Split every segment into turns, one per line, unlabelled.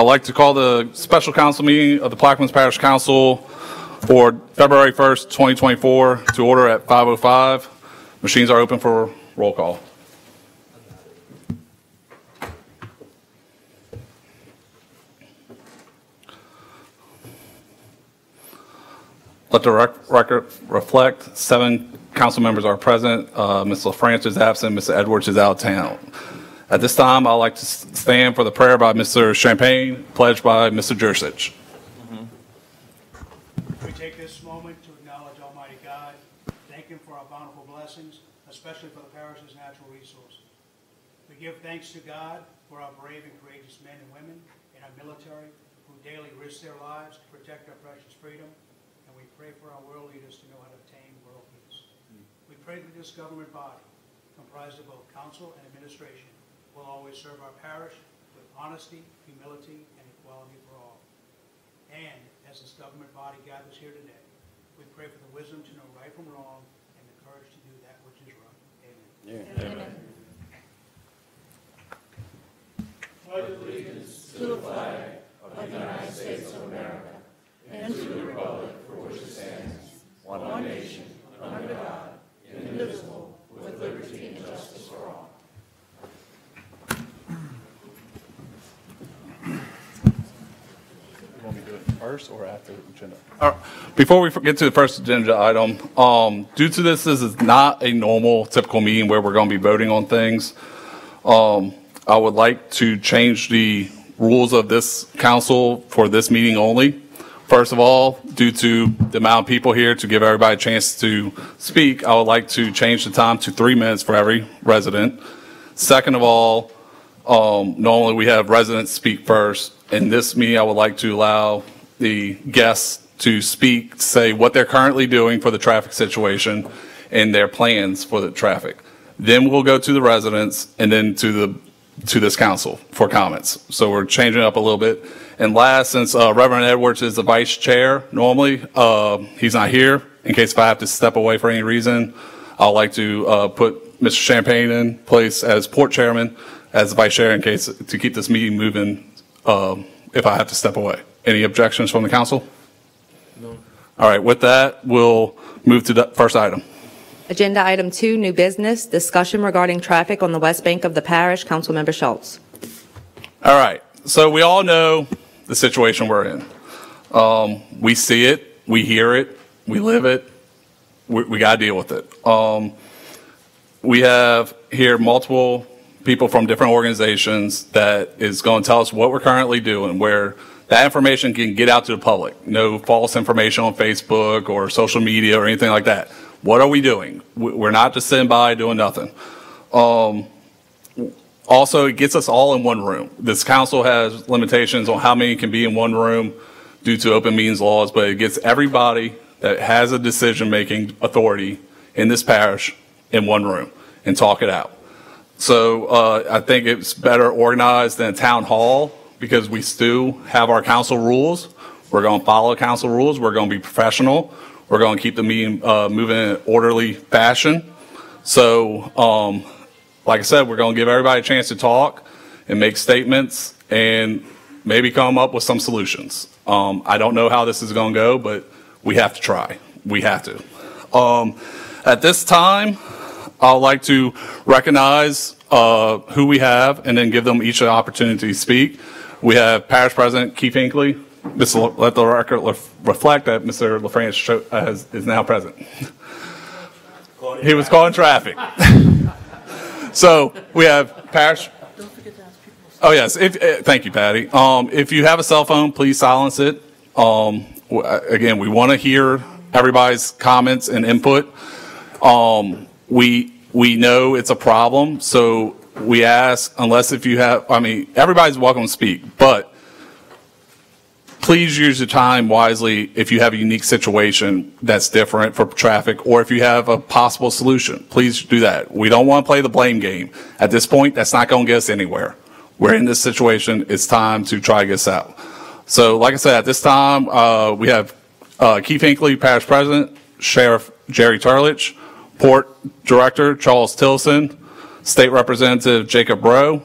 I'd like to call the special council meeting of the Plaquemines Parish Council for February 1st, 2024 to order at 5:05. Machines are open for roll call. Let the record reflect 7 council members are present. Ms. LaFrance is absent. Mr. Edwards is out of town. At this time, I'd like to stand for the prayer by Mr. Champagne, pledged by Mr. Jersich.
We take this moment to acknowledge Almighty God, thank Him for our bountiful blessings, especially for the parish's natural resources. We give thanks to God for our brave and courageous men and women in our military who daily risk their lives to protect our precious freedom, and we pray for our world leaders to know how to obtain world peace. We pray that this government body, comprised of both council and administration, will always serve our parish with honesty, humility, and equality for all. And as this government body gathers here today, we pray for the wisdom to know right from wrong and the courage to do that which is right. Amen.
Amen. Pledge allegiance to the flag of the United States of America and to the republic for which it stands, one nation, under God, indivisible, with liberty and justice for all.
Want me to do it first or after the agenda? Before we get to the first agenda item, due to this is not a normal, typical meeting where we're going to be voting on things. I would like to change the rules of this council for this meeting only. First of all, due to the amount of people here, to give everybody a chance to speak, I would like to change the time to 3 minutes for every resident. Second of all, normally we have residents speak first. In this meeting, I would like to allow the guests to speak, say what they're currently doing for the traffic situation and their plans for the traffic. Then we'll go to the residents and then to this council for comments. So we're changing it up a little bit. And last, since Reverend Edwards is the vice chair, normally he's not here. In case if I have to step away for any reason, I'd like to put Mr. Champagne in place as port chairman, as the vice chair, in case to keep this meeting moving if I have to step away. Any objections from the council? No. All right, with that, we'll move to the first item.
Agenda item 2, new business, discussion regarding traffic on the west bank of the parish. Councilmember Schultz.
All right, so we all know the situation we're in. We see it, we hear it, we live it, we got to deal with it. We have here multiple people from different organizations that is going to tell us what we're currently doing, where that information can get out to the public. No false information on Facebook or social media or anything like that. What are we doing? We're not just sitting by doing nothing. Also, it gets us all in one room. This council has limitations on how many can be in one room due to open meetings laws, but it gets everybody that has a decision-making authority in this parish in one room and talk it out. So I think it's better organized than a town hall because we still have our council rules. We're going to follow council rules. We're going to be professional. We're going to keep the meeting moving in an orderly fashion. So, like I said, we're going to give everybody a chance to talk and make statements and maybe come up with some solutions. I don't know how this is going to go, but we have to try. We have to. At this time, I'd like to recognize who we have and then give them each an opportunity to speak. We have Parish President Keith Hinckley. Let the record reflect that Mr. LaFrance is now present. He was calling traffic. So we have Parish. Oh yes, thank you, Patty. If you have a cell phone, please silence it. Again, we want to hear everybody's comments and input. We know it's a problem, so we ask, unless if you have, everybody's welcome to speak, but please use your time wisely if you have a unique situation that's different for traffic, or if you have a possible solution, please do that. We don't want to play the blame game. At this point, that's not going to get us anywhere. We're in this situation. It's time to try to get us out. So, like I said, at this time, we have Keith Hinckley, Parish President, Sheriff Jerry Turlich, Port Director Charles Tilson, State Representative Jacob Rowe,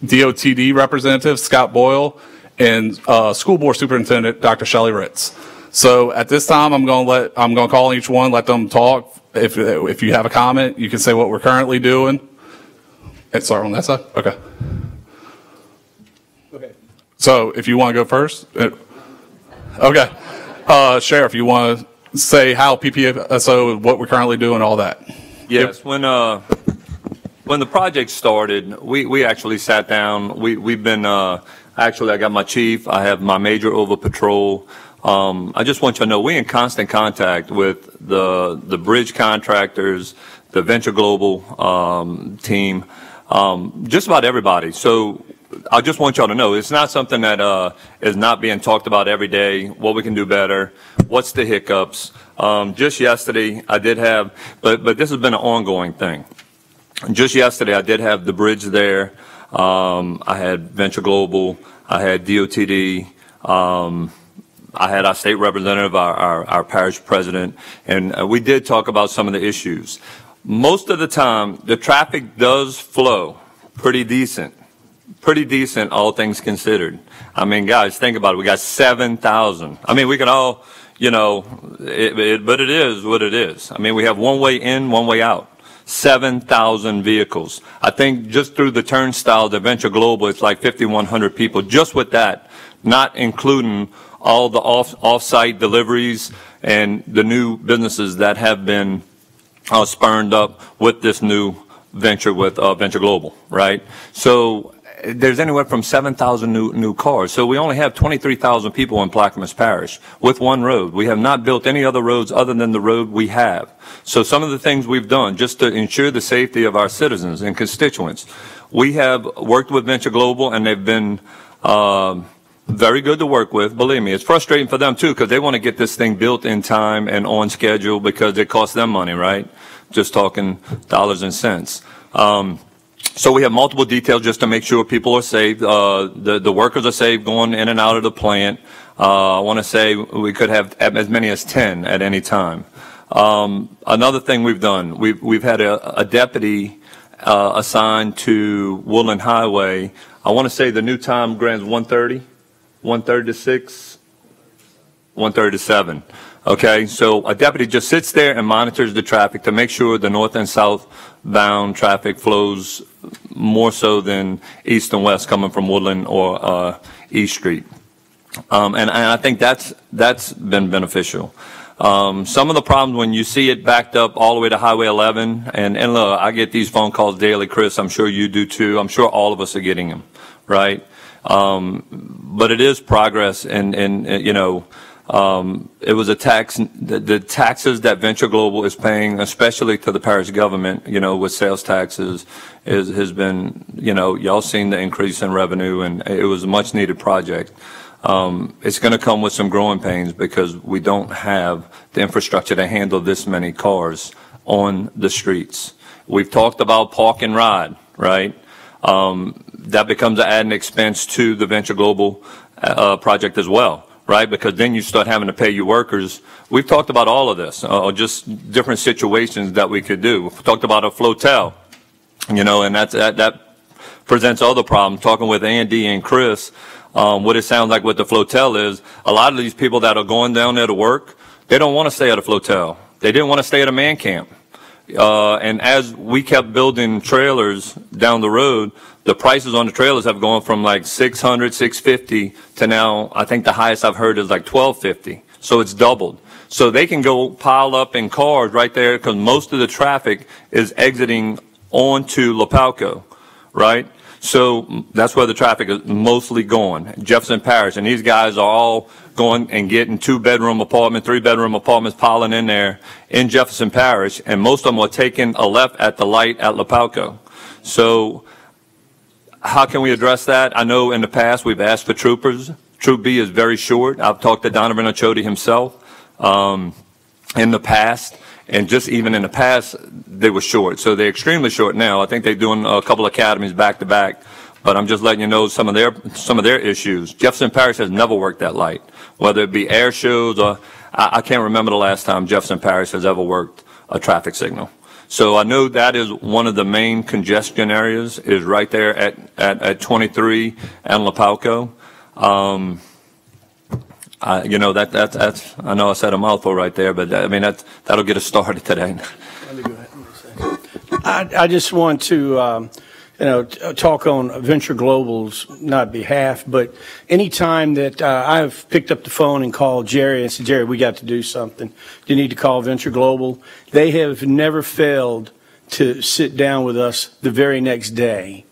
DOTD Representative Scott Boyle, and School Board Superintendent Dr. Shelley Ritz. So at this time, I'm going to call each one, let them talk. If you have a comment, you can say what we're currently doing. Start on that side. Okay. So if you want to go first, okay. Sheriff, you want to say how PPSO, what we're currently doing, all that?
Yes. Yep. When the project started, we actually sat down. We've been actually, I got my chief. I have my major over patrol. I just want you to know we're in constant contact with the bridge contractors, the Venture Global team, just about everybody. So I just want y'all to know it's not something that is not being talked about every day. What we can do better, what's the hiccups. Just yesterday I did have, but this has been an ongoing thing. Just yesterday I did have the bridge there. I had Venture Global. I had DOTD. I had our state representative, our parish president, and we did talk about some of the issues. Most of the time, the traffic does flow pretty decent, all things considered. I mean, guys, think about it. We got 7,000. I mean, we can all, you know, but it is what it is. I mean, we have one way in, one way out. 7,000 vehicles. I think just through the turnstile, the Venture Global, it's like 5,100 people. Just with that, not including all the off-site deliveries and the new businesses that have been spurned up with this new venture with Venture Global, right? So there's anywhere from 7,000 new cars. So we only have 23,000 people in Plaquemines Parish with one road. We have not built any other roads other than the road we have. So some of the things we've done just to ensure the safety of our citizens and constituents, we have worked with Venture Global, and they've been very good to work with. Believe me, it's frustrating for them too, because they want to get this thing built in time and on schedule because it costs them money, right? Just talking dollars and cents. So we have multiple details just to make sure people are safe. The workers are safe going in and out of the plant. I want to say we could have as many as 10 at any time. Another thing we've done, we've had a deputy assigned to Woodland Highway. I want to say the new time grants 1:30 to 6, 1:30 to 7. Okay, so a deputy just sits there and monitors the traffic to make sure the north and southbound traffic flows more so than east and west coming from Woodland or East Street. And I think that's been beneficial. Some of the problems when you see it backed up all the way to Highway 11, and look, I get these phone calls daily, Chris. I'm sure you do too. I'm sure all of us are getting them, right? But it is progress, and you know, it was a tax. The taxes that Venture Global is paying, especially to the parish government, you know, with sales taxes, has been, you know, y'all seen the increase in revenue, and it was a much needed project. It's going to come with some growing pains because we don't have the infrastructure to handle this many cars on the streets. We've talked about park and ride, right? That becomes an added expense to the Venture Global project as well, right? Because then you start having to pay your workers. We've talked about all of this, or just different situations that we could do. We've talked about a flotel, you know, and that presents other problems. Talking with Andy and Chris, what it sounds like what the flotel is, a lot of these people that are going down there to work, they don't want to stay at a flotel. They didn't want to stay at a man camp. And as we kept building trailers down the road, the prices on the trailers have gone from like $600, $650 to now, I think the highest I've heard is like $1,250. So it's doubled. So they can go pile up in cars right there because most of the traffic is exiting onto Lapalco, right? So that's where the traffic is mostly going, Jefferson Parish. And these guys are all going and getting 2-bedroom apartments, 3-bedroom apartments piling in there in Jefferson Parish. And most of them are taking a left at the light at Lapalco. So how can we address that? I know in the past we've asked for troopers. Troop B is very short. I've talked to Donovan Ochoti himself in the past. And just even in the past, they were short. So they're extremely short now. I think they're doing a couple academies back to back. But I'm just letting you know some of their issues. Jefferson Parish has never worked that light, whether it be air shows or I can't remember the last time Jefferson Parish has ever worked a traffic signal. So I know that is one of the main congestion areas is right there at 23 and Lapalco. You know, that's, I know I said a mouthful right there, but I mean, that'll get us started today.
Let me go ahead. I just want to, talk on Venture Global's, not behalf, but anytime that I've picked up the phone and called Jerry and said, Jerry, we got to do something. You need to call Venture Global. They have never failed to sit down with us the very next day.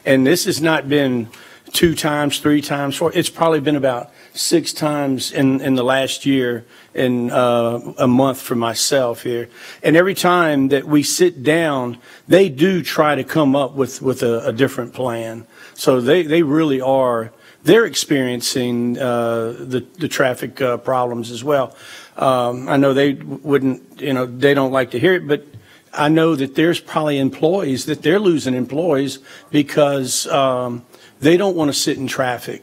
And this has not been 2 times, 3 times, 4. It's probably been about 6 times in the last year, in a month for myself here. And every time that we sit down, they do try to come up with a different plan. So they really are, they're experiencing the traffic problems as well. I know they wouldn't, they don't like to hear it, but I know that there's probably employees that they're losing employees because they don't want to sit in traffic.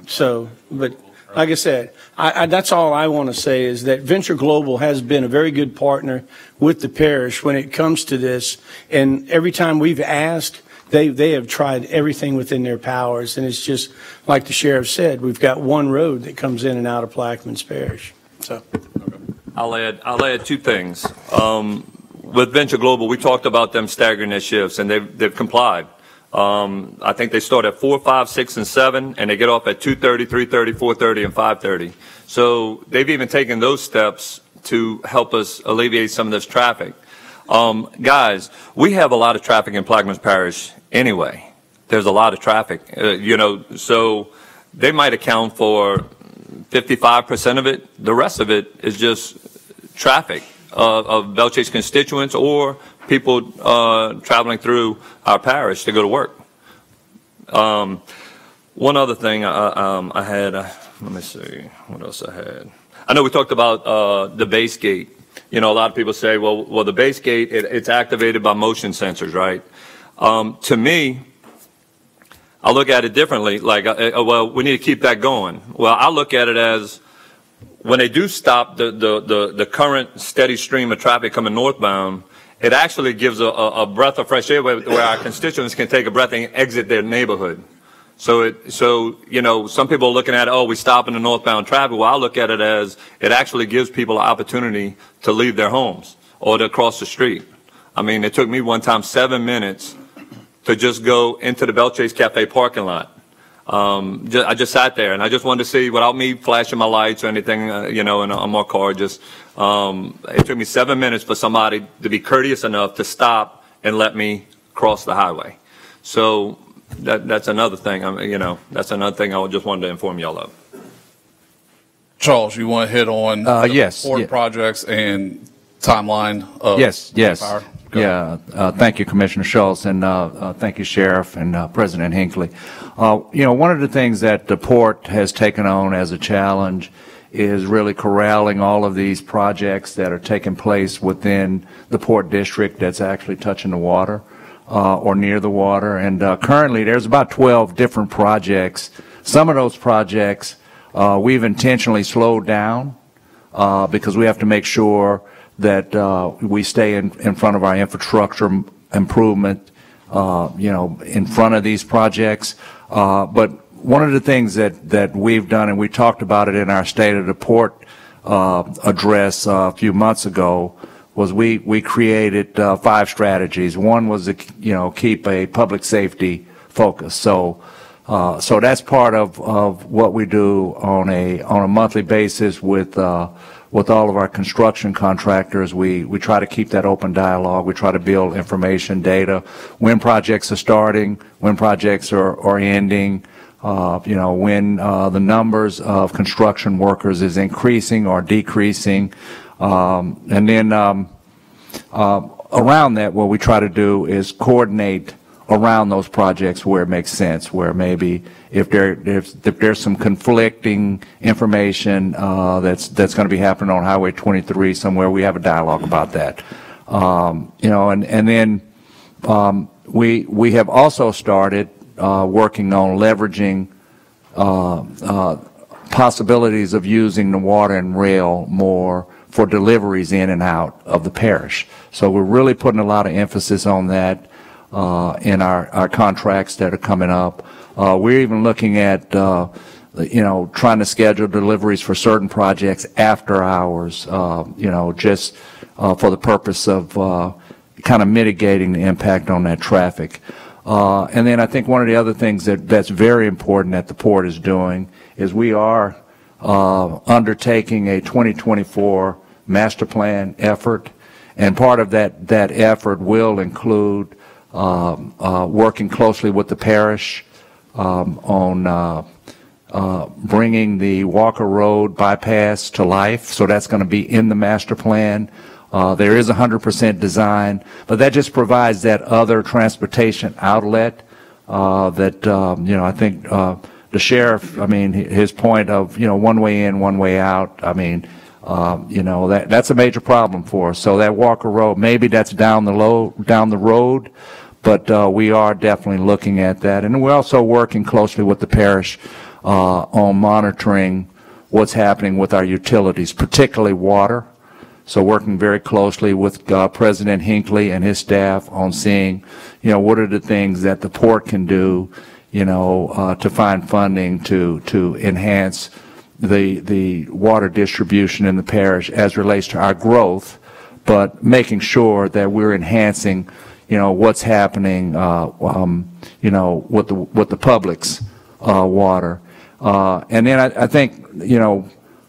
So, but like I said, that's all I want to say is that Venture Global has been a very good partner with the parish when it comes to this. And every time we've asked, they have tried everything within their powers. And it's just like the sheriff said, we've got one road that comes in and out of Plaquemines Parish. So.
I'll add 2 things. With Venture Global, we talked about them staggering their shifts, and they've complied. I think they start at 4, 5, 6, and 7, and they get off at 2:30, 3:30, 4:30, and 5:30. So they've even taken those steps to help us alleviate some of this traffic. Guys, we have a lot of traffic in Plaquemines Parish anyway. There's a lot of traffic, so they might account for 55% of it. The rest of it is just traffic of Belle Chasse constituents or people traveling through our parish to go to work. One other thing I had, let me see, what else I had. I know we talked about the base gate. A lot of people say, well, the base gate, it's activated by motion sensors, right? To me, I look at it differently, like, well, we need to keep that going. Well, I look at it as when they do stop the current steady stream of traffic coming northbound, it actually gives a breath of fresh air where our constituents can take a breath and exit their neighborhood. So some people are looking at, we stop in the northbound traffic. Well, I look at it as it actually gives people an opportunity to leave their homes or to cross the street. I mean, it took me one time 7 minutes to just go into the Belle Chasse Cafe parking lot. I just sat there and I just wanted to see, without me flashing my lights or anything, on my car, it took me 7 minutes for somebody to be courteous enough to stop and let me cross the highway. So that's another thing, that's another thing I just wanted to inform y'all of.
Charles, you want to hit on
yes,
port projects and timeline of
yes.
Power?
Yeah, thank you, Commissioner Schultz, and thank you, Sheriff and President Hinckley. One of the things that the port has taken on as a challenge is really corralling all of these projects that are taking place within the port district that's actually touching the water or near the water. And currently there's about 12 different projects. Some of those projects we've intentionally slowed down because we have to make sure that we stay in front of our infrastructure improvement, in front of these projects. But one of the things that we've done, and we talked about it in our State of the Port address a few months ago, was we created 5 strategies. One was to keep a public safety focus. So that's part of what we do on a monthly basis with all of our construction contractors. We try to keep that open dialogue. We try to build information, data, when projects are starting, when projects are ending, when the numbers of construction workers is increasing or decreasing. And then around that, what we try to do is coordinate around those projects where it makes sense, where maybe if there's some conflicting information that's going to be happening on Highway 23 somewhere, we have a dialogue about that. And then we have also started working on leveraging possibilities of using the water and rail more for deliveries in and out of the parish. So we're really putting a lot of emphasis on that. in our contracts that are coming up. We're even looking at, trying to schedule deliveries for certain projects after hours, just for the purpose of kind of mitigating the impact on that traffic. And then I think one of the other things that's very important that the port is doing is we are undertaking a 2024 master plan effort, and part of that effort will include working closely with the parish on bringing the Walker Road bypass to life. So that's going to be in the master plan. There is 100% design, but that just provides that other transportation outlet that, I think the sheriff, his point of, one way in, one way out, that's a major problem for us. So that Walker Road, maybe that's down the road, but we are definitely looking at that. And we're also working closely with the parish on monitoring what's happening with our utilities, particularly water. So working very closely with President Hinckley and his staff on seeing, what are the things that the port can do, to find funding to enhance the water distribution in the parish as relates to our growth, but making sure that we're enhancing, what's happening, with the public's water. And then I think,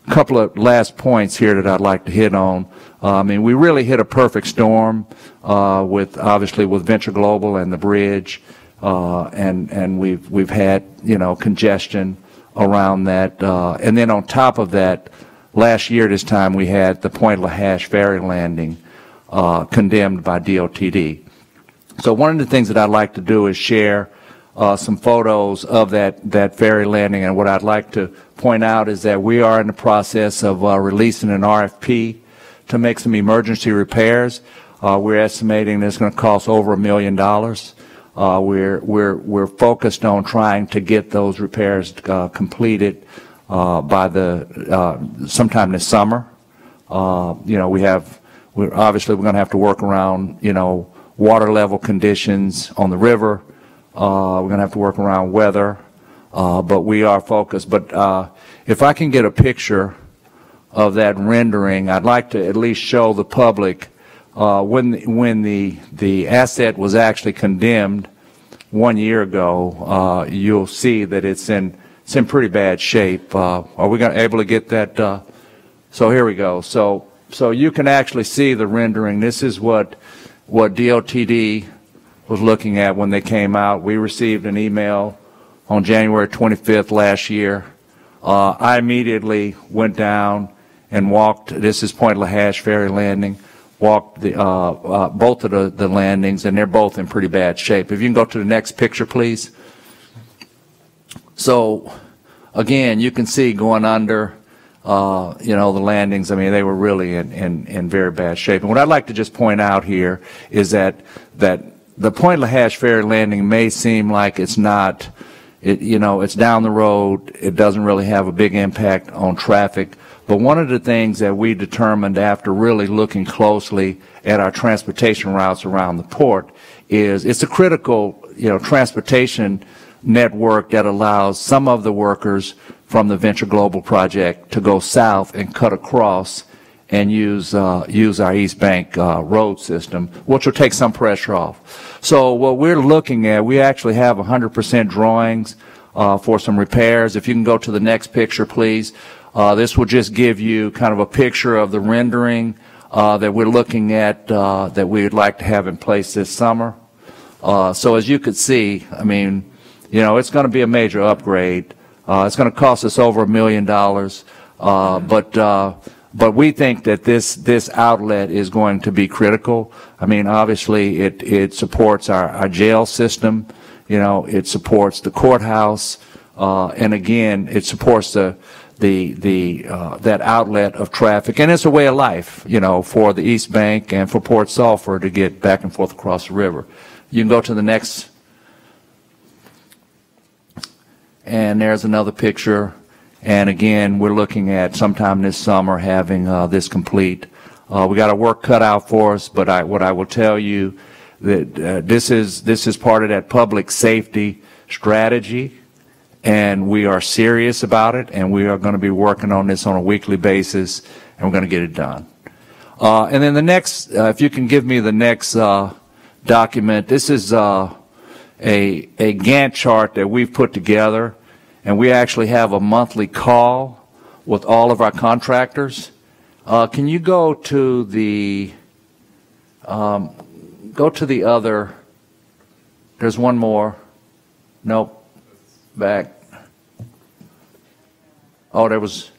a couple of last points here that I'd like to hit on. We really hit a perfect storm obviously with Venture Global and the bridge, and we've had congestion around that, and then on top of that, last year this time we had the Point Lahash ferry landing condemned by DOTD. So one of the things that I'd like to do is share some photos of that ferry landing, and what I'd like to point out is that we are in the process of releasing an RFP to make some emergency repairs. We're estimating it's going to cost over $1 million. We're focused on trying to get those repairs completed by sometime this summer. We're obviously going to have to work around water level conditions on the river. We're going to have to work around weather, but we are focused. But if I can get a picture of that rendering, I'd like to at least show the public when the asset was actually condemned 1 year ago. You'll see that it's in pretty bad shape. Are we able to get that? So here we go. So you can actually see the rendering. This is what DOTD was looking at when they came out. We received an email on January 25th last year. I immediately went down and walked. This is Point Lahash ferry landing. Walked both of the landings, and they're both in pretty bad shape. If you can go to the next picture, please. So again, you can see going under, the landings. They were really in very bad shape. And what I'd like to just point out here is that the Point Lahash ferry landing may seem like it's not, it's down the road. It doesn't really have a big impact on traffic. But one of the things that we determined after really looking closely at our transportation routes around the port is it's a critical, transportation network that allows some of the workers from the Venture Global project to go south and cut across and use our East Bank road system, which will take some pressure off. So what we're looking at, we actually have 100% drawings for some repairs. If you can go to the next picture, please. This will just give you kind of a picture of the rendering that we're looking at that we would like to have in place this summer. So as you could see, it's going to be a major upgrade. It's going to cost us over $1 million, but we think that this outlet is going to be critical. Obviously it supports our jail system. It supports the courthouse, and again, it supports that outlet of traffic, and it's a way of life, for the East Bank and for Port Sulphur to get back and forth across the river. You can go to the next, and there's another picture. And again, we're looking at sometime this summer having this complete. We got our work cut out for us, but what I will tell you that this is part of that public safety strategy, and we are serious about it, and we are going to be working on this on a weekly basis, and we're going to get it done. And then the next, if you can give me the next document, this is a Gantt chart that we've put together, and we actually have a monthly call with all of our contractors. Can you go to the other? There's one more. Nope. Back. Oh, there was.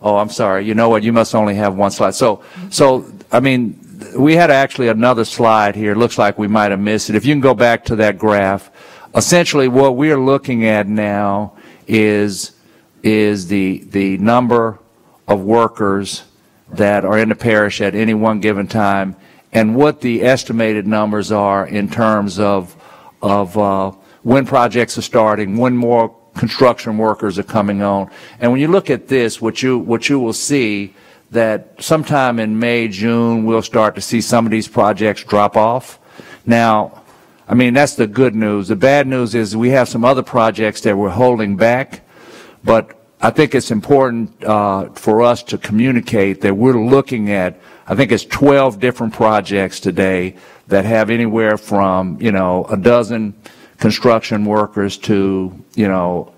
Oh, I'm sorry. You know what? You must only have one slide. So I mean, we had actually another slide here. It looks like we might have missed it. If you can go back to that graph, essentially what we are looking at now is the number of workers that are in the parish at any one given time, and what the estimated numbers are in terms of when projects are starting, when more construction workers are coming on. And when you look at this, what you will see that sometime in May, June, we'll start to see some of these projects drop off. Now, I mean, that's the good news. The bad news is we have some other projects that we're holding back, but I think it's important for us to communicate that we're looking at, I think it's 12 different projects today that have anywhere from, a dozen construction workers to,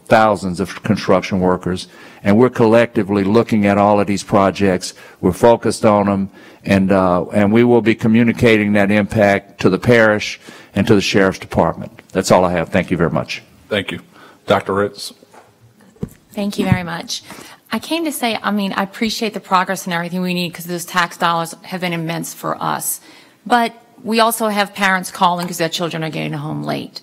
thousands of construction workers. And we're collectively looking at all of these projects. We're focused on them, and we will be communicating that impact to the parish and to the Sheriff's Department. That's all I have. Thank you very much.
Thank you. Dr. Ritz.
Thank you very much. I came to say, I appreciate the progress and everything we need because those tax dollars have been immense for us. But we also have parents calling because their children are getting home late.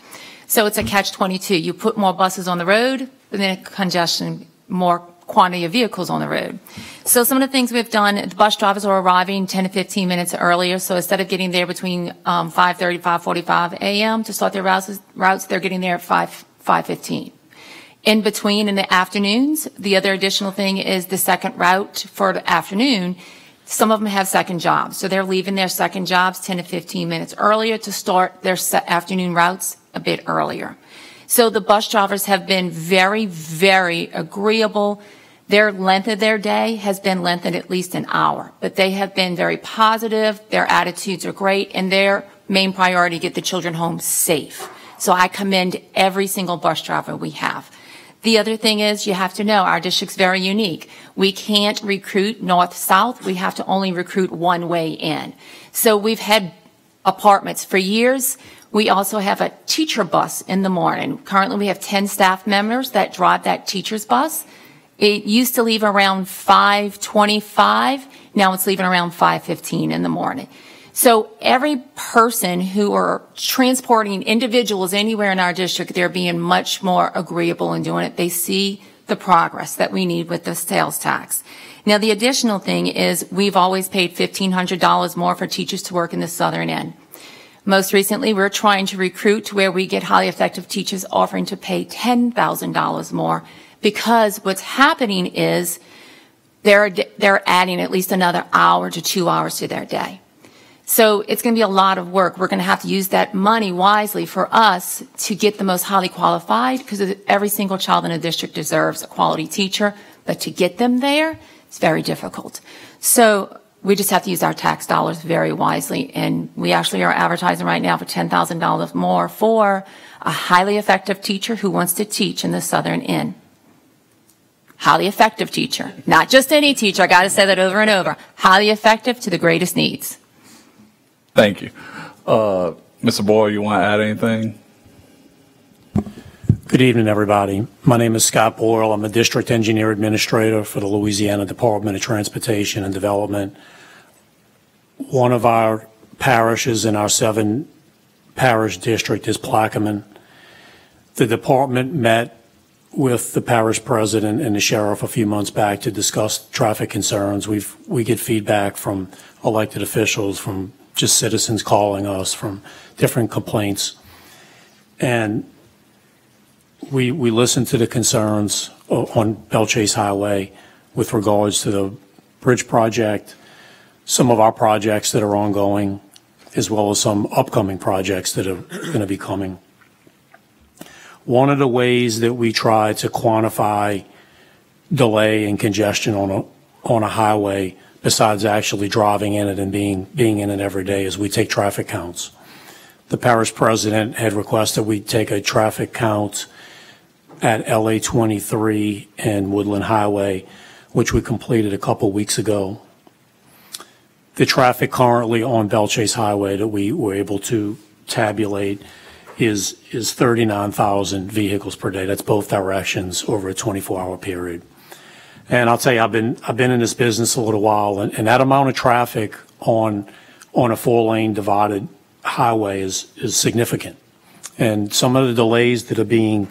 So it's a catch-22. You put more buses on the road, and then congestion, more quantity of vehicles on the road. So some of the things we've done, the bus drivers are arriving 10 to 15 minutes earlier. So instead of getting there between 5:30, 5:45 a.m. to start their routes, they're getting there at 5:15. In between, in the afternoons, the other additional thing is the second route for the afternoon. Some of them have second jobs. So they're leaving their second jobs 10 to 15 minutes earlier to start their afternoon routes a bit earlier. So the bus drivers have been very, very agreeable. Their length of their day has been lengthened at least an hour, but they have been very positive. Their attitudes are great, and their main priority, get the children home safe. So I commend every single bus driver we have. The other thing is, you have to know our district's very unique. We can't recruit north-south. We have to only recruit one way in. So we've had apartments for years. We also have a teacher bus in the morning. Currently, we have 10 staff members that drive that teacher's bus. It used to leave around 5:25. Now it's leaving around 5:15 in the morning. So every person who are transporting individuals anywhere in our district, they're being much more agreeable in doing it. They see the progress that we need with the sales tax. Now, the additional thing is we've always paid $1,500 more for teachers to work in the southern end. Most recently, we're trying to recruit to where we get highly effective teachers offering to pay $10,000 more, because what's happening is they're adding at least another hour to 2 hours to their day. So it's going to be a lot of work. We're going to have to use that money wisely for us to get the most highly qualified, because every single child in a district deserves a quality teacher, but to get them there, it's very difficult. So we just have to use our tax dollars very wisely, and we actually are advertising right now for $10,000 more for a highly effective teacher who wants to teach in the southern end. Highly effective teacher, not just any teacher. I got to say that over and over. Highly effective to the greatest needs.
Thank you. Mr. Boyle, you want to add anything?
Good evening, everybody. My name is Scott Boyle. I'm the District Engineer Administrator for the Louisiana Department of Transportation and Development. One of our parishes in our 7-parish district is Plaquemine. The department met with the parish president and the sheriff a few months back to discuss traffic concerns. We get feedback from elected officials, from just citizens calling us, from different complaints. And we listened to the concerns on Belle Chasse Highway with regards to the bridge project, some of our projects that are ongoing, as well as some upcoming projects that are going to be coming. One of the ways that we try to quantify delay and congestion on a highway, besides actually driving in it and being in it every day, is we take traffic counts. The parish president had requested we take a traffic count at LA 23 and Woodland Highway, which we completed a couple weeks ago. The traffic currently on Bellchase Highway that we were able to tabulate is 39,000 vehicles per day. That's both directions over a 24-hour period. And I'll tell you, I've been in this business a little while, and that amount of traffic on a 4-lane divided highway is significant. And some of the delays that are being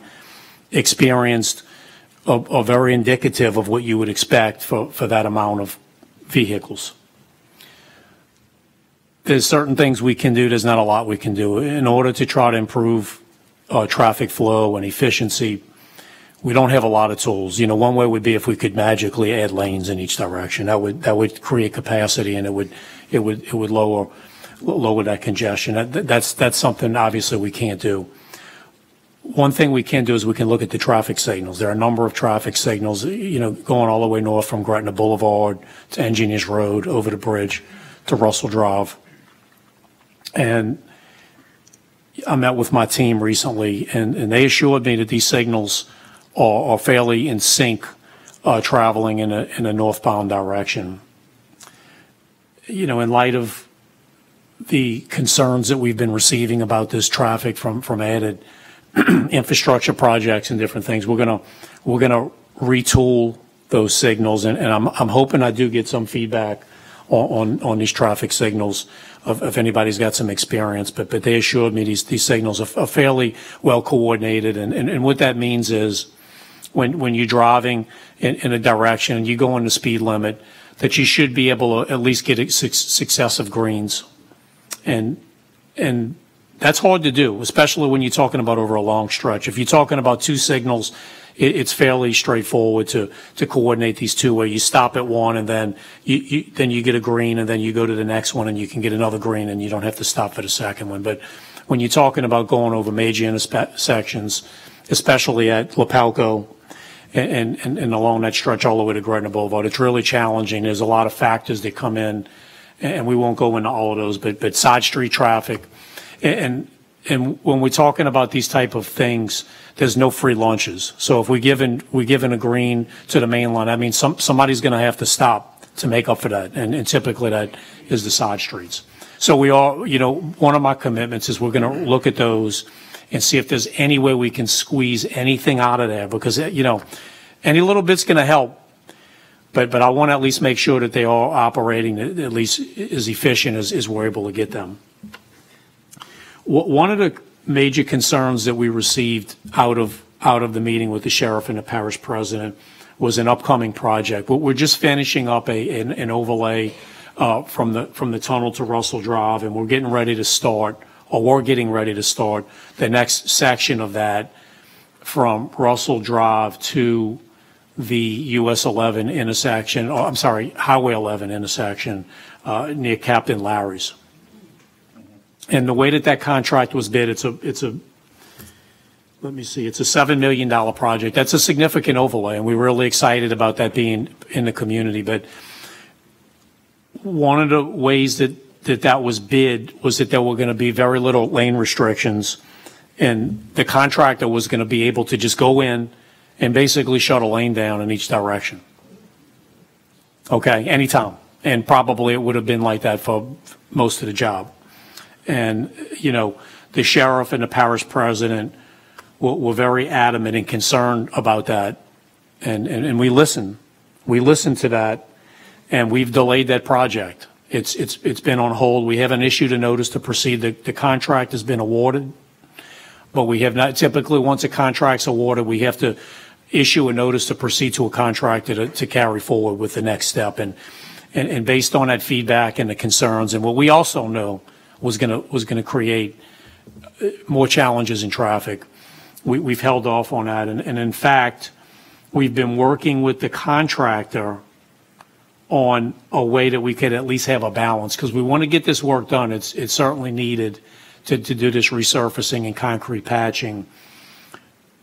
experienced are very indicative of what you would expect for that amount of vehicles. There's certain things we can do. There's not a lot we can do. In order to try to improve traffic flow and efficiency, we don't have a lot of tools. You know, one way would be if we could magically add lanes in each direction. That would create capacity, and it would lower that congestion. That's something obviously we can't do. One thing we can do is we can look at the traffic signals. There are a number of traffic signals, you know, going all the way north from Gretna Boulevard to Engineers Road, over the bridge to Russell Drive. And I met with my team recently, and they assured me that these signals are fairly in sync, traveling in a northbound direction. You know, in light of the concerns that we've been receiving about this traffic from added infrastructure projects and different things, we're gonna retool those signals, and I'm hoping I do get some feedback on these traffic signals if anybody's got some experience, but they assured me these signals are fairly well coordinated, and what that means is when you're driving in a direction and you go on the speed limit, that you should be able to at least get successive greens, and that's hard to do, especially when you're talking about over a long stretch. If you're talking about two signals, it's fairly straightforward to coordinate these two, where you stop at one and then you get a green, and then you go to the next one and you can get another green, and you don't have to stop for the second one. But when you're talking about going over major intersections, especially at Lapalco and along that stretch all the way to Gretna Boulevard, it's really challenging. There's a lot of factors that come in, and we won't go into all of those, but side street traffic, and when we're talking about these type of things, there's no free lunches. So if we're given a green to the main line, that means somebody's going to have to stop to make up for that, and typically that is the side streets. So we are, you know, one of my commitments is we're going to look at those and see if there's any way we can squeeze anything out of there, because, you know, any little bit's going to help. But I want to at least make sure that they are operating at least as efficient as we're able to get them. One of the major concerns that we received out of the meeting with the sheriff and the parish president was an upcoming project. We're just finishing up an overlay from the tunnel to Russell Drive, and we're getting ready to start the next section of that from Russell Drive to the US 11 intersection, or I'm sorry, Highway 11 intersection near Captain Larry's. And the way that contract was bid, it's a $7 million project. That's a significant overlay, and we're really excited about that being in the community. But one of the ways that was bid was that there were going to be very little lane restrictions, and the contractor was going to be able to just go in and basically shut a lane down in each direction. Okay, anytime. And probably it would have been like that for most of the job. And, you know, the sheriff and the parish president were very adamant and concerned about that. And we listened. We listened to that, and we've delayed that project. It's been on hold. We haven't issued a notice to proceed. The contract has been awarded, but we have not. Typically, once a contract's awarded, we have to issue a notice to proceed to a contractor to carry forward with the next step. And based on that feedback and the concerns, and what we also know was going to create more challenges in traffic, we've held off on that. And in fact, we've been working with the contractor on a way that we could at least have a balance, because we want to get this work done. It's certainly needed to do this resurfacing and concrete patching,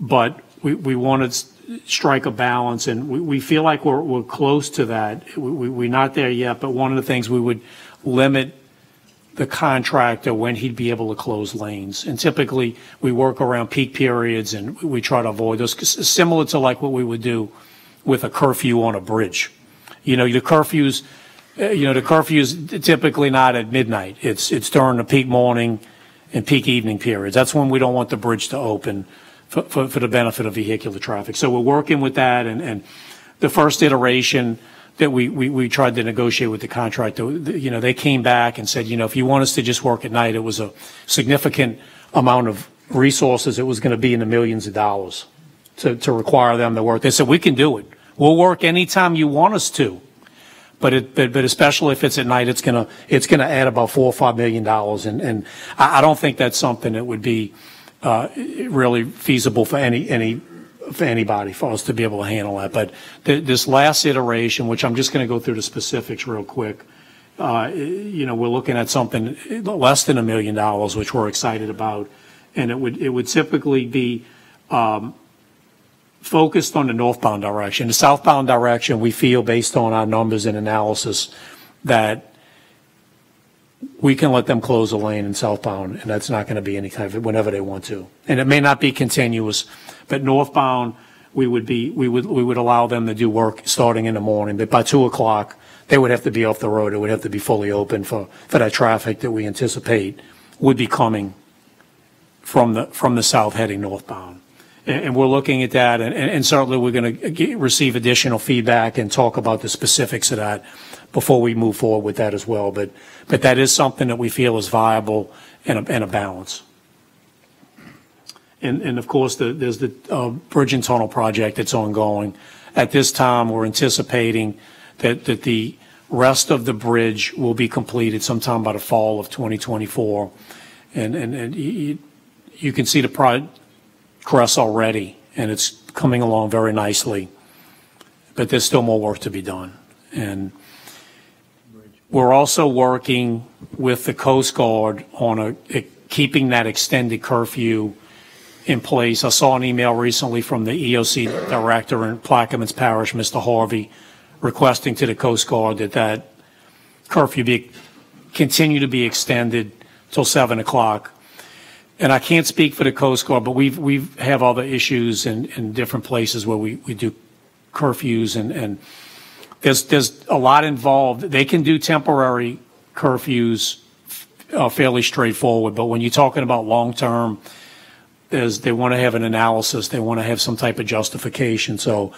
but we want to strike a balance, and we feel like we're close to that. We're not there yet, but one of the things, we would limit the contractor when he'd be able to close lanes. And typically, we work around peak periods, and we try to avoid those, similar to like what we would do with a curfew on a bridge. You know, the curfew's typically not at midnight. It's during the peak morning and peak evening periods. That's when we don't want the bridge to open for the benefit of vehicular traffic. So we're working with that, and the first iteration that we tried to negotiate with the contractor, you know, they came back and said, you know, if you want us to just work at night, it was a significant amount of resources. It was going to be in the millions of dollars to require them to work. They said, we can do it. We'll work anytime you want us to, but especially if it's at night, it's gonna add about $4 or $5 million, and I don't think that's something that would be really feasible for anybody, for us to be able to handle that. But this last iteration, which I'm just going to go through the specifics real quick, you know, we're looking at something less than $1 million, which we're excited about, and it would typically be focused on the northbound direction. The southbound direction, we feel, based on our numbers and analysis, that we can let them close a lane in southbound, and that's not going to be any kind of, whenever they want to. And it may not be continuous, but northbound, we would allow them to do work starting in the morning. But by 2 o'clock, they would have to be off the road. It would have to be fully open for that traffic that we anticipate would be coming from the south heading northbound. And we're looking at that, and certainly we're going to receive additional feedback and talk about the specifics of that before we move forward with that as well. But that is something that we feel is viable and a balance. And of course, there's the bridge and tunnel project that's ongoing. At this time, we're anticipating that the rest of the bridge will be completed sometime by the fall of 2024. And you can see the progress already, and it's coming along very nicely. But there's still more work to be done. And we're also working with the Coast Guard on keeping that extended curfew in place. I saw an email recently from the EOC director in Plaquemines Parish, Mr. Harvey, requesting to the Coast Guard that curfew continue to be extended till 7 o'clock. And I can't speak for the Coast Guard, but we have other issues in different places where we do curfews, and there's a lot involved. They can do temporary curfews fairly straightforward, but when you're talking about long-term, they want to have an analysis. They want to have some type of justification. So,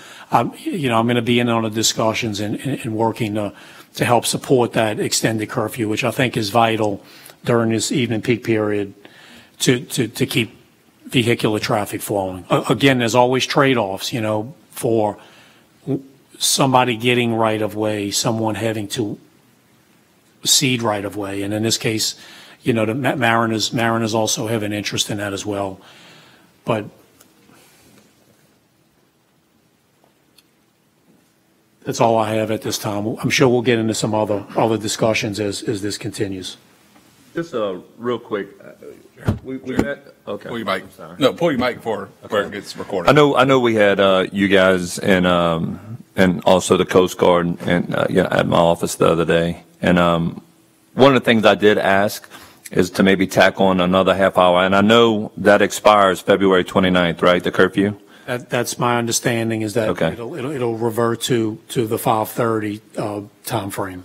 you know, I'm going to be in on the discussions and working to help support that extended curfew, which I think is vital during this evening peak period to keep vehicular traffic flowing. Again, there's always trade-offs, you know, for somebody getting right-of-way, someone having to cede right-of-way. And in this case, you know, the Mariners also have an interest in that as well. But that's all I have at this time. I'm sure we'll get into some other discussions as this continues.
Just real quick. We met. Okay.
Pull your mic. No, pull your mic where it gets recorded.
I know. We had you guys and also the Coast Guard and at my office the other day. And one of the things I did ask is to maybe tack on another half hour. And I know that expires February 29th, right? The curfew.
That's my understanding. Is that okay. It'll revert to the 5:30 time frame.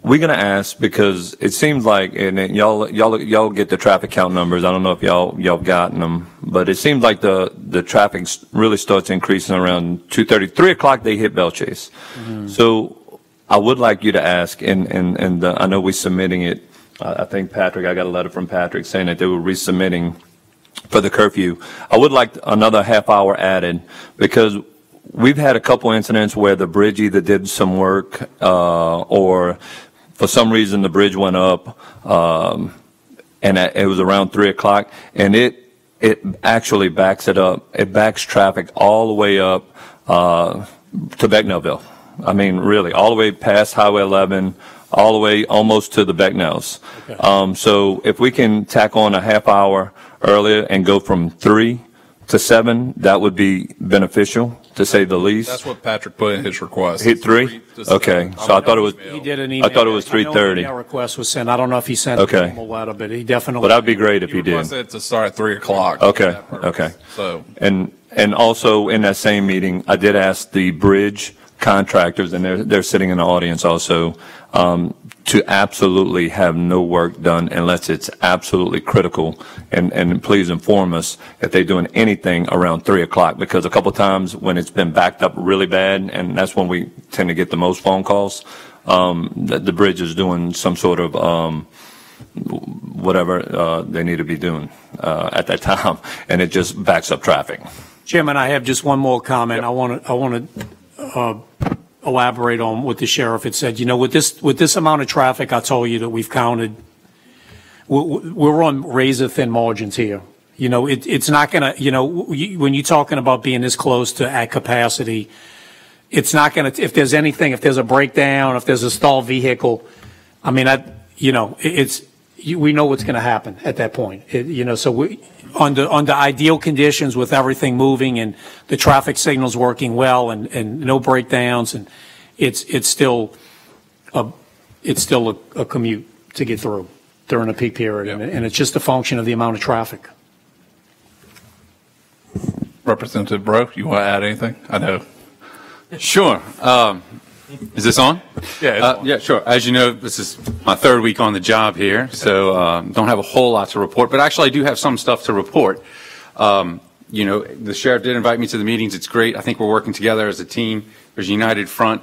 We're going to ask because it seems like, and y'all get the traffic count numbers. I don't know if y'all gotten them, but it seems like the traffic really starts increasing around 2:30, 3 o'clock. They hit Bell Chase. Mm-hmm. So I would like you to ask, and I know we're submitting it. I think I got a letter from Patrick saying that they were resubmitting for the curfew. I would like another half hour added because we've had a couple incidents where the bridge either did some work or for some reason the bridge went up and it was around 3 o'clock, and it actually backs it up. It backs traffic all the way up to Becknellville. I mean, really, all the way past Highway 11, all the way almost to the Becknells.
Okay.
So if we can tack on a half hour earlier and go from 3 to 7, that would be beneficial, to say the least.
That's what Patrick put in his request.
Hit 3? Okay, so I thought it was,
He did an email.
I thought it was 3:30.
That request was sent. I don't know if he sent
Okay.
a letter, but he definitely.
But that'd be great if
He
he did.
requested it to start at 3 o'clock.
Okay,
for that purpose.
okay.
So,
And also in that same meeting, I did ask the bridge contractors, and they're sitting in the audience also, to absolutely have no work done unless it's absolutely critical. And please inform us if they're doing anything around 3 o'clock, because a couple times when it's been backed up really bad, and that's when we tend to get the most phone calls, the bridge is doing some sort of whatever they need to be doing at that time, and it just backs up traffic.
Chairman, I have just one more comment. I want to elaborate on what the sheriff had said. You know, with this amount of traffic, I told you that we've counted, we're on razor thin margins here. You know, it's not going to, you know, when you're talking about being this close to at capacity, it's not going to, if there's anything, if there's a breakdown, if there's a stalled vehicle, I mean, you know, we know what's going to happen at that point. You know, so under ideal conditions with everything moving and the traffic signals working well and no breakdowns, and it's still a commute to get through during a peak period,
Yep.
and it's just a function of the amount of traffic.
Representative Bro, you want to add anything? I know.
Sure. Is this on?
Yeah, it's on.
Yeah, sure. As you know, this is my third week on the job here, so don't have a whole lot to report, but actually I do have some stuff to report. You know, the sheriff did invite me to the meetings. It's great. I think we're working together as a team. There's a united front.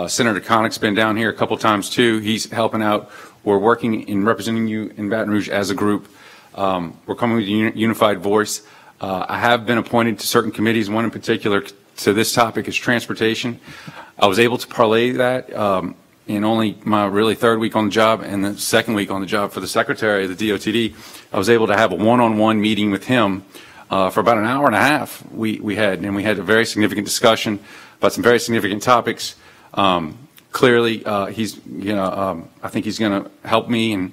Senator Connick's been down here a couple times too. He's helping out. We're working in representing you in Baton Rouge as a group. We're coming with a unified voice. I have been appointed to certain committees. One in particular to this topic is transportation. I was able to parlay that in only my really third week on the job and the second week on the job for the secretary of the DOTD. I was able to have a one-on-one meeting with him for about an hour and a half. We had a very significant discussion about some very significant topics. Clearly, he's I think he's going to help me, and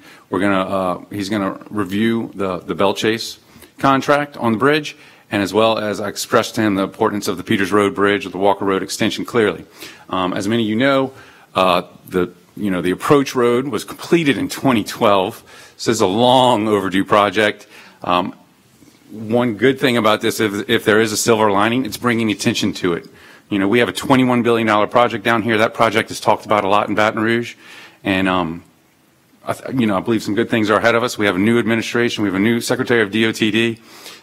he's going to review the Bell Chase contract on the bridge, and as well as I expressed to him the importance of the Peters Road Bridge or the Walker Road extension clearly. As many of you know, the approach road was completed in 2012. This is a long overdue project. One good thing about this, if there is a silver lining, it's bringing attention to it. You know, we have a $21 billion project down here. That project is talked about a lot in Baton Rouge, and I believe some good things are ahead of us. We have a new administration. We have a new Secretary of DOTD.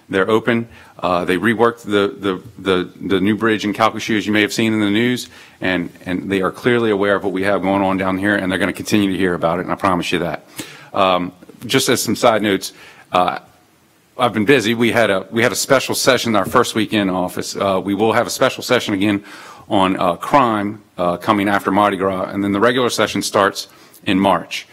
They're open. They reworked the new bridge in Calcasieu, as you may have seen in the news, and they are clearly aware of what we have going on down here, and they're going to continue to hear about it, and I promise you that. Just as some side notes, I've been busy. We had a special session our first week in office. We will have a special session again on crime coming after Mardi Gras, and then the regular session starts in March.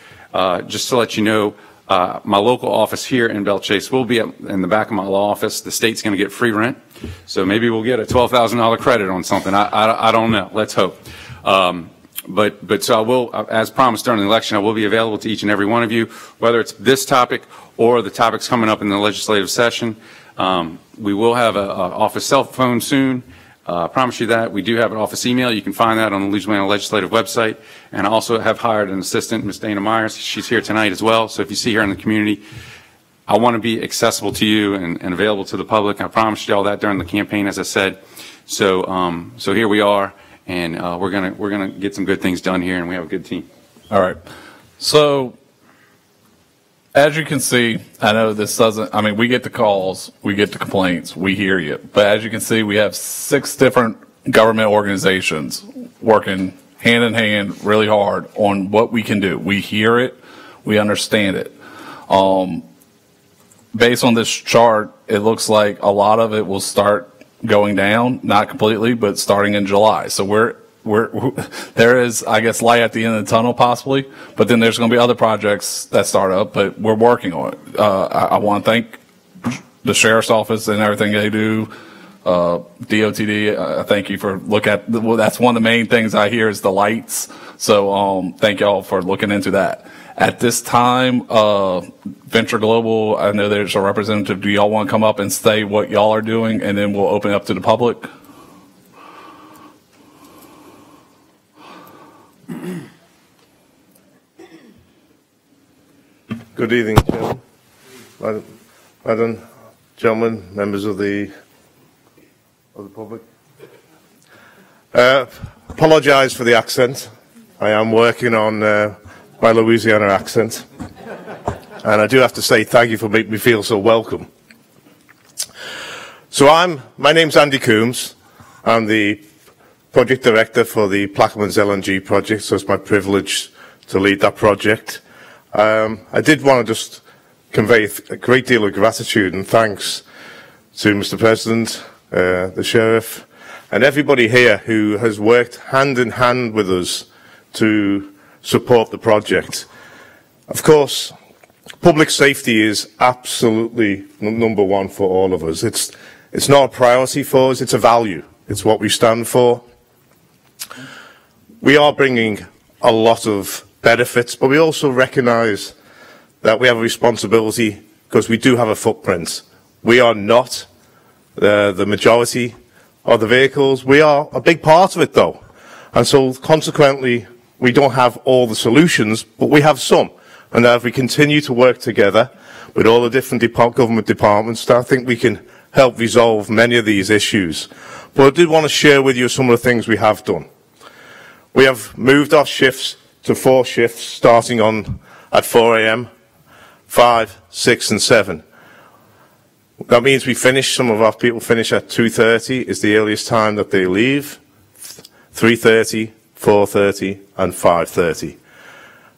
Just to let you know, my local office here in Bell Chase will be in the back of my law office. The state's going to get free rent, so maybe we'll get a $12,000 credit on something. I don't know. Let's hope. But so I will, as promised during the election, I will be available to each and every one of you, whether it's this topic or the topics coming up in the legislative session. We will have an office cell phone soon. I promise you that. We do have an office email. You can find that on the Louisiana Legislative website. And I also have hired an assistant, Ms. Dana Myers. She's here tonight as well. So if you see her in the community, I want to be accessible to you and available to the public. I promised you all that during the campaign, as I said. So so here we are, and we're gonna get some good things done here, and we have a good team.
All right. So, as you can see, I know this doesn't, I mean, we get the calls, we get the complaints, we hear you. But as you can see, we have 6 different government organizations working hand in hand really hard on what we can do. We hear it, we understand it. Based on this chart, it looks like a lot of it will start going down, not completely, but starting in July. So there is, I guess, light at the end of the tunnel possibly, but then there's going to be other projects that start up, but we're working on it. I want to thank the sheriff's office and everything they do DOTD, thank you for looking at, well, that's one of the main things I hear is the lights. So thank y'all for looking into that. At this time, Venture Global, I know there's a representative. Do y'all want to come up and say what y'all are doing, and then we'll open it up to the public?
Good evening, Chairman. Madam, gentlemen, members of the public. Apologise for the accent. I am working on my Louisiana accent. And I do have to say thank you for making me feel so welcome. So my name's Andy Coombs. I'm the project director for the Plaquemines LNG project, so it's my privilege to lead that project. I did want to just convey a great deal of gratitude and thanks to Mr. President, the Sheriff, and everybody here who has worked hand in hand with us to support the project. Of course, public safety is absolutely number one for all of us. It's not a priority for us, it's a value. It's what we stand for. We are bringing a lot of benefits, but we also recognise that we have a responsibility because we do have a footprint. We are not the majority of the vehicles. We are a big part of it, though. And so, consequently, we don't have all the solutions, but we have some. And if we continue to work together with all the different government departments, I think we can help resolve many of these issues. But I did want to share with you some of the things we have done. We have moved our shifts to 4 shifts, starting at 4 a.m., 5, 6, and 7. That means some of our people finish at 2:30 is the earliest time that they leave, 3:30, 4:30, and 5:30.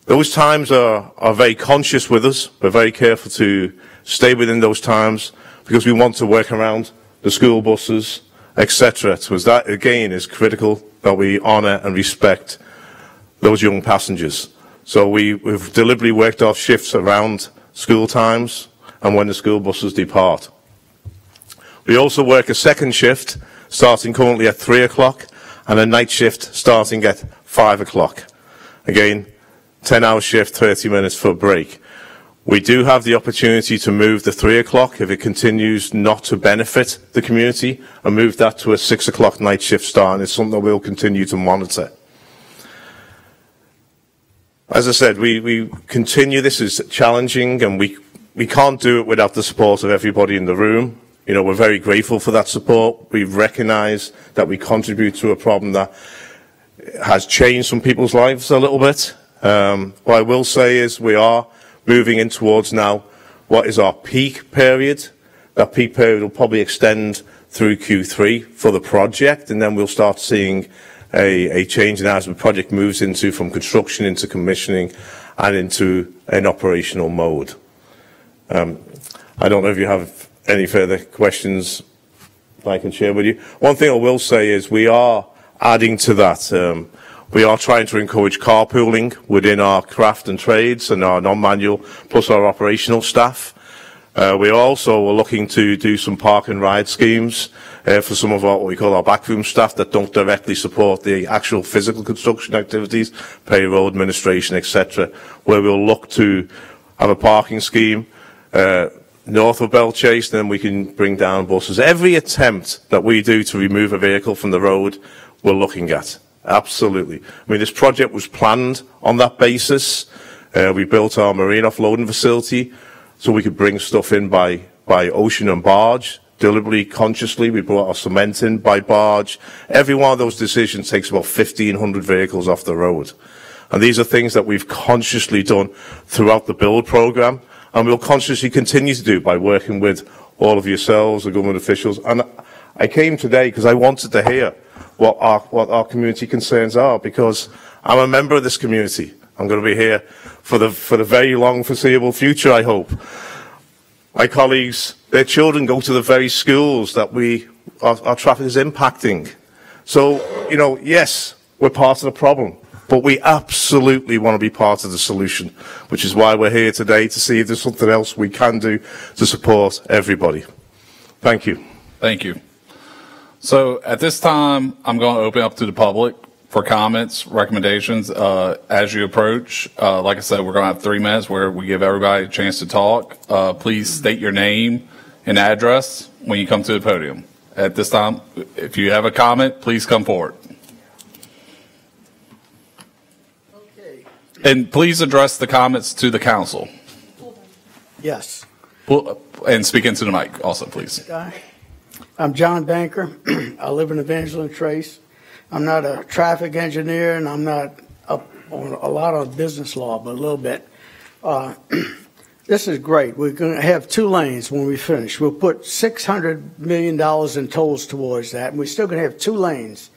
Those times are very conscious with us. We're very careful to stay within those times because we want to work around the school buses, etc. So that, again, is critical that we honour and respect those young passengers. So we've deliberately worked off shifts around school times and when the school buses depart. We also work a second shift starting currently at 3 o'clock and a night shift starting at 5 o'clock. Again, 10-hour shift, 30 minutes for a break. We do have the opportunity to move the 3 o'clock if it continues not to benefit the community and move that to a 6 o'clock night shift start, and it's something that we'll continue to monitor. As I said, we continue. This is challenging, and we can't do it without the support of everybody in the room. You know, we're very grateful for that support. We recognise that we contribute to a problem that has changed some people's lives a little bit. What I will say is we are moving in towards now what is our peak period. That peak period will probably extend through Q3 for the project, and then we'll start seeing a change in as the project moves from construction into commissioning and into an operational mode. I don't know if you have any further questions I can share with you. One thing I will say is we are adding to that. We are trying to encourage carpooling within our craft and trades and our non-manual, plus our operational staff. We also are looking to do some park and ride schemes for some of what we call our backroom staff that don't directly support the actual physical construction activities, payroll, administration, etc., where we'll look to have a parking scheme north of Belchase, then we can bring down buses. Every attempt that we do to remove a vehicle from the road, we're looking at. Absolutely. I mean, this project was planned on that basis. We built our marine offloading facility so we could bring stuff in by ocean and barge. Deliberately, consciously, we brought our cement in by barge. Every one of those decisions takes about 1,500 vehicles off the road. And these are things that we've consciously done throughout the build program, and we'll consciously continue to do by working with all of yourselves, the government officials. And I came today because I wanted to hear what our community concerns are, because I'm a member of this community. I'm going to be here for the very long foreseeable future, I hope. My colleagues, their children go to the very schools that our traffic is impacting. So, you know, yes, we're part of the problem, but we absolutely want to be part of the solution, which is why we're here today, to see if there's something else we can do to support everybody. Thank you.
Thank you. So at this time, I'm going to open up to the public for comments, recommendations. As you approach, like I said, we're going to have 3 minutes where we give everybody a chance to talk. Please state your name and address when you come to the podium. At this time, if you have a comment, please come forward.
Okay.
And please address the comments to the council.
Yes.
And speak into the mic also, please.
I'm John Banker. I live in Evangeline Trace. I'm not a traffic engineer, and I'm not up on a lot on business law, but a little bit. This is great. We're going to have 2 lanes when we finish. We'll put $600 million in tolls towards that, and we're still going to have 2 lanes.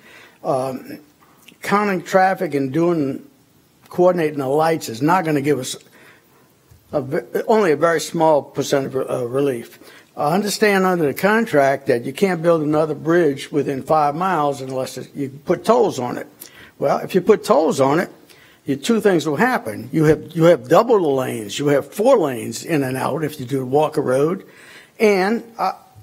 Counting traffic and coordinating the lights is not going to give us only a very small percent of relief. I understand under the contract that you can't build another bridge within 5 miles unless you put tolls on it. Well, if you put tolls on it, 2 things will happen. You have double the lanes. You have 4 lanes in and out if you do Walker Road. And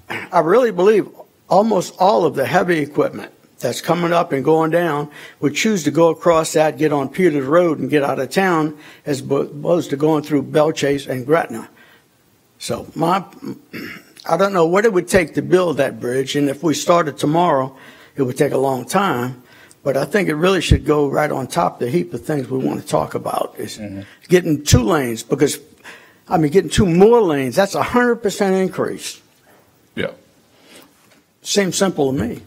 I really believe almost all of the heavy equipment that's coming up and going down would choose to go across that, get on Peters Road and get out of town as opposed to going through Belchase and Gretna. So I don't know what it would take to build that bridge, and if we started tomorrow, it would take a long time. But I think it really should go right on top of the heap of things we want to talk about is getting 2 lanes, because, getting 2 more lanes, that's a 100% increase.
Yeah.
Seems simple to me.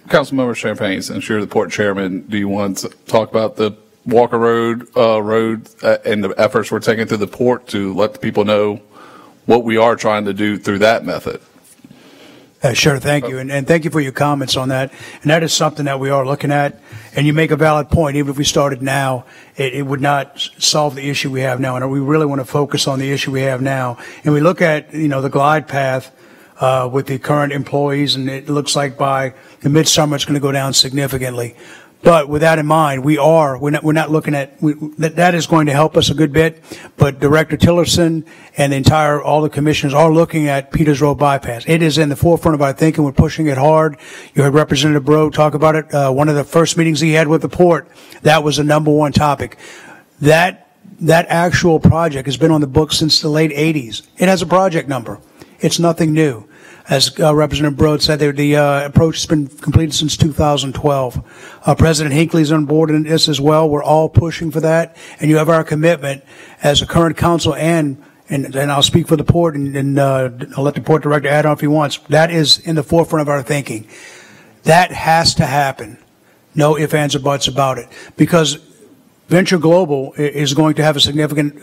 Councilmember Champagne, since you're the port chairman, do you want to talk about the Walker Road and the efforts we're taking through the port to let the people know what we are trying to do through that method?
Sure, thank you. And thank you for your comments on that. And that is something that we are looking at. And you make a valid point. Even if we started now, it would not solve the issue we have now. And we really want to focus on the issue we have now. And we look at, the glide path with the current employees, and it looks like by the midsummer it's going to go down significantly. But with that in mind, we're not looking at, that is going to help us a good bit, but Director Tillerson and all the commissioners are looking at Peters Road bypass. It is in the forefront of our thinking. We're pushing it hard. You heard Representative Bro talk about it. One of the first meetings he had with the port, that was the #1 topic. That actual project has been on the books since the late 80s. It has a project number. It's nothing new. As Representative Broad said, the approach has been completed since 2012. President Hinckley's on board in this as well. We're all pushing for that, and you have our commitment as a current council, and I'll speak for the port, and I'll let the port director add on if he wants. That is in the forefront of our thinking. That has to happen. No ifs, ands, or buts about it, because Venture Global is going to have a significant,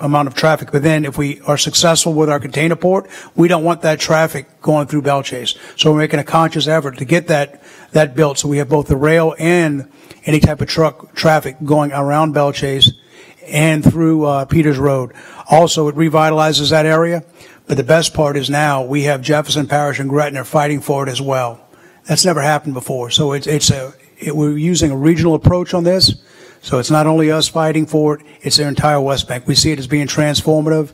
amount of traffic. But then if we are successful with our container port, we don't want that traffic going through Belchase. So we're making a conscious effort to get that built. So we have both the rail and any type of truck traffic going around Belchase and through Peters Road. Also, it revitalizes that area. But the best part is now we have Jefferson Parish and Gretna fighting for it as well. That's never happened before. So we're using a regional approach on this. So it's not only us fighting for it, it's their entire West Bank. We see it as being transformative,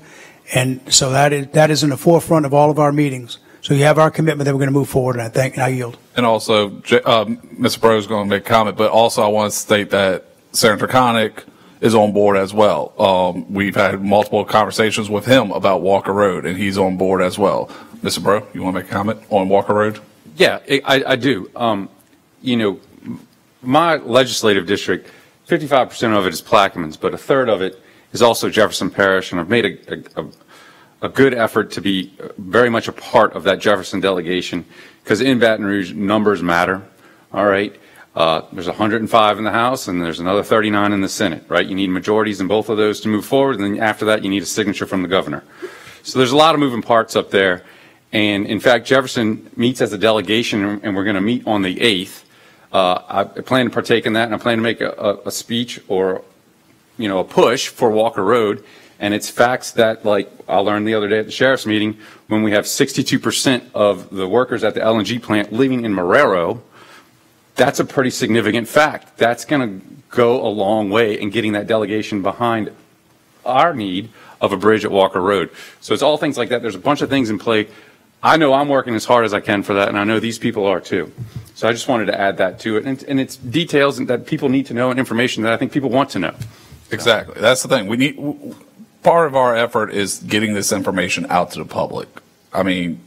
and so that is in the forefront of all of our meetings. So you have our commitment that we're going to move forward, and I yield.
And also, Mr. Bro is going to make a comment, but also I want to state that Senator Connick is on board as well. We've had multiple conversations with him about Walker Road, and he's on board as well. Mr. Bro, you want to make a comment on Walker Road?
Yeah, I do. My legislative district, 55% of it is Plaquemines, but a third of it is also Jefferson Parish, and I've made a good effort to be very much a part of that Jefferson delegation, because in Baton Rouge, numbers matter, all right? There's 105 in the House, and there's another 39 in the Senate, right? You need majorities in both of those to move forward, and then after that, you need a signature from the governor. So there's a lot of moving parts up there, and in fact, Jefferson meets as a delegation, and we're going to meet on the 8th. I plan to partake in that, and I plan to make a speech or, a push for Walker Road. And it's facts that, like I learned the other day at the sheriff's meeting, when we have 62% of the workers at the LNG plant living in Marrero, that's a pretty significant fact. That's going to go a long way in getting that delegation behind our need of a bridge at Walker Road. So it's all things like that. There's a bunch of things in play. I know I'm working as hard as I can for that, and I know these people are too. So I just wanted to add that to it. And it's details that people need to know and information that I think people want to know.
Exactly. That's the thing. Part of our effort is getting this information out to the public. I mean,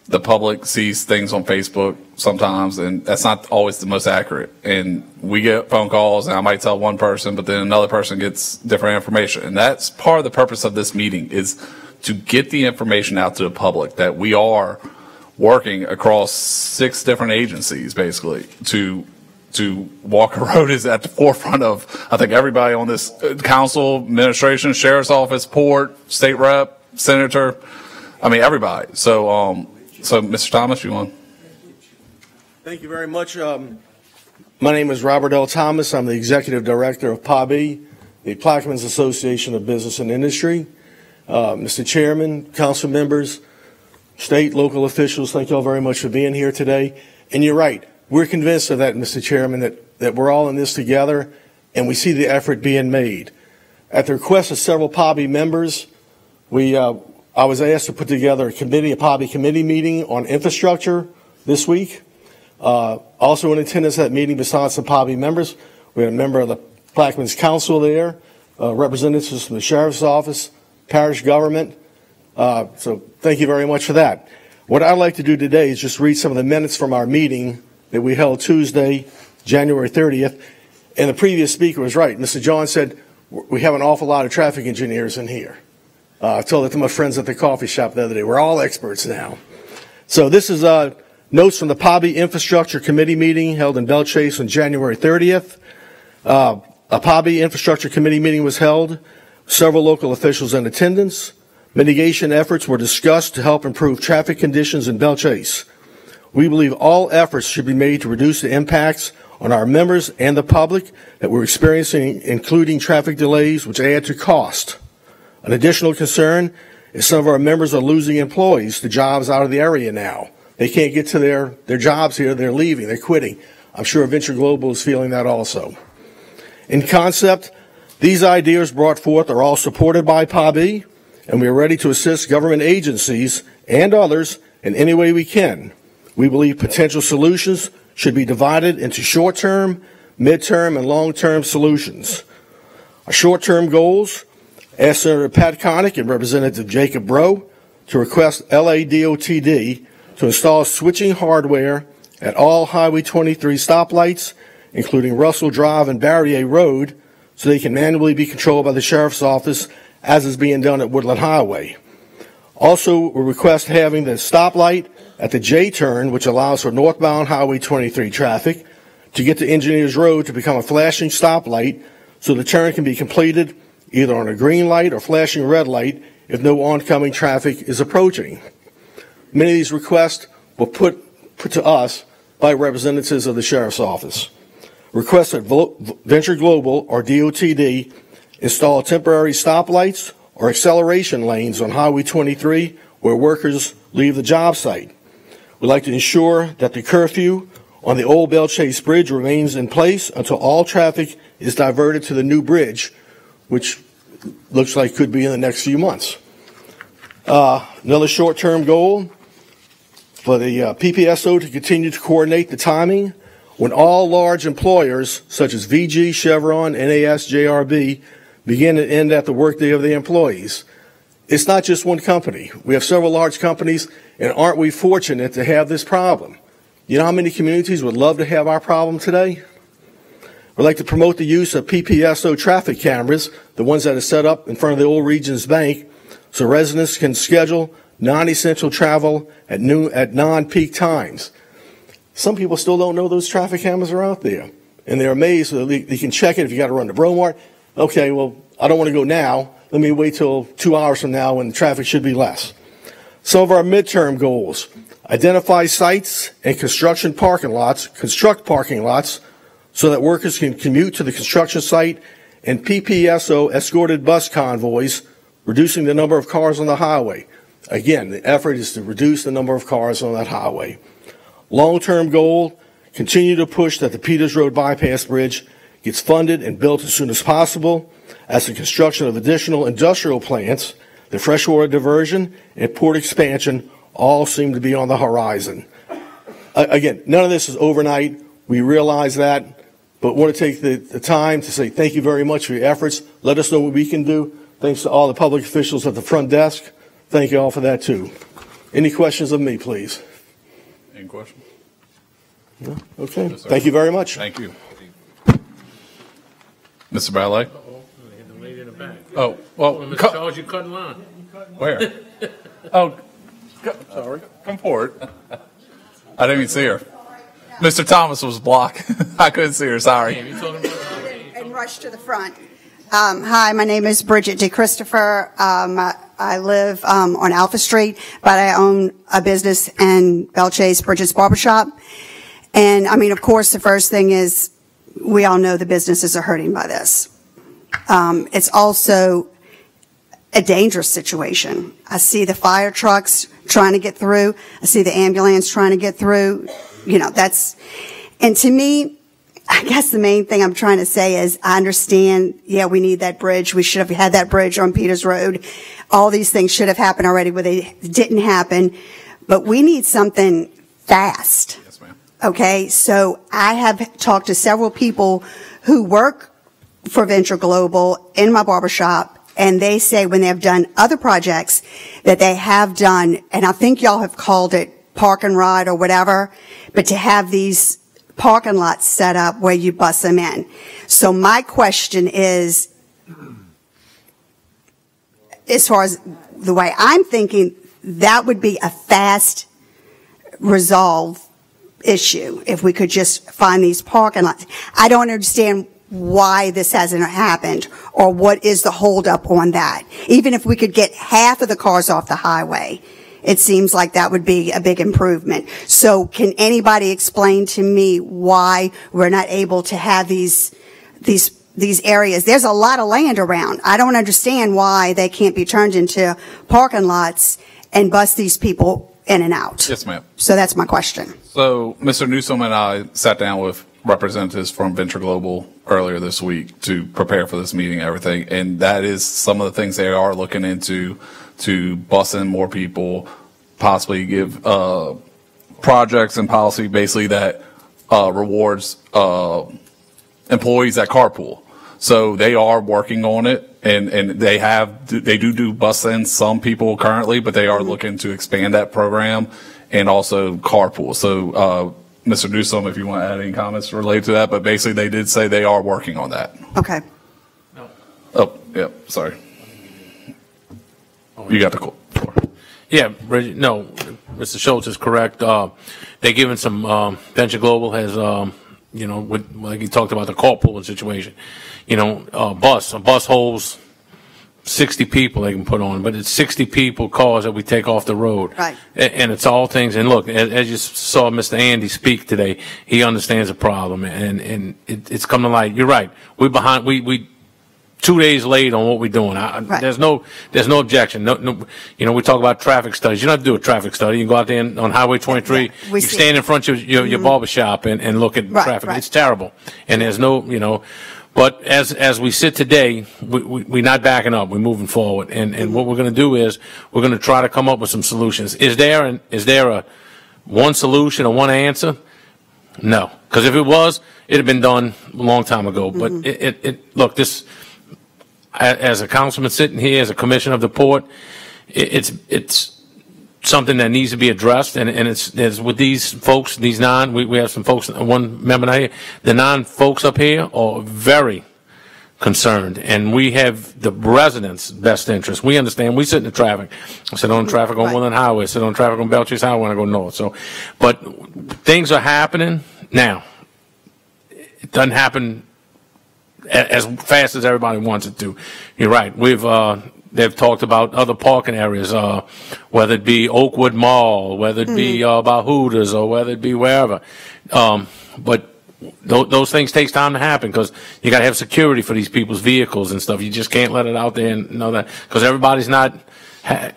the public sees things on Facebook sometimes, and that's not always the most accurate. And we get phone calls, and I might tell one person, but then another person gets different information. And that's part of the purpose of this meeting, is to get the information out to the public that we are working across 6 different agencies, basically, to Walker Road is at the forefront of, I think, everybody on this council, administration, sheriff's office, port, state rep, senator. I mean, everybody. So Mr. Thomas, you want?
Thank you very much. My name is Robert L. Thomas. I'm the executive director of PABI, the Plaquemines Association of Business and Industry. Mr. Chairman, council members, state, local officials, thank you all very much for being here today. And you're right. We're convinced of that, Mr. Chairman, that we're all in this together, and we see the effort being made. At the request of several PABI members, I was asked to put together a PABI committee meeting on infrastructure this week. Also in attendance at that meeting, besides the PABI members, we had a member of the Plaquemines Council there, representatives from the Sheriff's Office, parish government. So thank you very much for that. What I'd like to do today is just read some of the minutes from our meeting that we held Tuesday, January 30th. And the previous speaker was right. Mr. John said, we have an awful lot of traffic engineers in here. I told it to my friends at the coffee shop the other day. We're all experts now. So this is notes from the PABI Infrastructure Committee meeting held in Belle Chasse on January 30th. A PABI Infrastructure Committee meeting was held. Several local officials in attendance. Mitigation efforts were discussed to help improve traffic conditions in Belle Chasse. We believe all efforts should be made to reduce the impacts on our members and the public that we're experiencing, including traffic delays, which add to cost. An additional concern is some of our members are losing employees to jobs out of the area now. They can't get to their jobs here. They're leaving. They're quitting. I'm sure Venture Global is feeling that also. In concept, these ideas brought forth are all supported by PABI, and we are ready to assist government agencies and others in any way we can. We believe potential solutions should be divided into short-term, mid-term, and long-term solutions. Our short-term goals: ask Senator Pat Connick and Representative Jacob Breaux to request LADOTD to install switching hardware at all Highway 23 stoplights, including Russell Drive and Barrier Road, so they can manually be controlled by the Sheriff's Office, as is being done at Woodland Highway. Also, we request having the stoplight at the J-turn, which allows for northbound Highway 23 traffic, to get to Engineers Road to become a flashing stoplight, so the turn can be completed either on a green light or flashing red light if no oncoming traffic is approaching. Many of these requests were put to us by representatives of the Sheriff's Office. Request that Venture Global, or DOTD, install temporary stoplights or acceleration lanes on Highway 23 where workers leave the job site. We'd like to ensure that the curfew on the old Belle Chasse Bridge remains in place until all traffic is diverted to the new bridge, which looks like could be in the next few months. Another short-term goal for the PPSO to continue to coordinate the timing when all large employers such as VG, Chevron, NAS, JRB begin and end at the workday of the employees. It's not just one company. We have several large companies, and aren't we fortunate to have this problem? You know how many communities would love to have our problem today? We'd like to promote the use of PPSO traffic cameras, the ones that are set up in front of the old Regions Bank, so residents can schedule non-essential travel at non-peak times. Some people still don't know those traffic cameras are out there, and they're amazed that they can check it if you got to run to Bromart. Okay, well, I don't want to go now. Let me wait till 2 hours from now when the traffic should be less. Some of our midterm goals: identify sites and construct parking lots so that workers can commute to the construction site, and PPSO escorted bus convoys, reducing the number of cars on the highway. Again, the effort is to reduce the number of cars on that highway. Long-term goal: continue to push that the Peters Road Bypass Bridge gets funded and built as soon as possible, as the construction of additional industrial plants, the freshwater diversion, and port expansion all seem to be on the horizon. Again, none of this is overnight. We realize that, but want to take the time to say thank you very much for your efforts. Let us know what we can do. Thanks to all the public officials at the front desk. Thank you all for that, too. Any questions of me, please?
Any questions?
No? Okay.
Yes, sir.
Thank you very much.
Thank you. Mr. Ballet?
The lady in the back.
Oh, well,
Mr. Charles, you cut in line.
where? Oh, sorry. Come forward. I didn't even see her. Mr. Thomas was blocked. I couldn't see her, sorry.
And rush to the front. Hi, my name is Bridget DeChristopher. I live on Alpha Street, but I own a business in Belchase, Bridget's Barbershop. And, I mean, of course, the first thing is we all know the businesses are hurting by this. It's also a dangerous situation. I see the fire trucks trying to get through. I see the ambulance trying to get through. You know, and to me, I guess the main thing I'm trying to say is I understand, yeah, we need that bridge. We should have had that bridge on Peters Road. All these things should have happened already, but they didn't happen. But we need something fast.
Yes, ma'am.
Okay, so I have talked to several people who work for Venture Global in my barbershop, and they say when they've done other projects that they have done, and I think y'all have called it park and ride or whatever, but to have these parking lots set up where you bus them in. So my question is, as far as the way I'm thinking, that would be a fast resolve issue if we could just find these parking lots. I don't understand why this hasn't happened or what is the holdup on that. Even if we could get half of the cars off the highway, it seems like that would be a big improvement. So can anybody explain to me why we're not able to have these areas? There's a lot of land around. I don't understand why they can't be turned into parking lots and bus these people in and out.
Yes, ma'am.
So that's my question.
So Mr. Newsom and I sat down with representatives from Venture Global earlier this week to prepare for this meeting and everything, and that is some of the things they are looking into, to bus in more people, possibly give projects and policy basically that rewards employees that carpool. So they are working on it, and they do bus in some people currently, but they are looking to expand that program and also carpool. So Mr. Newsom, if you want to add any comments related to that, but basically they did say they are working on that.
Okay.
Oh, yeah, sorry. You got the floor.
Yeah, Bridget, no, Mr. Schultz is correct. They're giving some, Venture Global has, you know, like he talked about the carpooling situation. You know, a bus holds 60 people they can put on, but it's 60 people, cars that we take off the road.
Right.
And it's all things, and look, as you saw Mr. Andy speak today, he understands the problem, and it's come to light. You're right. We're behind, we 2 days late on what we're doing.
Right.
There's no objection. No, you know, we talk about traffic studies. You don't have to do a traffic study. You can go out there on Highway 23.
Yeah,
you stand in front of your barber shop and look at traffic.
Right.
It's terrible. And there's no, you know, but as we sit today, we're not backing up. We're moving forward. And what we're going to do is we're going to try to come up with some solutions. Is there a one solution or one answer? No. Because if it was, it had been done a long time ago. But look, this, as a councilman sitting here, as a commissioner of the port, it's something that needs to be addressed, and it's with these folks, we have some folks, one member now here, the non-folks up here are very concerned, and we have the residents' best interest. We understand, we sit in the traffic. I sit on traffic on Woodland Highway, I sit on traffic on Belchase Highway when I go north. So, but things are happening now. It doesn't happen as fast as everybody wants it to. You're right. They've talked about other parking areas, whether it be Oakwood Mall, whether it be about Hooters, or whether it be wherever. But those things takes time to happen, because you got to have security for these people's vehicles and stuff. You just can't let it out there and know that, because everybody's not.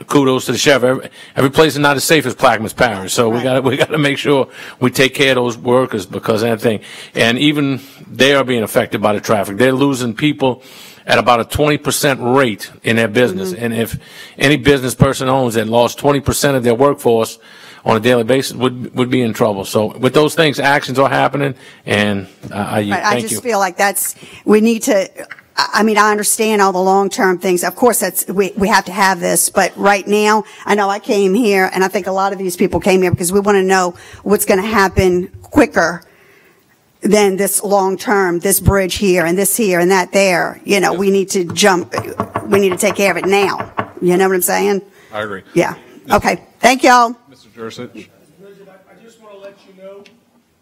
Kudos to the sheriff. Every place is not as safe as Plaquemines Parish, so we got to make sure we take care of those workers, because of that thing. And even they are being affected by the traffic. They're losing people at about a 20% rate in their business. And if any business person owns that lost 20% of their workforce on a daily basis would be in trouble. So with those things, actions are happening, and
I
thank you.
just feel like we need to, I mean, I understand all the long-term things. Of course, we have to have this, but right now, I know I came here, and I think a lot of these people came here because we want to know what's going to happen quicker than this long-term, this bridge here and this here and that there. You know, we need to we need to take care of it now. You know what I'm saying?
I agree.
Yeah. Okay. Thank y'all.
Mr. Jurcic.
President, I just want to let you know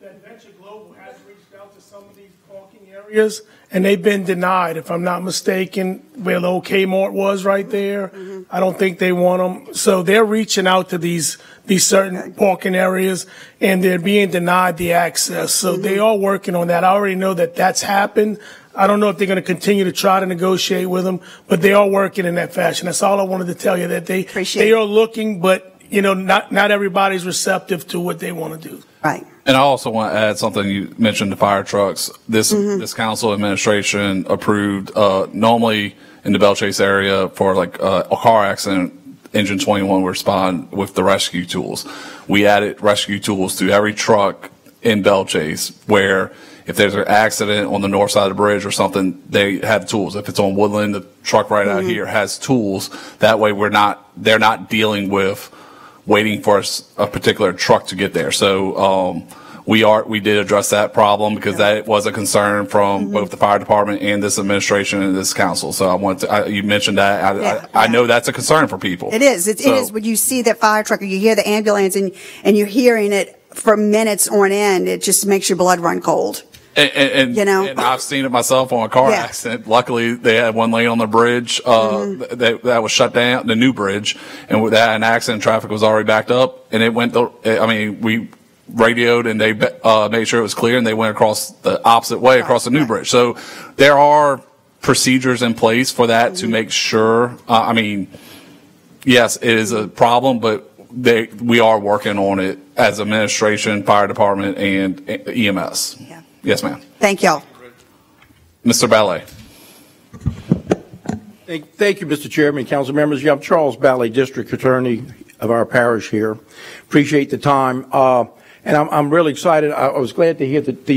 that Venture Global has reached out to some of these parking areas, and they've been denied. If I'm not mistaken, where the old Kmart was right there, I don't think they want them. So they're reaching out to these certain parking areas, and they're being denied the access. So they are working on that. I already know that that's happened. I don't know if they're going to continue to try to negotiate with them, but they are working in that fashion. That's all I wanted to tell you, that they are looking, but you know, not everybody's receptive to what they want to do.
Right.
And I also want to add something. You mentioned the fire trucks. This council administration approved, normally in the Belle Chase area for like a car accident, Engine 21 will respond with the rescue tools. We added rescue tools to every truck in Belle Chase, where if there's an accident on the north side of the bridge or something, they have tools. If it's on Woodland, the truck right out here has tools. That way they're not dealing with waiting for a particular truck to get there. So we did address that problem because that was a concern from both the fire department and this administration and this council. So I want to, you mentioned that. I know that's a concern for people.
It is. It is. When you see that fire truck or you hear the ambulance and you're hearing it for minutes on end, it just makes your blood run cold.
And
you know,
and I've seen it myself on a car accident. Luckily, they had one lane on the bridge that was shut down, the new bridge, and with that, an accident, traffic was already backed up, and it went. We radioed and they made sure it was clear, and they went across the opposite way across the new bridge. So there are procedures in place for that to make sure. Yes, it is a problem, but we are working on it as administration, fire department, and EMS. Yeah. Yes, ma'am.
Thank y'all.
Mr. Ballet.
Thank you, Mr. Chairman, council members. I'm Charles Ballet, District Attorney of our parish here. Appreciate the time. And I'm really excited. I was glad to hear that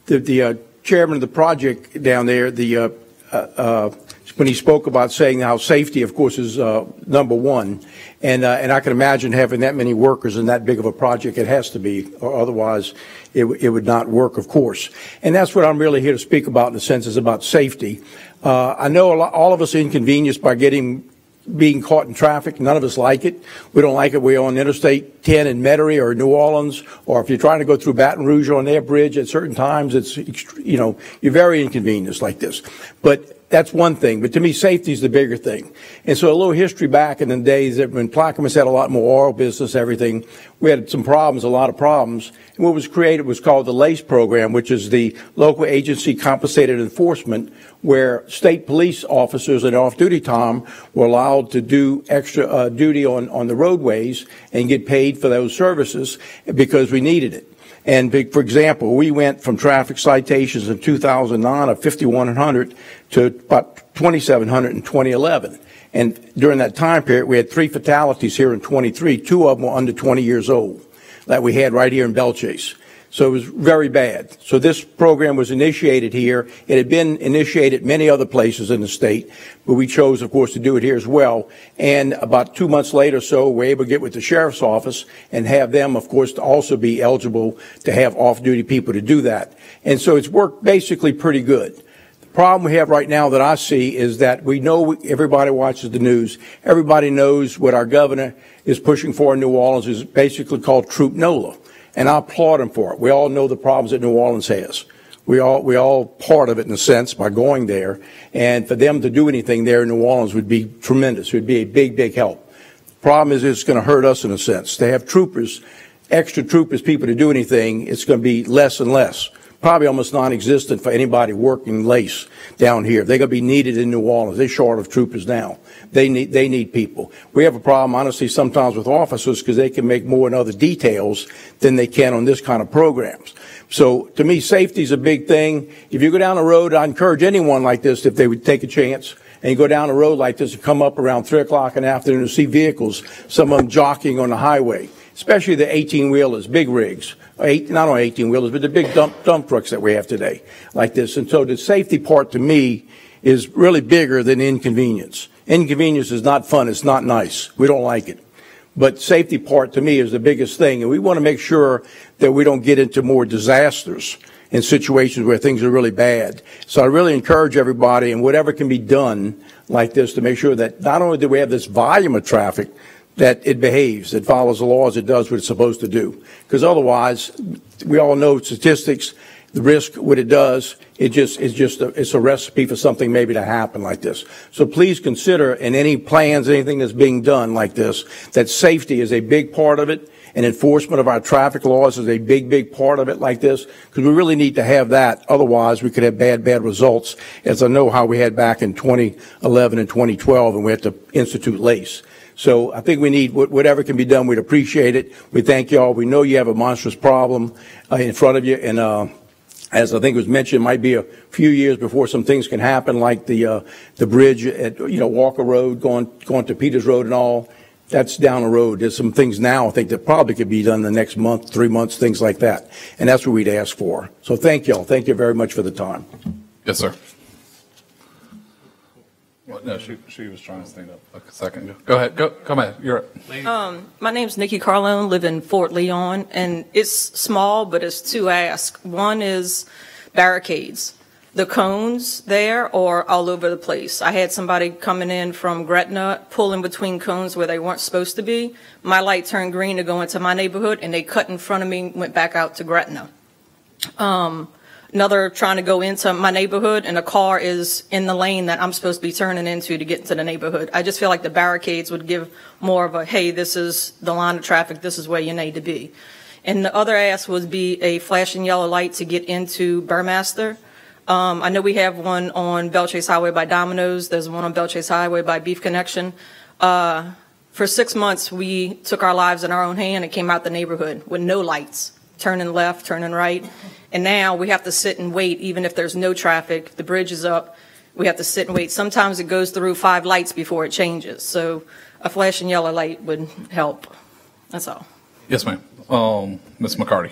the chairman of the project down there, when he spoke about saying how safety, of course, is number one. And I can imagine having that many workers in that big of a project. It has to be, or otherwise it would not work, of course. And that's what I'm really here to speak about, in a sense, is about safety. I know all of us are inconvenienced by being caught in traffic. None of us like it. We don't like it. We're on Interstate 10 in Metairie or New Orleans, or if you're trying to go through Baton Rouge on their bridge at certain times, you're very inconvenienced like this. But that's one thing, but to me, safety is the bigger thing. And so a little history back in the days that when Plaquemines had a lot more oil business, everything, we had some problems, a lot of problems. And what was created was called the LACE program, which is the Local Agency Compensated Enforcement, where state police officers in off-duty time were allowed to do extra duty on the roadways and get paid for those services because we needed it. And for example, we went from traffic citations in 2009 of 5,100 to about 2,700 in 2011. And during that time period, we had 3 fatalities here in 23. 2 of them were under 20 years old that we had right here in Belle Chase. So it was very bad. So this program was initiated here. It had been initiated many other places in the state, but we chose, of course, to do it here as well. And about 2 months later or so, we're able to get with the sheriff's office and have them, of course, to also be eligible to have off-duty people to do that. And so it's worked basically pretty good. The problem we have right now that I see is that we know everybody watches the news. Everybody knows what our governor is pushing for in New Orleans is basically called Troop NOLA. And I applaud him for it. We all know the problems that New Orleans has. We all part of it in a sense by going there. And for them to do anything there in New Orleans would be tremendous. It would be a big, big help. The problem is it's going to hurt us in a sense. To have troopers, extra troopers, people to do anything, it's going to be less and less. probably almost non-existent for anybody working LACE down here. They're going to be needed in New Orleans. They're short of troopers now. They need people. We have a problem, honestly, sometimes with officers because they can make more in other details than they can on this kind of programs. So to me, safety is a big thing. If you go down the road, I encourage anyone like this, if they would take a chance, and you go down a road like this and come up around 3 o'clock in the afternoon and see vehicles, some of them jockeying on the highway, especially the 18-wheelers, big rigs, not only 18-wheelers, but the big dump trucks that we have today like this. And so the safety part to me is really bigger than inconvenience. Inconvenience is not fun. It's not nice. We don't like it. But safety part to me is the biggest thing. And we want to make sure that we don't get into more disasters in situations where things are really bad. So I really encourage everybody and whatever can be done like this to make sure that not only do we have this volume of traffic, that it behaves, it follows the laws, it does what it's supposed to do. Because otherwise, we all know statistics, the risk, what it does, it's a recipe for something maybe to happen like this. So please consider in any plans, anything that's being done like this, that safety is a big part of it, and enforcement of our traffic laws is a big part of it like this, because we really need to have that. Otherwise, we could have bad results, as I know how we had back in 2011 and 2012, and we had to institute LACE. So I think we need whatever can be done. We'd appreciate it. We thank you all. We know you have a monstrous problem in front of you, and as I think was mentioned, it might be a few years before some things can happen, like the bridge at Walker Road going to Peters Road and all. That's down the road. There's some things now I think that probably could be done in the next month, 3 months, things like that. And that's what we'd ask for. So thank you all. Thank you very much for the time.
Yes, sir. Well, no, she was trying to stand up a second ago. Go ahead. Come ahead. You're up.
My name's Nikki Carlone, live in Fort Leon, and it's small, but it's two asks. One is barricades. The cones there are all over the place. I had somebody coming in from Gretna, pulling between cones where they weren't supposed to be. My light turned green to go into my neighborhood, and they cut in front of me, went back out to Gretna. Another trying to go into my neighborhood, and a car is in the lane that I'm supposed to be turning into to get into the neighborhood. I just feel like the barricades would give more of a, hey, this is the line of traffic, this is where you need to be. And the other ask would be a flashing yellow light to get into Burmaster. I know we have one on Bellchase Highway by Domino's. There's one on Bellchase Highway by Beef Connection. For 6 months, we took our lives in our own hand and came out the neighborhood with no lights, turning left, turning right. And now we have to sit and wait, even if there's no traffic, the bridge is up, we have to sit and wait. Sometimes it goes through 5 lights before it changes. So a flashing yellow light would help. That's all.
Yes, ma'am. Ms. McCarty.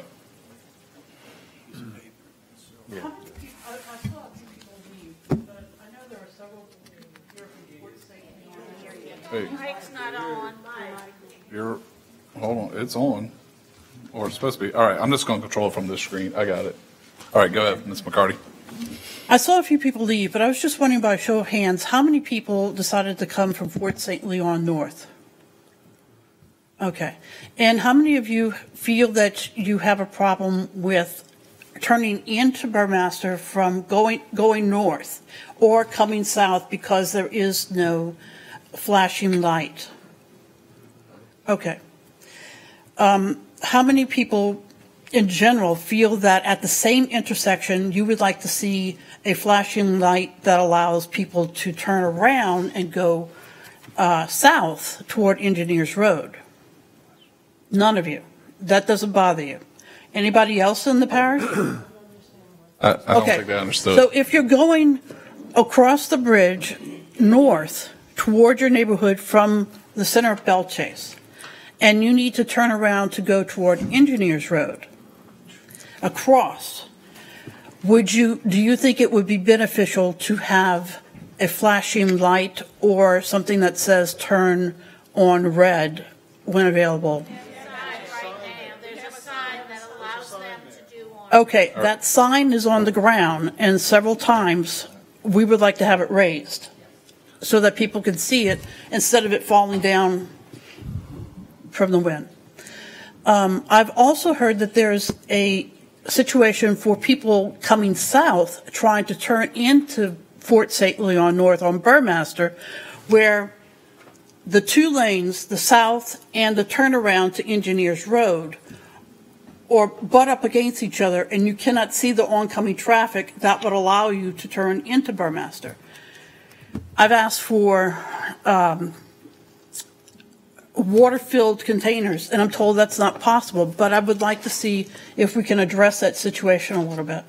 Hey.
Mike's not on.
Hold on, it's on. Or it's supposed to be. All right, I'm just going to control it from this screen. I got it. All right, go ahead, Ms. McCarty.
I saw a few people leave, but I was just wondering by show of hands, how many people decided to come from Fort St. Leon North? Okay. And how many of you feel that you have a problem with turning into Burmaster from going north or coming south because there is no flashing light? Okay. How many people in general feel that at the same intersection you would like to see a flashing light that allows people to turn around and go south toward Engineers Road? None of you. That doesn't bother you. Anybody else in the parish?
I don't think they understood.
So if you're going across the bridge north toward your neighborhood from the center of Bellchase, and you need to turn around to go toward Engineers Road, across, do you think it would be beneficial to have a flashing light or something that says turn on red when available? Okay, that sign is on the ground, and several times we would like to have it raised so that people can see it instead of it falling down from the wind. I've also heard that there's a situation for people coming south trying to turn into Fort St. Leon North on Burmaster, where the 2 lanes, the south and the turnaround to Engineers Road, or butt up against each other and you cannot see the oncoming traffic, that would allow you to turn into Burmaster. I've asked for water-filled containers, and I'm told that's not possible, but I would like to see if we can address that situation a little bit.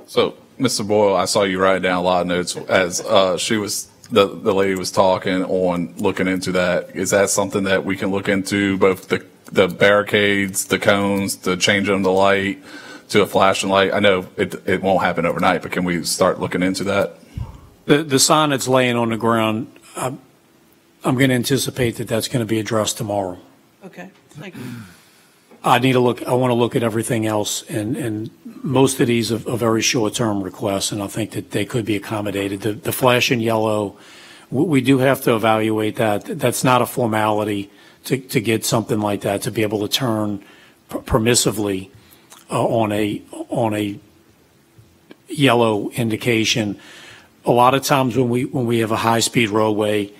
So, Mr. Boyle, I saw you write down a lot of notes as the lady was talking on looking into that. Is that something that we can look into, both the barricades, the cones, to change them the light to a flashing light? I know it won't happen overnight, but can we start looking into that?
The sign that's laying on the ground, I'm going to anticipate that that's going to be addressed tomorrow.
Okay, thank you.
I want to look at everything else, and most of these are very short-term requests, and I think that they could be accommodated. The flashing yellow, we do have to evaluate that. That's not a formality to get something like that, to be able to turn permissively on a yellow indication. A lot of times when we have a high-speed roadway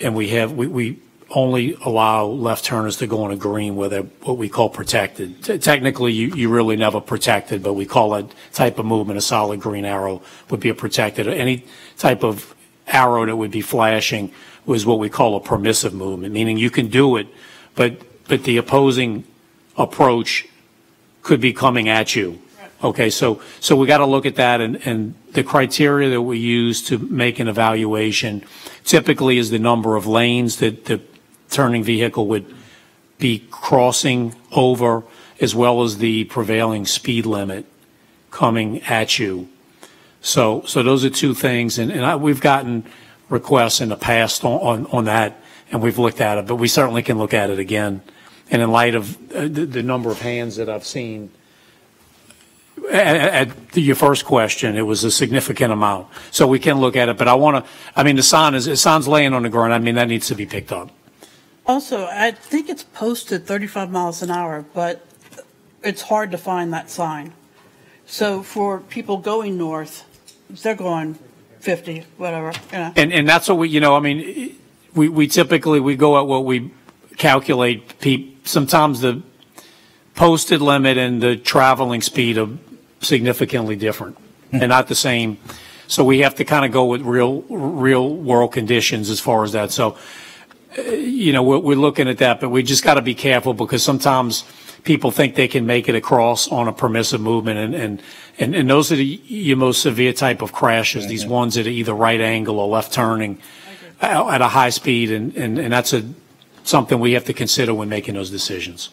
and we only allow left turners to go on a green where they're what we call protected. Technically, you really never protected, but we call that type of movement a solid green arrow would be a protected. Any type of arrow that would be flashing was what we call a permissive movement, meaning you can do it, but the opposing approach could be coming at you. Okay, so we got to look at that, and the criteria that we use to make an evaluation typically is the number of lanes that the turning vehicle would be crossing over, as well as the prevailing speed limit coming at you. So those are two things, and we've gotten requests in the past on that, and we've looked at it, but we certainly can look at it again. And in light of the number of hands that I've seen, at your first question, it was a significant amount. So we can look at it, but the sign's laying on the ground. I mean, that needs to be picked up.
Also, I think it's posted 35 miles an hour, but it's hard to find that sign. So for people going north, they're going 50, whatever. You know.
And that's what we typically go at what we calculate. Sometimes the posted limit and the traveling speed are significantly different and not the same. So we have to kind of go with real world conditions as far as that. So, we're looking at that, but we just got to be careful because sometimes people think they can make it across on a permissive movement, and those are your most severe type of crashes, these ones that are either right angle or left turning at a high speed, and that's something we have to consider when making those decisions.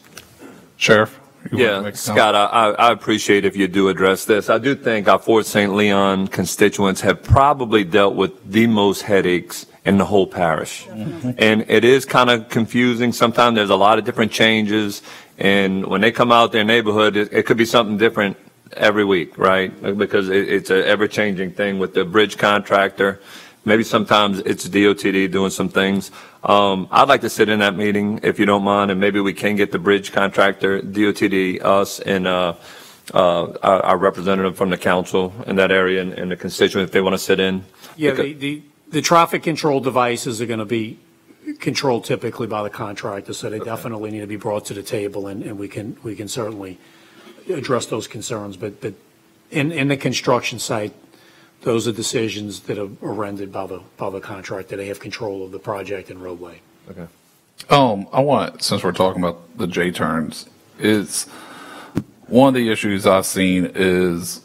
Sheriff?
Yeah, Scott, I appreciate if you do address this. I do think our Fort St. Leon constituents have probably dealt with the most headaches in the whole parish. And it is kind of confusing. Sometimes there's a lot of different changes, and when they come out their neighborhood, it could be something different every week, right? Because it's an ever-changing thing with the bridge contractor. Maybe sometimes it's DOTD doing some things. I'd like to sit in that meeting, if you don't mind, and maybe we can get the bridge contractor, DOTD, us, and our representative from the council in that area and the constituents if they want to sit in.
Yeah, the traffic control devices are going to be controlled typically by the contractor, so they definitely need to be brought to the table, and we can certainly address those concerns. But in the construction site, those are decisions that are rendered by the contractor. They have control of the project and roadway.
Okay. Since we're talking about the J-turns, is one of the issues I've seen is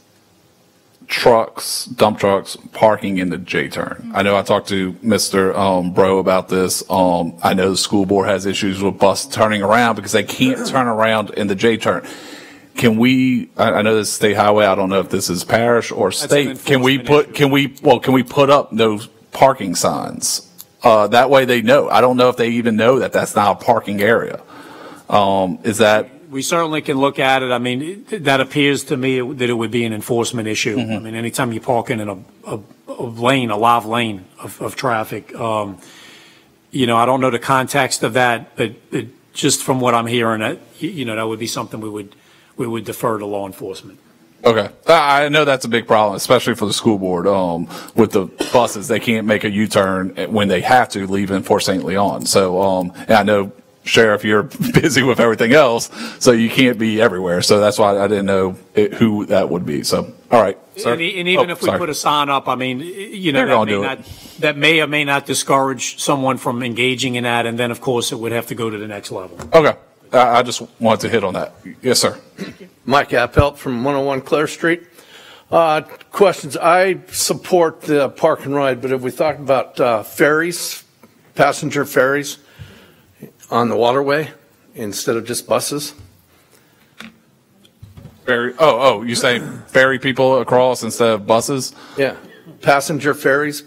dump trucks parking in the J-turn. I know I talked to Mr. Bro about this. I know the school board has issues with bus turning around because they can't turn around in the J-turn. Can we, I know this is state highway, I don't know if this is parish or state, can we put up those parking signs? That way they know. I don't know if they even know that that's not a parking area.
We certainly can look at it. I mean, that appears to me that it would be an enforcement issue. I mean, anytime you're parking in a live lane of traffic, I don't know the context of that, but just from what I'm hearing, that would be something we would defer to law enforcement.
Okay. I know that's a big problem, especially for the school board. With the buses, they can't make a U-turn when they have to leave in Fort St. Leon. So, and I know Sheriff, you're busy with everything else, so you can't be everywhere. So that's why I didn't know who that would be. So, all right. Sir?
And even if we put a sign up, I mean, you know, that may or may not discourage someone from engaging in that, and then, of course, it would have to go to the next level.
Okay. I just wanted to hit on that. Yes, sir.
Mike Appelt from 101 Clare Street. Questions. I support the park and ride, but if we talk about ferries, passenger ferries on the waterway instead of just buses?
Ferry. You saying ferry people across instead of buses?
Yeah. Passenger ferries,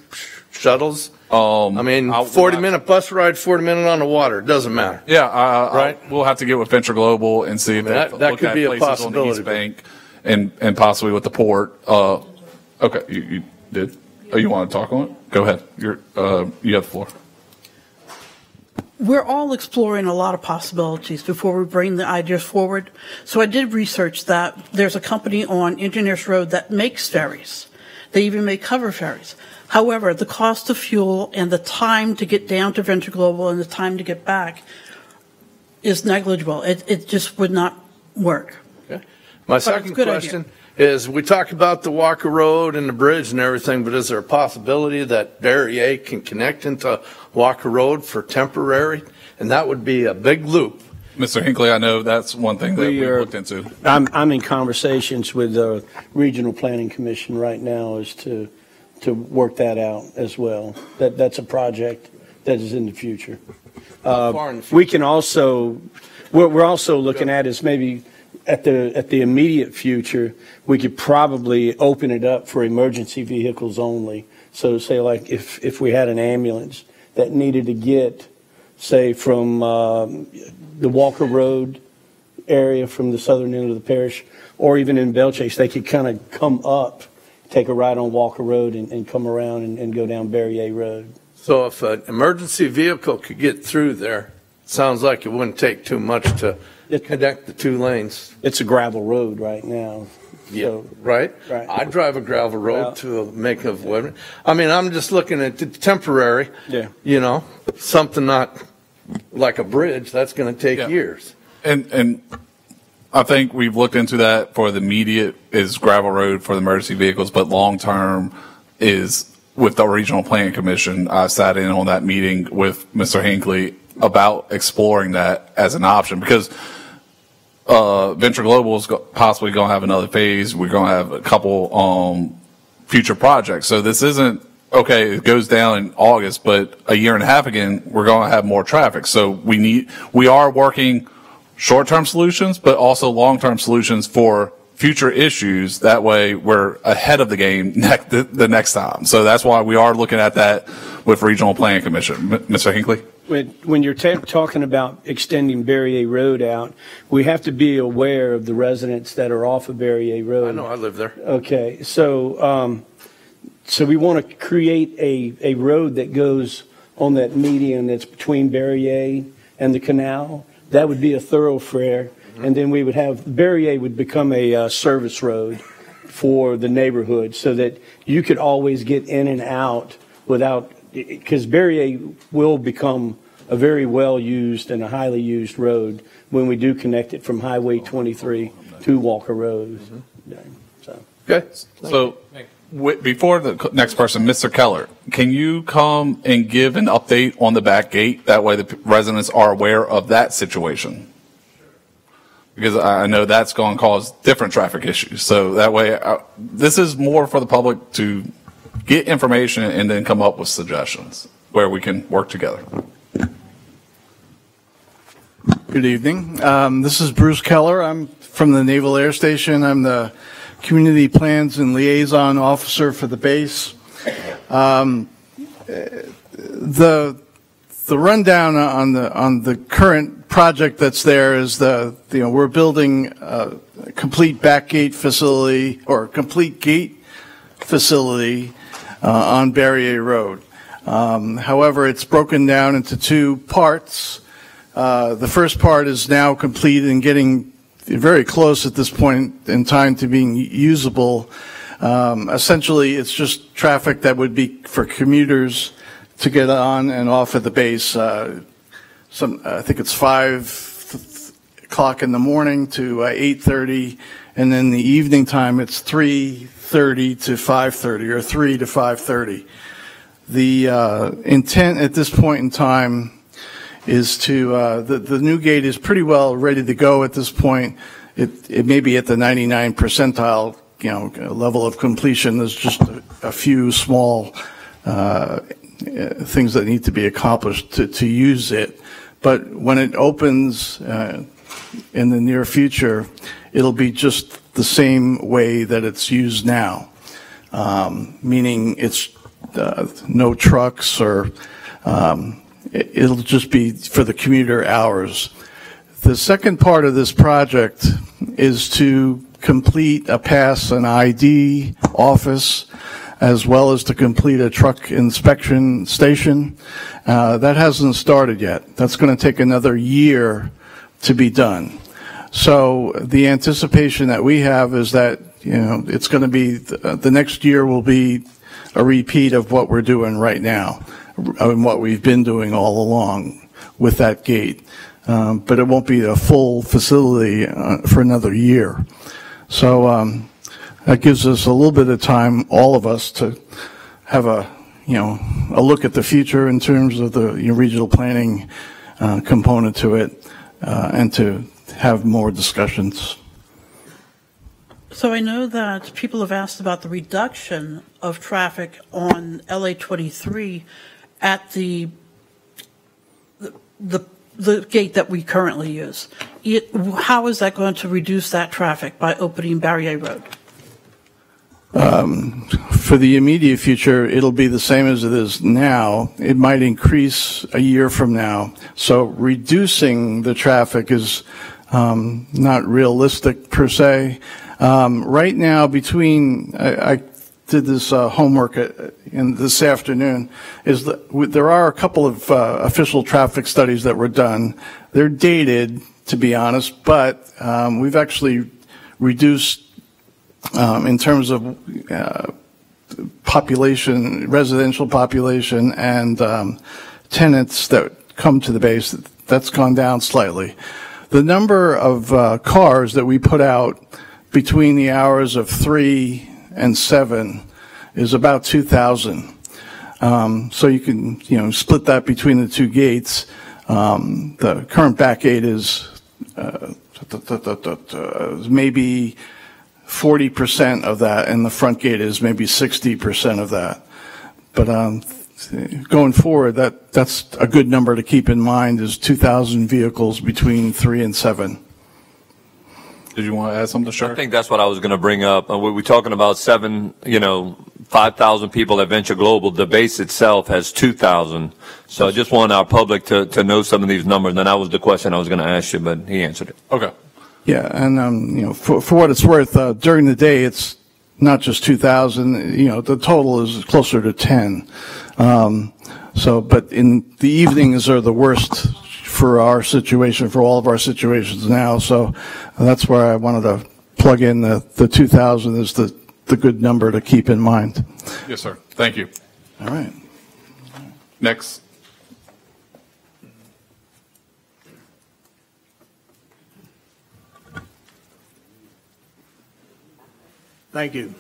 shuttles. I mean, 40-minute bus ride, 40-minute on the water. It doesn't matter.
Yeah, right. We'll have to get with Venture Global and see if
that could be a possibility.
On the East Bank and possibly with the port. Okay, you did. Oh, you want to talk on it? Go ahead. You have the floor.
We're all exploring a lot of possibilities before we bring the ideas forward. So I did research that there's a company on Engineers Road that makes ferries. They even make cover ferries. However, the cost of fuel and the time to get down to Venture Global and the time to get back is negligible. It just would not work.
Okay. My second question is, we talk about the Walker Road and the bridge and everything, but is there a possibility that Barry A can connect into Walker Road for temporary? And that would be a big loop.
Mr. Hinckley, I know that's one thing that we looked into.
I'm in conversations with the Regional Planning Commission right now as to work that out as well. That's a project that is in the future. We can also, we're also looking at is maybe at the immediate future, we could probably open it up for emergency vehicles only. So say like if we had an ambulance that needed to get, say, from the Walker Road area from the southern end of the parish, or even in Belchase, they could kind of come up, take a ride on Walker Road and come around and go down Barrier Road.
So if an emergency vehicle could get through there, sounds like it wouldn't take too much to connect the two lanes.
It's a gravel road right now.
Yeah,
so,
right? I drive a gravel road to make of women. I mean, I'm just looking at the temporary, you know, something not like a bridge, that's going to take years.
And I think we've looked into that. For the immediate is gravel road for the emergency vehicles, but long term is with the Regional Planning Commission. I sat in on that meeting with Mr. Hinckley about exploring that as an option, because Venture Global is possibly going to have another phase. We're going to have a couple future projects. So this isn't, okay, it goes down in August, but a year and a half again, we're going to have more traffic. So we are working short-term solutions, but also long-term solutions for future issues. That way we're ahead of the game the next time. So that's why we are looking at that with Regional Planning Commission. Mr. Hinckley?
When you're talking about extending Barrier Road out, we have to be aware of the residents that are off of Barrier Road.
I know, I live there.
Okay, so so we want to create a road that goes on that median that's between Barrier and the canal. That would be a thoroughfare, and then we would have, Barrier would become a service road for the neighborhood so that you could always get in and out without, because Barrier will become a very well-used and a highly used road when we do connect it from Highway 23 to Walker Road.
Okay. So before the next person, Mr. Keller, can you come and give an update on the back gate? That way the residents are aware of that situation. Because I know that's going to cause different traffic issues. So that way, this is more for the public to get information and then come up with suggestions where we can work together.
Good evening. This is Bruce Keller. I'm from the Naval Air Station. I'm the Community Plans and Liaison Officer for the base. The rundown on the current project that's there is we're building a complete back gate facility or a complete gate facility on Barrier Road. However, it's broken down into two parts. The first part is now complete and getting very close at this point in time to being usable. Essentially, it's just traffic that would be for commuters to get on and off at the base. I think it's 5 o'clock in the morning to 8:30, and then the evening time it's 3:30 to 5:30 or 3 to 5:30. The intent at this point in time is to, the new gate is pretty well ready to go at this point. It may be at the 99 percentile, level of completion. There's just a few small things that need to be accomplished to use it. But when it opens in the near future, it'll be just the same way that it's used now, meaning it's no trucks or it'll just be for the commuter hours. The second part of this project is to complete a pass and ID office, as well as to complete a truck inspection station. That hasn't started yet. That's going to take another year to be done. So the anticipation that we have is that, it's going to be, the next year will be a repeat of what we're doing right now, and what we've been doing all along with that gate. But it won't be a full facility for another year. So that gives us a little bit of time, all of us, to have a look at the future in terms of the regional planning component to it, and to have more discussions.
So I know that people have asked about the reduction of traffic on LA 23 at the gate that we currently use. How is that going to reduce that traffic by opening Barrier Road?
For the immediate future, it'll be the same as it is now. It might increase a year from now. So reducing the traffic is not realistic per se. Right now, I did this homework this afternoon, is that there are a couple of official traffic studies that were done. They're dated, to be honest, but we've actually reduced in terms of population, residential population, and tenants that come to the base. That's gone down slightly. The number of cars that we put out between the hours of 3 and 7 is about 2,000. So you can, split that between the two gates. The current back gate is maybe 40% of that, and the front gate is maybe 60% of that. But going forward, that's a good number to keep in mind, is 2,000 vehicles between 3 and 7.
Did you want to add something, Sheriff?
I think that's what I was going to bring up. We're talking about 5,000 people at Venture Global. The base itself has 2,000. So I just want our public to know some of these numbers. And that was the question I was going to ask you, but he answered it.
Okay.
Yeah, and for what it's worth, during the day it's not just 2,000. The total is closer to 10. But in the evenings are the worst for our situation, for all of our situations now. So that's where I wanted to plug in the 2,000 is the good number to keep in mind.
Yes, sir. Thank you.
All right.
Next.
Thank you.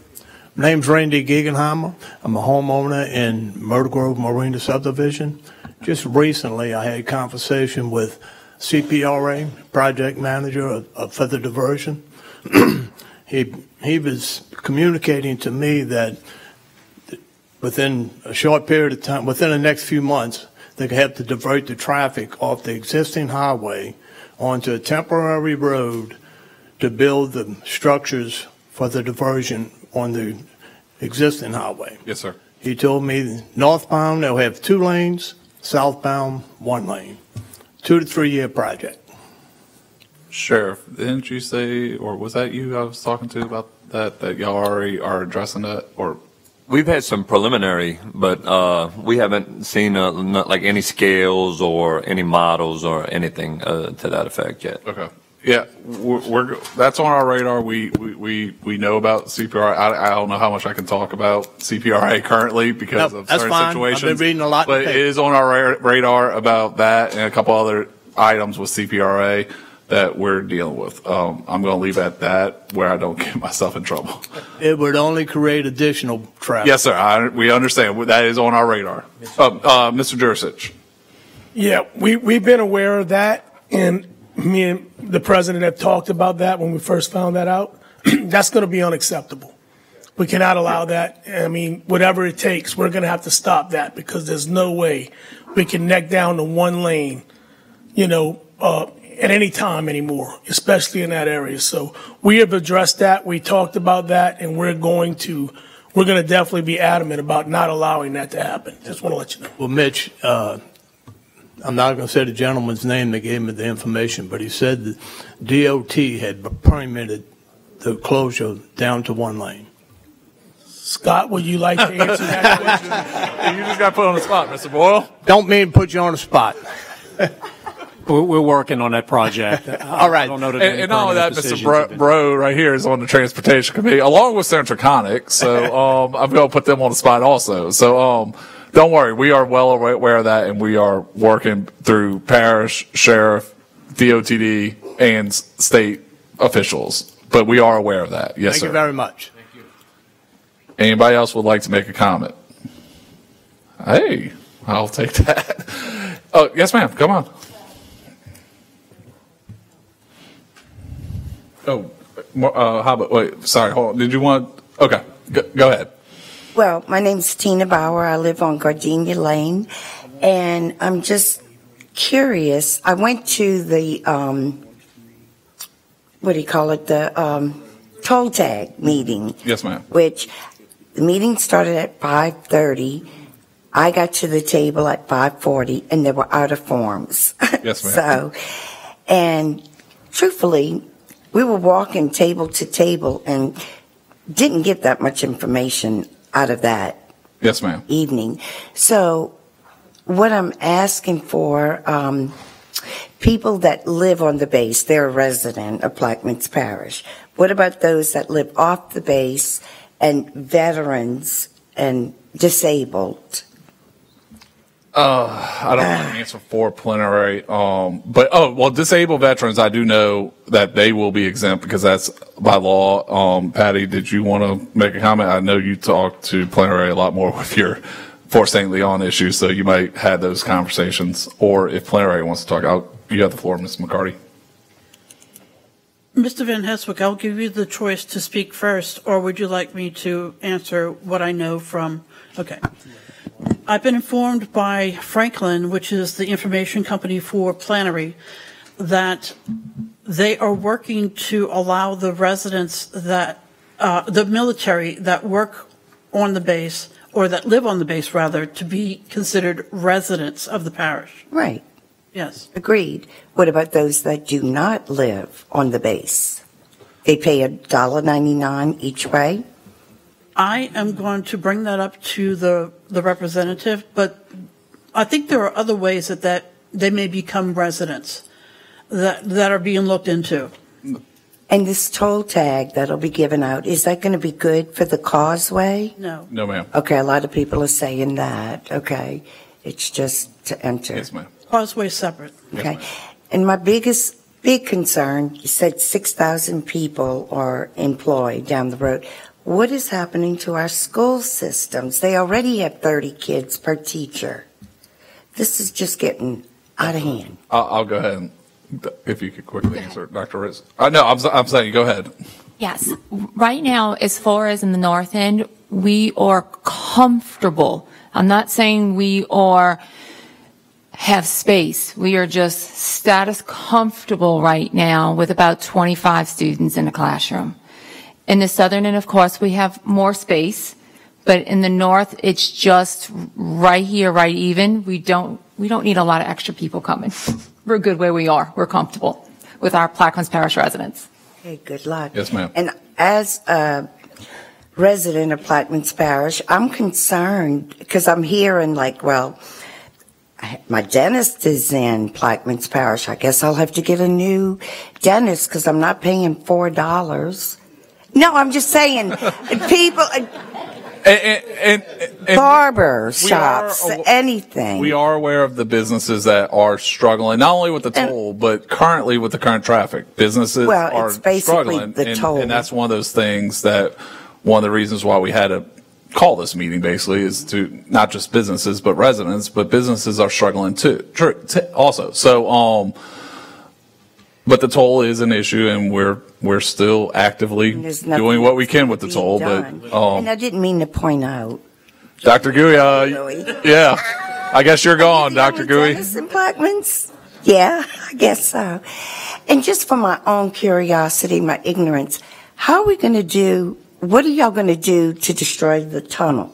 My name's Randy Guggenheimer. I'm a homeowner in Myrtle Grove Marina Subdivision. Just recently, I had a conversation with CPRA, project manager of Feather Diversion. He was communicating to me that within a short period of time, within the next few months, they could have to divert the traffic off the existing highway onto a temporary road to build the structures for the diversion on the existing highway.
Yes, sir.
He told me northbound they'll have 2 lanes, southbound 1 lane. 2 to 3 year project.
Sheriff, didn't you say, or was that you I was talking to about that y'all already are addressing that? Or
we've had some preliminary, but we haven't seen not like any scales or any models or anything to that effect yet.
Okay. Yeah, that's on our radar. We know about CPRA. I don't know how much I can talk about CPRA currently because of
that's
certain
fine.
situations.
I've been reading a lot.
But it is on our radar about that and a couple other items with CPRA that we're dealing with. I'm going to leave it at that where I don't get myself in trouble.
It would only create additional traffic.
Yes, sir. We understand. That is on our radar. Mr. Jurisic.
Yeah, we've been aware of that, and me and the president have talked about that when we first found that out. That's going to be unacceptable. We cannot allow that. I mean, whatever it takes, we're going to have to stop that because there's no way we can neck down to one lane, at any time anymore, especially in that area. So we have addressed that. We talked about that, and we're going to definitely be adamant about not allowing that to happen. Just want to let you know.
Well, Mitch, I'm not going to say the gentleman's name that gave me the information, but he said that DOT had permitted the closure down to one lane.
Scott, would you like to answer that question?
You just got put on the spot, Mr. Boyle.
Don't mean to put you on the spot.
We're working on that project.
All right.
I don't know that
And not only that, Mr. Bro right here is on the Transportation Committee, along with Senator Connick. So I'm going to put them on the spot also. So don't worry. We are well aware of that, and we are working through parish, sheriff, DOTD, and state officials. But we are aware of that. Yes,
Thank
sir.
you very much.
Anybody else would like to make a comment? Hey, I'll take that. Oh, yes, ma'am. Come on. Oh, how about, wait, sorry, hold on. Did you want, okay, go ahead.
Well, my name's Tina Bauer. I live on Gardenia Lane, and I'm just curious. I went to the, the toll tag meeting.
Yes, ma'am.
Which the meeting started at 5:30. I got to the table at 5:40, and they were out of forms.
Yes, ma'am.
So, and truthfully, we were walking table to table and didn't get that much information out of that
Yes, ma'am.
evening. So what I'm asking for, people that live on the base, they're a resident of Plaquemines Parish. What about those that live off the base and veterans and disabled?
I don't want to answer for plenary, but disabled veterans, I do know that they will be exempt because that's by law. Patty, did you want to make a comment? I know you talk to plenary a lot more with your Fort St. Leon issues, so you might have those conversations. Or if plenary wants to talk, you have the floor, Ms. McCarty.
Mr. Van Heswick, I'll give you the choice to speak first, or would you like me to answer what I know from, okay. I've been informed by Franklin, which is the information company for Plenary, that they are working to allow the residents that, the military that work on the base, or that live on the base rather, to be considered residents of the parish.
Right.
Yes.
Agreed. What about those that do not live on the base? They pay $1.99 each way?
I am going to bring that up to the representative, but I think there are other ways that they may become residents that are being looked into.
And this toll tag that'll be given out, is that going to be good for the causeway?
No.
No, ma'am.
Okay, a lot of people are saying that. Okay. It's just to enter.
Yes, ma'am.
Causeway separate.
Okay.
Yes,
And my big concern, you said 6,000 people are employed down the road. What is happening to our school systems? They already have 30 kids per teacher. This is just getting out of hand.
I'll go ahead and, if you could quickly answer, Dr. Ritz. No, I'm saying, go ahead.
Yes. Right now, as far as in the north end, we are comfortable. I'm not saying we have space. We are just status comfortable right now with about 25 students in a classroom. In the southern end, of course, we have more space, but in the north, it's just right here, right even. We don't need a lot of extra people coming. We're good where we are. We're comfortable with our Plaquemines Parish residents.
Okay, good luck.
Yes, ma'am.
And as a resident of Plaquemines Parish, I'm concerned because I'm hearing my dentist is in Plaquemines Parish. I guess I'll have to get a new dentist because I'm not paying $4. No, I'm just saying, people,
And
barber shops, anything.
We are aware of the businesses that are struggling, not only with the toll, but currently with the current traffic. Businesses are
it's basically
struggling,
the toll.
and that's one of those things that one of the reasons why we had to call this meeting basically is to not just businesses but residents, but businesses are struggling too also. So but the toll is an issue, and we're still actively doing what we can with the toll. But
and I didn't mean to point out,
Dr. Gooey, yeah, I guess you're gone, Dr. Gooey.
dentists in Plaquemines? Yeah, I guess so. And just for my own curiosity, my ignorance, how are we going to do? What are y'all going to do to destroy the tunnel?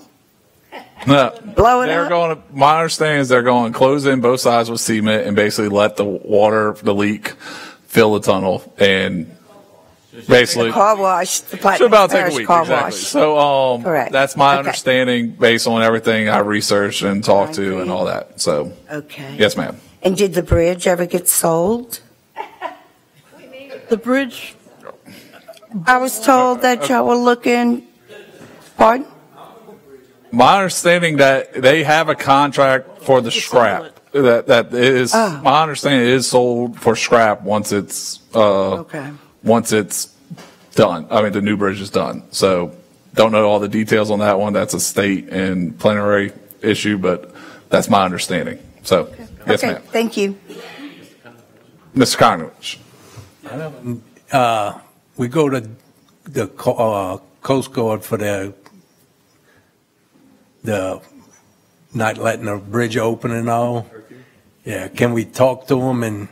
No,
blow it
they're
up?
going to, my understanding is they're going to close in both sides with cement and basically let the water, the leak, fill the tunnel and basically
car wash. The
should about take a
Parish
week.
car
Exactly.
wash.
So
Correct.
that's my
Okay.
understanding based on everything I researched and talked to and all that. So
Okay.
yes, ma'am.
And did the bridge ever get sold?
The bridge,
I was told that y'all were looking. Pardon?
My understanding that they have a contract for the scrap. That is my understanding. It is sold for scrap once it's once it's done. I mean, the new bridge is done. So don't know all the details on that one. That's a state and plenary issue, but that's my understanding. So yes,
Okay,
ma'am.
thank you.
Mr. Conowitch.
We go to the Coast Guard for the not letting the bridge open and all. Yeah, can we talk to them and,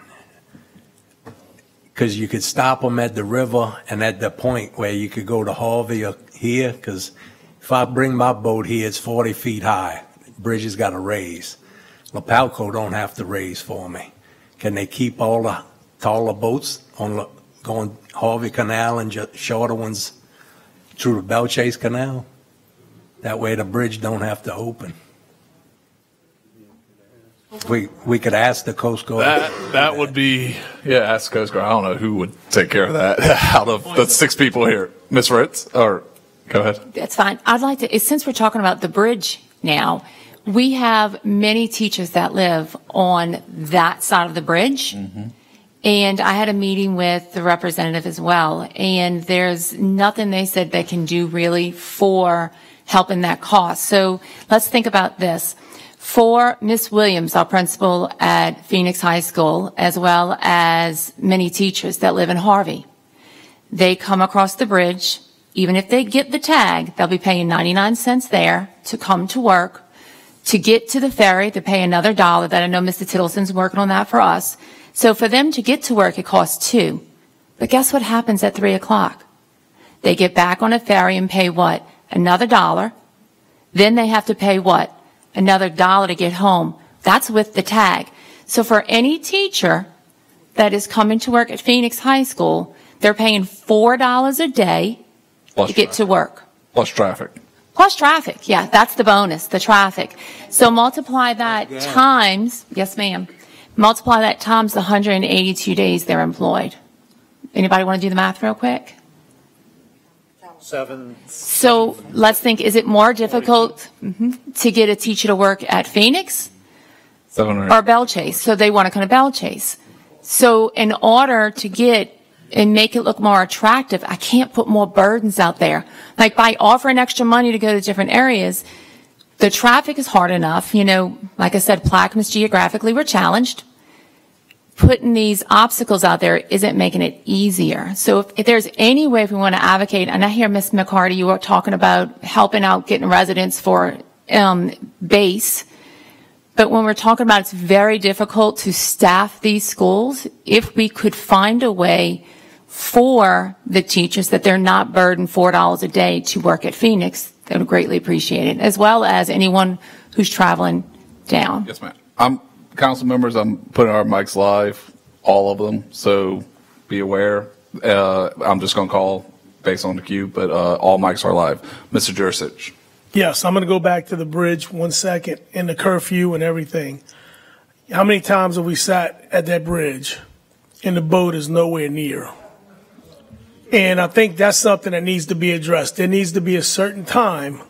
because you could stop them at the river and at the point where you could go to Harvey or here, because if I bring my boat here, it's 40 feet high. The bridge has got to raise. Lapalco don't have to raise for me. Can they keep all the taller boats on going Harvey Canal and just shorter ones through the Belle Chase Canal? That way the bridge don't have to open. We could ask the Coast Guard.
That would be, ask Coast Guard. I don't know who would take care of that out of the 6 people here. Ms. Ritz, or go ahead.
That's fine. I'd like to, since we're talking about the bridge now, we have many teachers that live on that side of the bridge. And I had a meeting with the representative as well. And there's nothing they said they can do really for helping that cost. So let's think about this. For Ms. Williams, our principal at Phoenix High School, as well as many teachers that live in Harvey, they come across the bridge. Even if they get the tag, they'll be paying 99 cents there to come to work. To get to the ferry, they pay another $1 that I know Mr. Tittleson's working on that for us. So for them to get to work, it costs $2. But guess what happens at 3 o'clock? They get back on a ferry and pay what? Another $1. Then they have to pay what? Another $1 to get home. That's with the tag. So for any teacher that is coming to work at Phoenix High School, they're paying $4 a day to get to work.
Plus traffic.
Plus traffic. Yeah, that's the bonus, the traffic. So multiply that times, yes ma'am, multiply that times the 182 days they're employed. Anybody want to do the math real quick?
7.
So let's think, is it more difficult to get a teacher to work at Phoenix
7 or 8.
or Belle Chase? So they want to come to Belle Chase. So in order to get and make it look more attractive, I can't put more burdens out there. Like by offering extra money to go to different areas, the traffic is hard enough. You know, like I said, Plaquemines geographically, we're challenged. Putting these obstacles out there isn't making it easier. So if there's any way if we want to advocate, and I hear Ms. McCarty, you were talking about helping out getting residents for base. But when we're talking about it's very difficult to staff these schools, if we could find a way for the teachers that they're not burdened $4 a day to work at Phoenix, they would greatly appreciate it, as well as anyone who's traveling down.
Yes, ma'am. Council members, I'm putting our mics live, all of them, so be aware. I'm just going to call based on the queue, but all mics are live. Mr. Jursich.
Yes, I'm going to go back to the bridge 1 second and the curfew and everything. How many times have we sat at that bridge and the boat is nowhere near? And I think that's something that needs to be addressed. There needs to be a certain time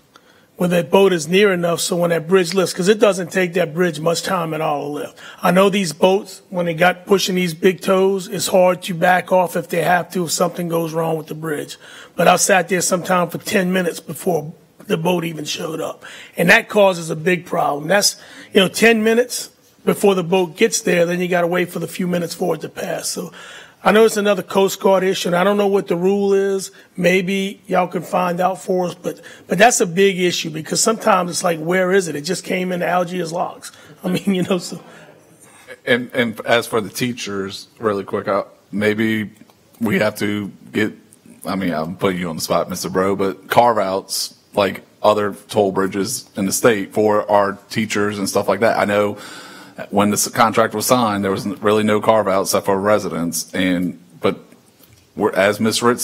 when that boat is near enough so when that bridge lifts, because it doesn't take that bridge much time at all to lift. I know these boats, when they got pushing these big tows, it's hard to back off if they have to, if something goes wrong with the bridge. But I sat there sometime for 10 minutes before the boat even showed up. And that causes a big problem. That's, 10 minutes before the boat gets there, then you got to wait for the few minutes for it to pass. So I know it's another Coast Guard issue, and I don't know what the rule is. Maybe y'all can find out for us, but that's a big issue because sometimes it's like, where is it? It just came into Algiers locks. I mean, so.
And as for the teachers, really quick, maybe we have to get, I'm putting you on the spot, Mr. Bro, but carve outs like other toll bridges in the state for our teachers and stuff like that. I know when this contract was signed, there was really no carve out except for residents. But as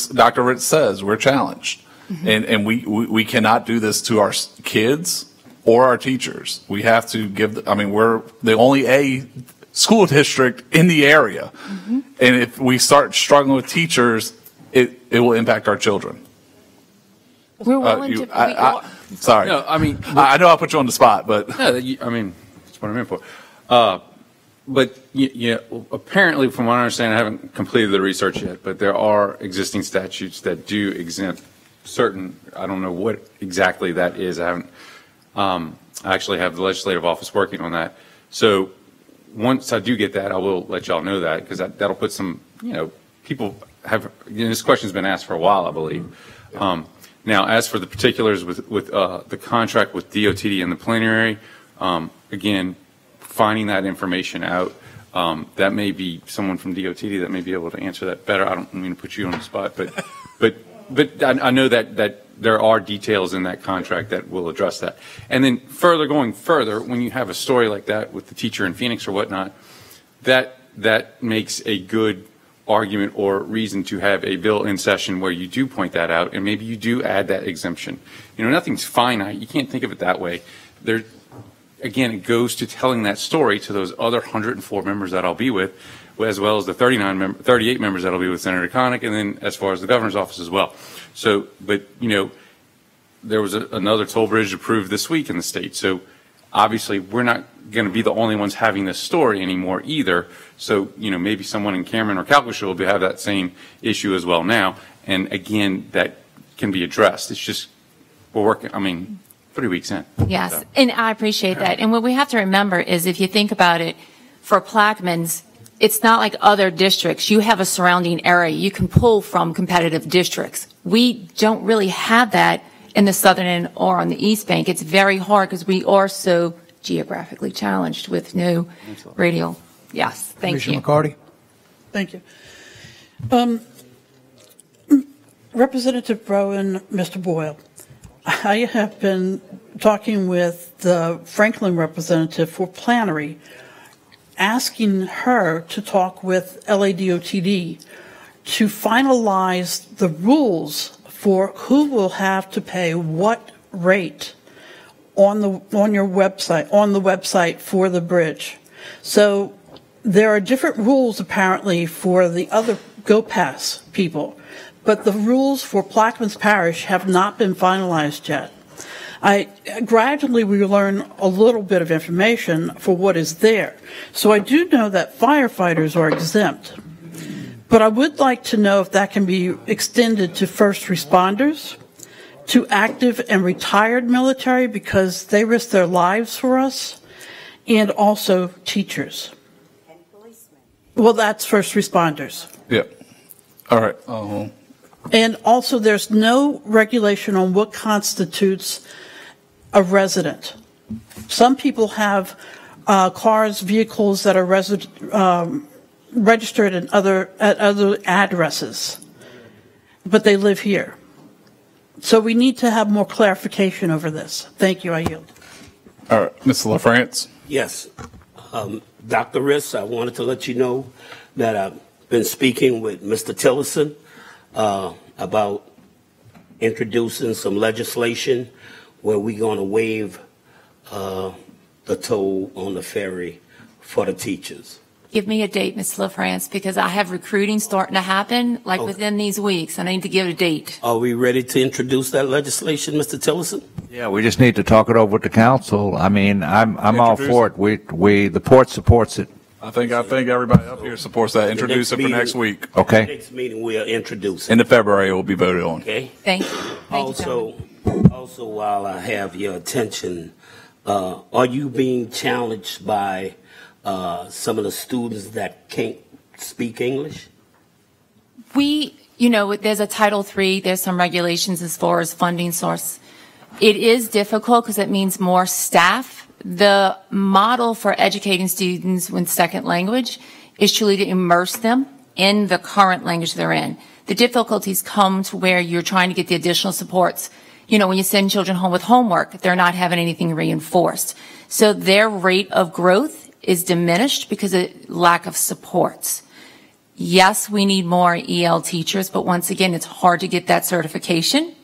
Dr. Ritz says, we're challenged. Mm-hmm. And we cannot do this to our kids or our teachers. We have to we're the only A school district in the area. Mm-hmm. And if we start struggling with teachers, it will impact our children.
We're willing to.
Sorry.
No,
I know I put you on the spot, but.
No, that's what I'm in for. But apparently, from what I understand, I haven't completed the research yet, but there are existing statutes that do exempt certain, I don't know what exactly that is. I haven't, I actually have the legislative office working on that. So once I do get that, I will let y'all know that, because that'll put some, people have, this question's been asked for a while, I believe. Now, as for the particulars with the contract with DOTD and the plenary, again, finding that information out, that may be someone from DOTD that may be able to answer that better. I don't mean to put you on the spot, but I know that there are details in that contract that will address that. And then going further, when you have a story like that with the teacher in Phoenix or whatnot, that makes a good argument or reason to have a bill in session where you do point that out, and maybe you do add that exemption. Nothing's finite. You can't think of it that way. Again, it goes to telling that story to those other 104 members that I'll be with, as well as the 38 members that I'll be with Senator Connick, and then as far as the governor's office as well. So, but, there was another toll bridge approved this week in the state. So obviously we're not going to be the only ones having this story anymore either. So, maybe someone in Cameron or Calcasieu will have that same issue as well now. And again, that can be addressed. It's just, we're working, 3 weeks in.
Yes,
So.
and I appreciate that. And what we have to remember is if you think about it, for Plaquemines, it's not like other districts. You have a surrounding area. You can pull from competitive districts. We don't really have that in the southern end or on the East Bank. It's very hard because we are so geographically challenged with no radial. Yes, thank you.
Commissioner McCarty.
Thank you. Representative Bro and Mr. Boyle, I have been talking with the Franklin representative for Plenary, asking her to talk with LADOTD to finalize the rules for who will have to pay what rate on the website for the bridge. So there are different rules apparently for the other GoPass people, but the rules for Plaquemines Parish have not been finalized yet. Gradually we learn a little bit of information for what is there. So I do know that firefighters are exempt, but I would like to know if that can be extended to first responders, to active and retired military because they risk their lives for us, and also teachers. And policemen. Well, that's first responders.
Yeah. All right.
And also there's no regulation on what constitutes a resident. Some people have vehicles that are registered at other addresses, but they live here. So we need to have more clarification over this. Thank you. I yield.
All right, Mr. LaFrance.
Yes. Dr. Riss, I wanted to let you know that I've been speaking with Mr. Tillerson about introducing some legislation where we're going to waive the toll on the ferry for the teachers.
Give me a date, Ms. LaFrance, because I have recruiting starting to happen like within these weeks. I need to give a date.
Are we ready to introduce that legislation, Mr. Tillerson?
Yeah, we just need to talk it over with the council. I mean, I'm all for it. The port supports it.
I think everybody up here supports that. Introduce it for next week.
Okay.
Next meeting we'll introduce it.
Into February it will be voted on.
Okay.
Thank you.
Also, while I have your attention, are you being challenged by some of the students that can't speak English?
There's a Title III, there's some regulations as far as funding source. It is difficult because it means more staff. The model for educating students with second language is truly to immerse them in the current language they're in. The difficulties come to where you're trying to get the additional supports. When you send children home with homework, they're not having anything reinforced. So their rate of growth is diminished because of lack of supports. Yes, we need more EL teachers, but once again, it's hard to get that certification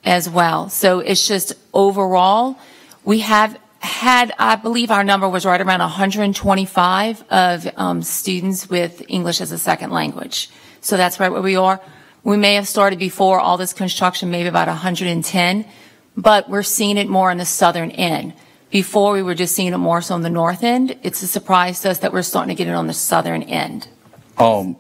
as well. So it's just overall, we have had, I believe our number was right around 125 of students with English as a second language. So that's right where we are. We may have started before all this construction, maybe about 110, but we're seeing it more in the southern end. Before, we were just seeing it more so on the north end. It's a surprise to us that we're starting to get it on the southern end.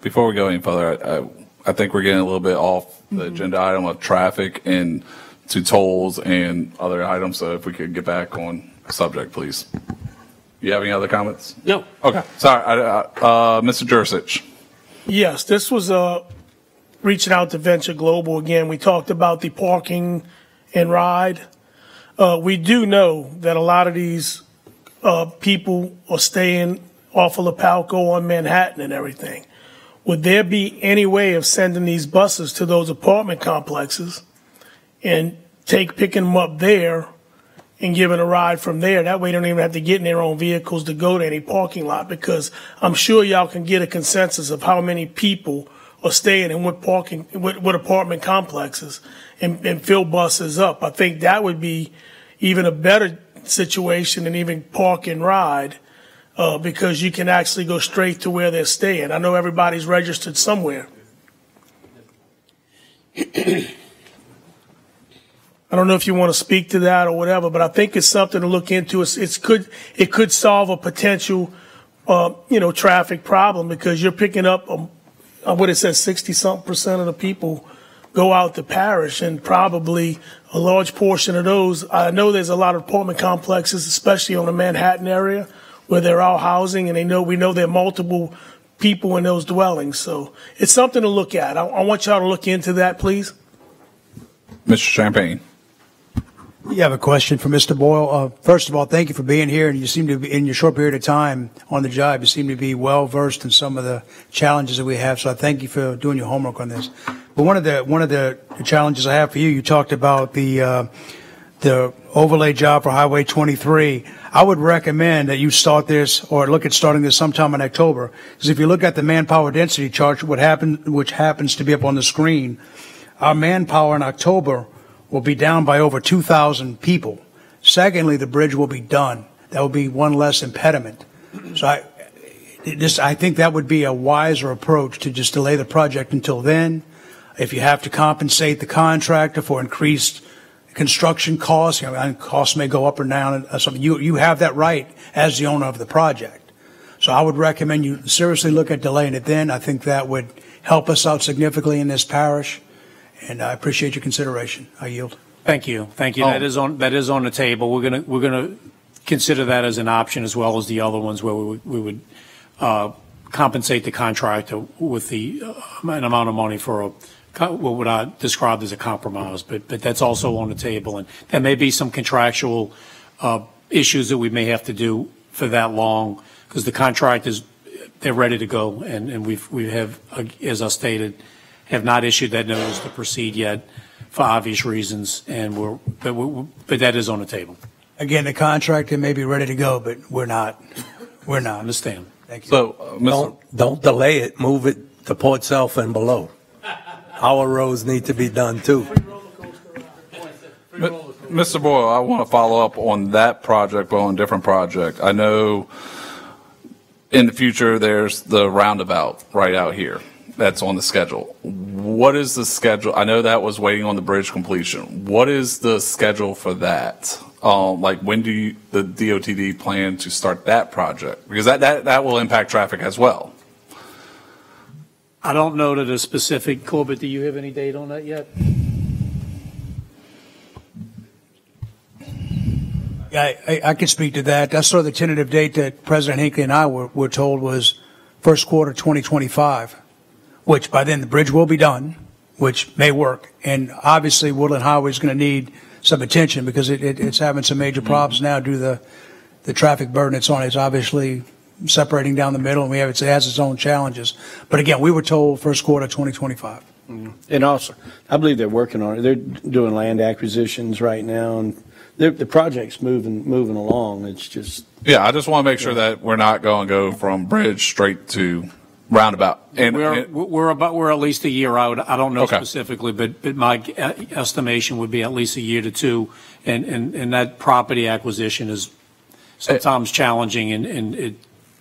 Before we go any further, I think we're getting a little bit off the agenda item of traffic and to tolls and other items. So if we could get back on subject, please. You have any other comments?
No.
Okay. Sorry. Mr. Jursich.
Yes, this was reaching out to Venture Global again. We talked about the parking and ride. We do know that a lot of these people are staying off of Lapalco on Manhattan and everything. Would there be any way of sending these buses to those apartment complexes and picking them up there and giving a ride from there? That way they don't even have to get in their own vehicles to go to any parking lot, because I'm sure y'all can get a consensus of how many people are staying in what apartment complexes and fill buses up. I think that would be even a better situation than even park and ride, because you can actually go straight to where they're staying. I know everybody's registered somewhere. I don't know if you want to speak to that or whatever, but I think it's something to look into. It could solve a potential, traffic problem, because you're picking up what it says 60-something% of the people go out the parish, and probably a large portion of those, I know there's a lot of apartment complexes, especially on the Manhattan area, where they're all housing, and we know there are multiple people in those dwellings. So it's something to look at. I want y'all to look into that, please.
Mr. Champagne.
You have a question for Mr. Boyle. First of all, thank you for being here, and you seem to be, in your short period of time on the job, you seem to be well versed in some of the challenges that we have. So I thank you for doing your homework on this. But one of the challenges I have for you, you talked about the overlay job for Highway 23. I would recommend that you start this, or look at starting this sometime in October, because if you look at the manpower density chart, which happens to be up on the screen, our manpower in October will be down by over 2,000 people. Secondly, the bridge will be done. That will be one less impediment. So I think that would be a wiser approach, to just delay the project until then. If you have to compensate the contractor for increased construction costs, and costs may go up or down, you have that right as the owner of the project. So I would recommend you seriously look at delaying it then. I think that would help us out significantly in this parish. And I appreciate your consideration. I yield.
Thank you. That is on the table. We're gonna consider that as an option, as well as the other ones where we would compensate the contractor with an amount of money for what would I describe as a compromise. But that's also on the table, and there may be some contractual issues that we may have to do for that long, because the contractors, they're ready to go, and we have, as I stated, have not issued that notice to proceed yet for obvious reasons, and but that is on the table.
Again, the contractor may be ready to go, but we're not. We're not.
Understand.
Thank you.
So,
don't delay it. Move it to Port South and below. Our roads need to be done too.
Mr. Boyle, I want to follow up on that project, but on a different project. I know in the future, there's the roundabout right out here that's on the schedule. What is the schedule? I know that was waiting on the bridge completion. What is the schedule for that? Like when do the DOTD plan to start that project? Because that will impact traffic as well.
I don't know that a specific, Corbett, do you have any date on that yet?
Yeah, I can speak to that. That's sort of the tentative date that President Hinckley and I were told was first quarter 2025, which by then the bridge will be done, which may work. And obviously Woodland Highway is going to need some attention because it's having some major problems now due to the traffic burden it's on. It's obviously separating down the middle, and it has its own challenges. But again, we were told first quarter 2025.
And also, I believe they're working on it. They're doing land acquisitions right now, and the project's moving along. It's just
I just want to make sure that we're not going to go from bridge straight to roundabout. And
we're at least a year out. I don't know specifically, but my estimation would be at least a year to two. And that property acquisition is sometimes challenging, and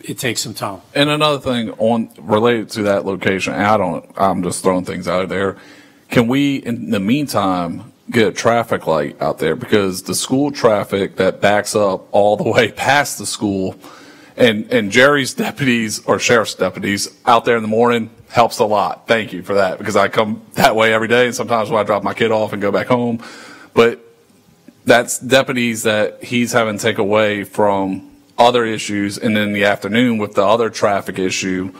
it takes some time.
And another thing related to that location, I'm just throwing things out there. Can we, in the meantime, get a traffic light out there? Because the school traffic that backs up all the way past the school, and Jerry's deputies or sheriff's deputies out there in the morning helps a lot. Thank you for that, because I come that way every day, and sometimes when I drop my kid off and go back home. But that's deputies that he's having to take away from other issues, and then in the afternoon with the other traffic issue,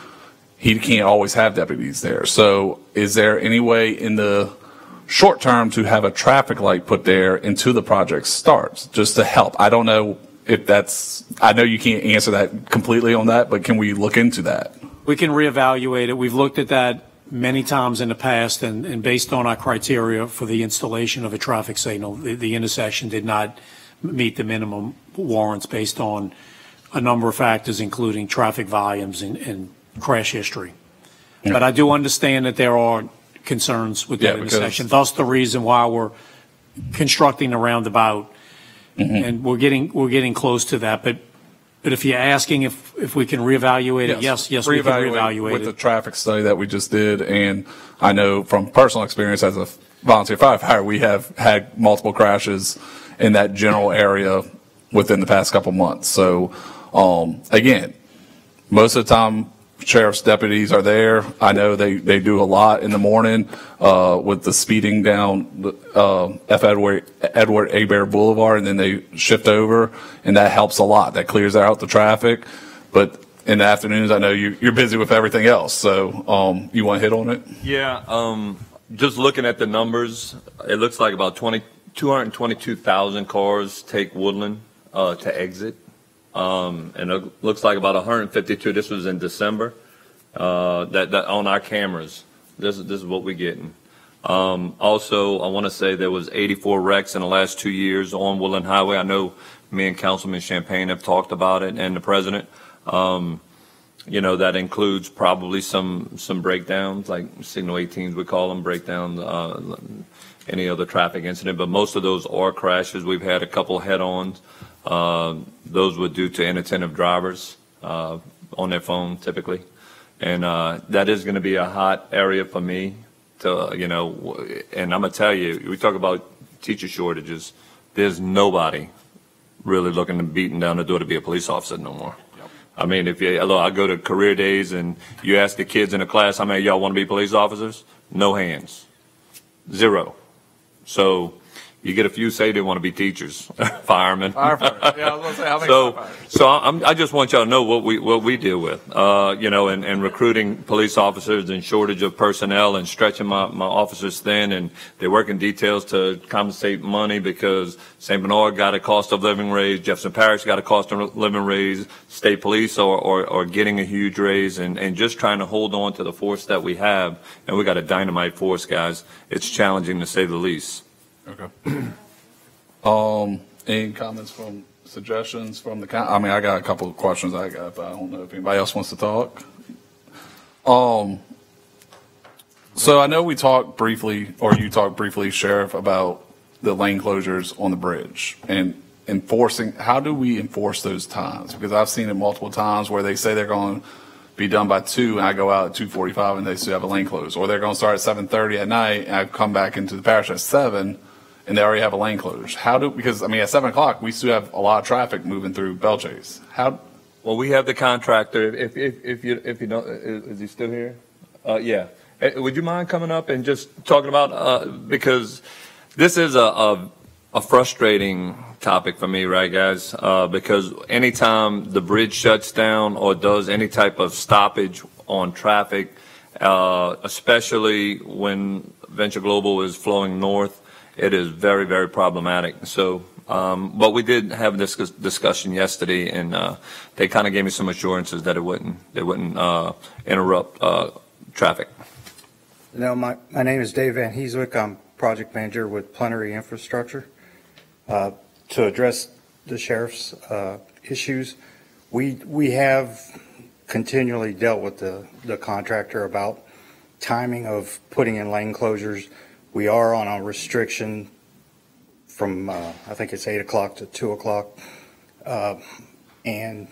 he can't always have deputies there. So is there any way in the short term to have a traffic light put there until the project starts, just to help? I don't know if I know you can't answer that completely on that, but can we look into that?
We can reevaluate it. We've looked at that many times in the past, and based on our criteria for the installation of a traffic signal, the intersection did not meet the minimum warrants based on a number of factors, including traffic volumes and crash history. Yeah. But I do understand that there are concerns with that intersection. Thus the reason why we're constructing the roundabout, and we're getting close to that. But if you're asking if we can reevaluate it, yes, we can reevaluate
with
it.
The traffic study that we just did, and I know from personal experience as a volunteer firefighter, we have had multiple crashes in that general area within the past couple months. So, again, most of the time, sheriff's deputies are there. I know they do a lot in the morning with the speeding down F. Edward Hebert Boulevard, and then they shift over, and that helps a lot. That clears out the traffic. But in the afternoons, I know you're busy with everything else. So you want to hit on it?
Yeah. Just looking at the numbers, it looks like about 222,000 cars take Woodland to exit. And it looks like about 152. This was in December. That on our cameras. This is what we're getting. Also, I want to say there was 84 wrecks in the last 2 years on Woodland Highway. I know me and Councilman Champagne have talked about it, and the president. That includes probably some breakdowns, like signal 18s we call them, breakdowns, any other traffic incident. But most of those are crashes. We've had a couple head-ons. Those were due to inattentive drivers on their phone, typically. And that is going to be a hot area for me to, and I'm going to tell you, we talk about teacher shortages. There's nobody really looking to beating down the door to be a police officer no more. Yep. I mean, I go to career days and you ask the kids in the class, how many of y'all want to be police officers? No hands. Zero. So you get a few say they want to be teachers, firemen.
Firefighters. Yeah, I was going to say, how many firefighters?
So I just want y'all to know what we deal with, and recruiting police officers and shortage of personnel and stretching my officers thin, and they're working details to compensate money because St. Bernard got a cost of living raise, Jefferson Parish got a cost of living raise, state police are getting a huge raise, and just trying to hold on to the force that we have, and we got a dynamite force, guys. It's challenging to say the least.
Okay. Any comments suggestions from the council? I mean, I got a couple of questions but I don't know if anybody else wants to talk. So I know we talked briefly, or you talked briefly, Sheriff, about the lane closures on the bridge. And enforcing, how do we enforce those times? Because I've seen it multiple times where they say they're going to be done by 2 and I go out at 2:45 and they still have a lane closed. Or they're going to start at 7:30 at night and I come back into the parish at 7 and they already have a lane closed. Because I mean, at 7 o'clock, we still have a lot of traffic moving through Belchase.
Well, we have the contractor. If you don't, is he still here? Yeah. Would you mind coming up and just talking about, because this is a frustrating topic for me, right, guys? Because anytime the bridge shuts down or does any type of stoppage on traffic, especially when Venture Global is flowing north, it is very, very problematic. So, but we did have this discussion yesterday, and they kind of gave me some assurances that it wouldn't interrupt traffic.
No, my name is Dave Van Heeswick. I'm project manager with Plenary Infrastructure. To address the sheriff's issues, we have continually dealt with the contractor about timing of putting in lane closures. We are on a restriction from I think it's 8 o'clock to 2 o'clock, and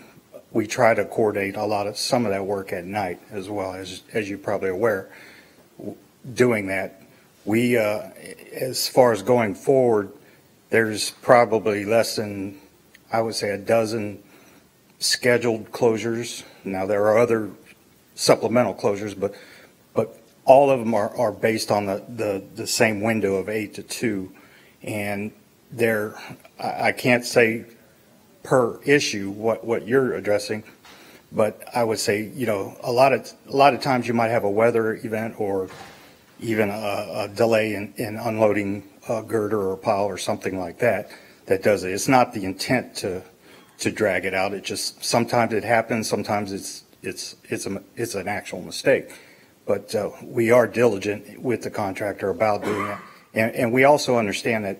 we try to coordinate some of that work at night as well, as you're probably aware. Doing that, we as far as going forward, there's probably less than, I would say, a dozen scheduled closures. Now there are other supplemental closures, but all of them are based on the same window of 8 to 2, and I can't say per issue what you're addressing, but I would say, you know, a lot of times you might have a weather event or even a delay in unloading a girder or a pile or something like that does it. It's not the intent to drag it out. It just, sometimes it happens, sometimes it's an actual mistake. But we are diligent with the contractor about doing it. And we also understand that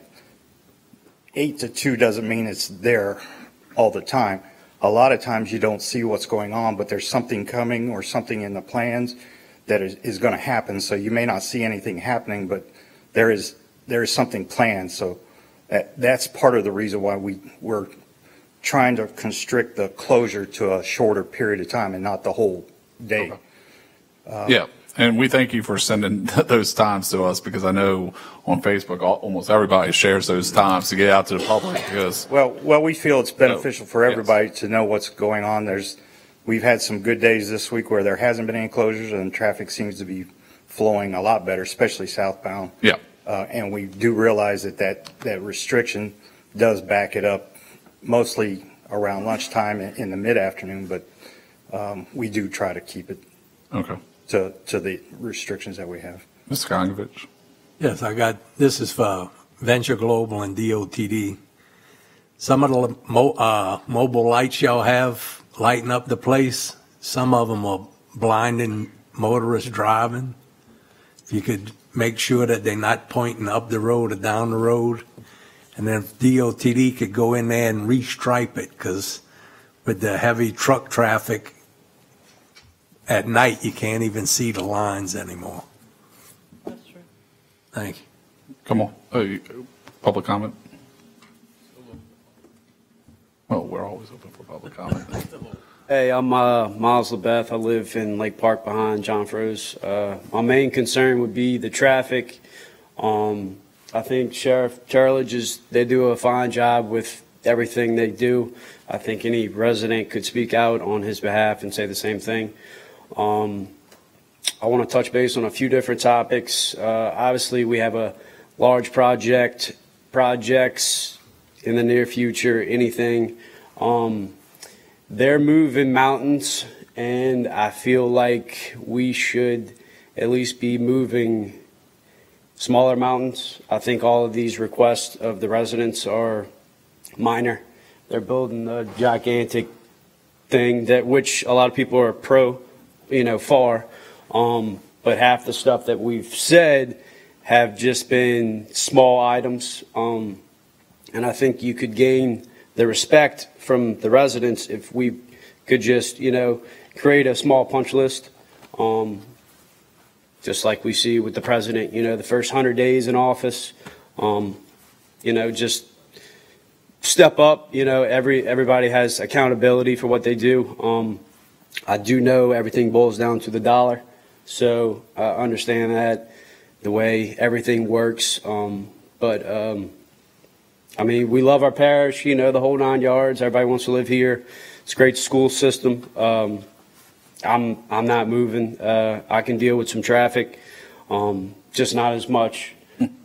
8 to 2 doesn't mean it's there all the time. A lot of times you don't see what's going on, but there's something coming or something in the plans that is going to happen. So you may not see anything happening, but there is something planned. So that's part of the reason why we're trying to constrict the closure to a shorter period of time and not the whole day. Okay.
Yeah, and we thank you for sending those times to us, because I know on Facebook almost everybody shares those times to get out to the public. Because
well, we feel it's beneficial for everybody to know what's going on. We've had some good days this week where there hasn't been any closures and traffic seems to be flowing a lot better, especially southbound.
Yeah.
And we do realize that restriction does back it up, mostly around lunchtime in the mid-afternoon, but we do try to keep it to the restrictions that we have.
Mr. Kongovich.
Yes, this is for Venture Global and DOTD. Some of the mobile lights y'all have lighting up the place, some of them are blinding motorists driving. If you could make sure that they're not pointing up the road or down the road. And then if DOTD could go in there and restripe it, because with the heavy truck traffic at night, you can't even see the lines anymore.
That's true.
Thank you.
Come on. Public comment? Well, we're always open for public comment.
Hey, I'm Miles LeBeth. I live in Lake Park behind John Froese. My main concern would be the traffic. I think Sheriff Turlidge they do a fine job with everything they do. I think any resident could speak out on his behalf and say the same thing. I want to touch base on a few different topics. Obviously, we have a large projects in the near future, anything. They're moving mountains, and I feel like we should at least be moving smaller mountains. I think all of these requests of the residents are minor. They're building a gigantic thing which a lot of people are for, but half the stuff that we've said have just been small items. And I think you could gain the respect from the residents if we could just, create a small punch list, just like we see with the president, the first 100 days in office, just step up. You know, everybody has accountability for what they do. I do know everything boils down to the dollar, so I understand that the way everything works. But I mean, we love our parish. You know, the whole 9 yards. Everybody wants to live here. It's a great school system. I'm not moving. I can deal with some traffic, just not as much.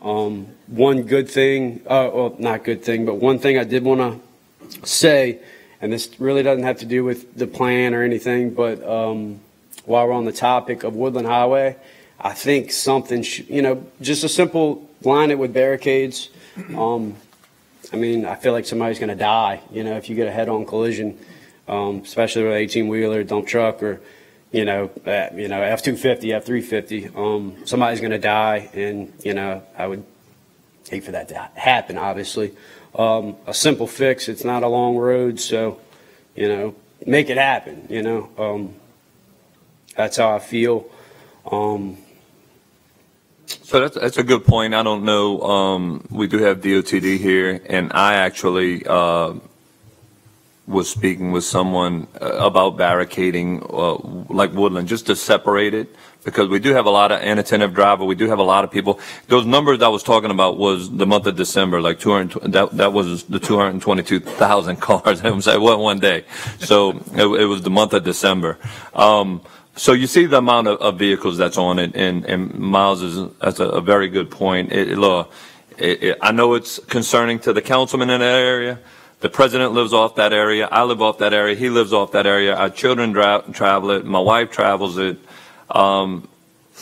One good thing, well, not good thing, but one thing I did want to say, and this really doesn't have to do with the plan or anything, but while we're on the topic of Woodland Highway, I think something, you know, just a simple line it with barricades. I mean, I feel like somebody's going to die, you know, if you get a head-on collision, especially with an 18-wheeler, dump truck, or F-250, F-350. Somebody's going to die, and, you know, I would hate for that to happen, obviously. A simple fix, it's not a long road, so, you know, make it happen, you know. That's how I feel.
So that's a good point. I don't know. We do have DOTD here, and I actually was speaking with someone about barricading like Woodland, just to separate it, because we do have a lot of inattentive driver. We do have a lot of people. Those numbers I was talking about was the month of December, like that was the 222,000 cars. I was like, what, one day? So it was the month of December. So you see the amount of vehicles that's on it, and Miles that's a very good point. I know it's concerning to the councilman in that area. The president lives off that area. I live off that area. He lives off that area. Our children travel it. My wife travels it. I'm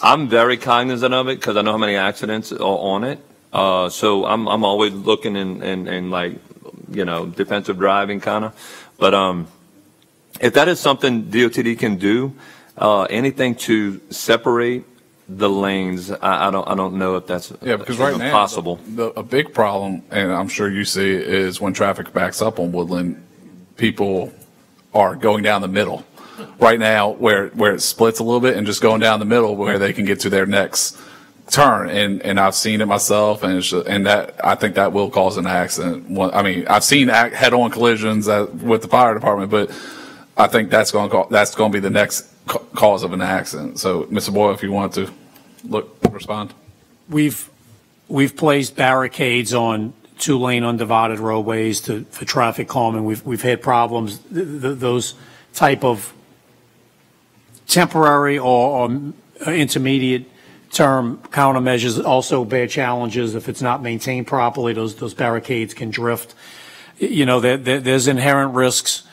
very cognizant of it because I know how many accidents are on it. So I'm always looking in like, you know, defensive driving kind of. But if that is something DOTD can do, anything to separate the lanes, I don't know if that's
because right now
possible.
A big problem, and I'm sure you see it, is when traffic backs up on Woodland, people are going down the middle. Right now, where it splits a little bit, and just going down the middle where they can get to their next turn, and I've seen it myself, and that I think that will cause an accident. I mean, I've seen head-on collisions with the fire department, but I think that's going to be the next cause of an accident. So, Mr. Boyle, if you want to respond.
We've placed barricades on 2-lane undivided roadways for traffic calming. We've had problems. Those type of temporary or intermediate term countermeasures also bear challenges. If it's not maintained properly, those barricades can drift. You know, there's inherent risks,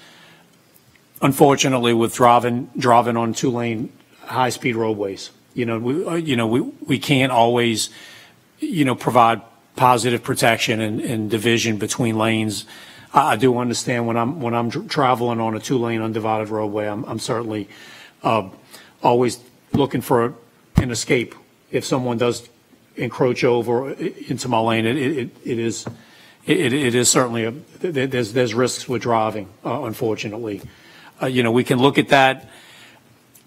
unfortunately, with driving on 2-lane high-speed roadways. You know, we can't always, you know, provide positive protection and division between lanes. I do understand when I'm traveling on a 2-lane undivided roadway, I'm certainly always looking for an escape. If someone does encroach over into my lane, it is certainly there's risks with driving, unfortunately. You know, we can look at that,